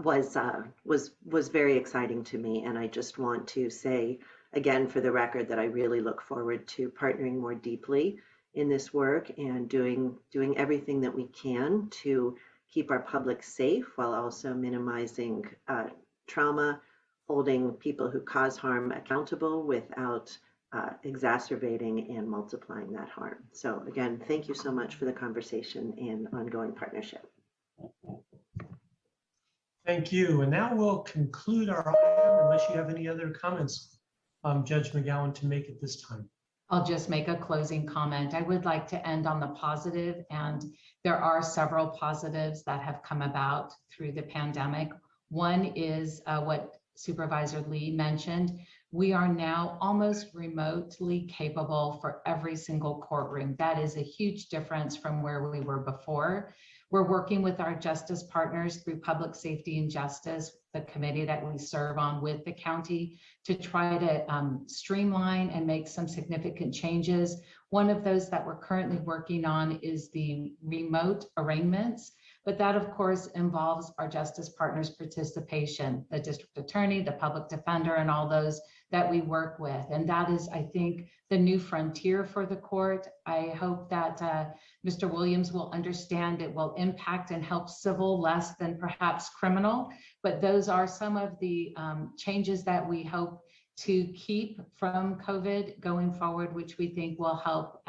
was very exciting to me. And I just want to say again, for the record, that I really look forward to partnering more deeply in this work and doing everything that we can to keep our public safe while also minimizing trauma, holding people who cause harm accountable without exacerbating and multiplying that harm. So again, thank you so much for the conversation and ongoing partnership. Thank you. And now we'll conclude our item unless you have any other comments, Judge McGowan, to make at this time. I'll just make a closing comment. I would like to end on the positive, and there are several positives that have come about through the pandemic. One is what Supervisor Lee mentioned. We are now almost remotely capable for every single courtroom. That is a huge difference from where we were before. We're working with our justice partners through Public Safety and Justice, the committee that we serve on with the county, to try to streamline and make some significant changes. One of those that we're currently working on is the remote arraignments. But that, of course, involves our justice partners' participation, the district attorney, the public defender, and all those that we work with. And that is, I think, the new frontier for the court. I hope that Mr. Williams will understand it will impact and help civil less than perhaps criminal. But those are some of the changes that we hope to keep from COVID going forward, which we think will help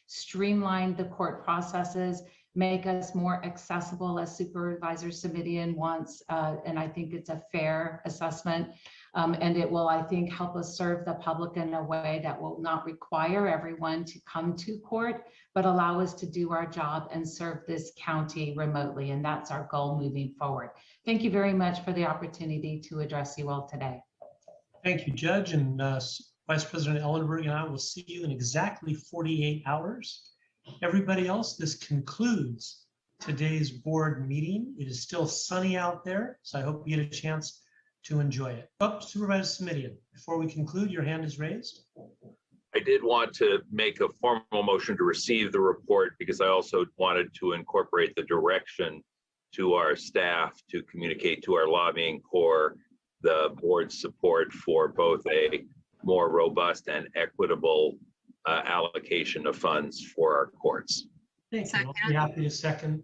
streamline the court processes, make us more accessible as Supervisor Simidian wants, and I think it's a fair assessment. And it will, I think, help us serve the public in a way that will not require everyone to come to court, but allow us to do our job and serve this county remotely. And that's our goal moving forward. Thank you very much for the opportunity to address you all today. Thank you, Judge, and Vice President Ellenberg and I will see you in exactly 48 hours. Everybody else, this concludes today's board meeting. It is still sunny out there, so I hope you get a chance to enjoy it. Oh, Supervisor Simidian, before we conclude, your hand is raised. I did want to make a formal motion to receive the report because I also wanted to incorporate the direction to our staff to communicate to our lobbying corps the board's support for both a more robust and equitable allocation of funds for our courts. Thank you. I'll be happy to second,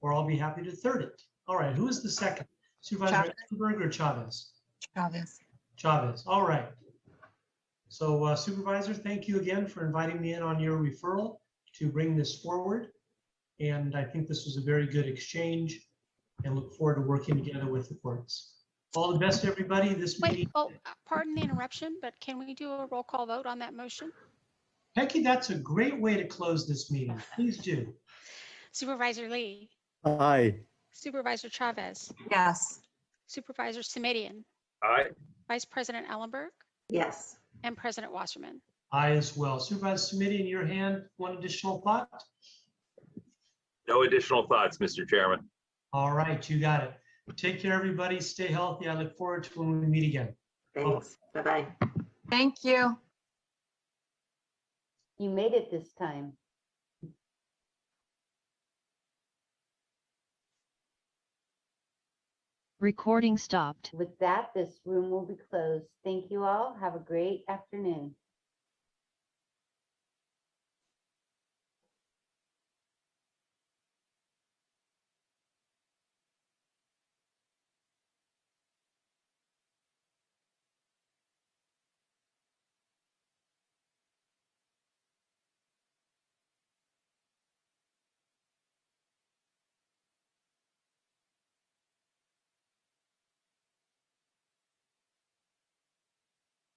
or I'll be happy to third it. All right, who is the second? Supervisor Ellenberg or Chavez? Chavez. Chavez, all right. So Supervisor, thank you again for inviting me in on your referral to bring this forward. And I think this was a very good exchange and look forward to working together with the courts. All the best, everybody. This meeting. Wait, oh, pardon the interruption, but can we do a roll call vote on that motion? Becky, that's a great way to close this meeting. Please do. Supervisor Lee, Aye. Supervisor Chavez, Yes. Supervisor Simidian, Aye. Vice President Ellenberg, Yes. and President Wasserman. I as well. Supervisor Simidian, in your hand, one additional thought? No additional thoughts, Mr. Chairman. All right, you got it. Take care, everybody. Stay healthy. I look forward to when we meet again. Thanks. Bye-bye. Thank you. You made it this time. Recording stopped. With that, this room will be closed. Thank you all. Have a great afternoon.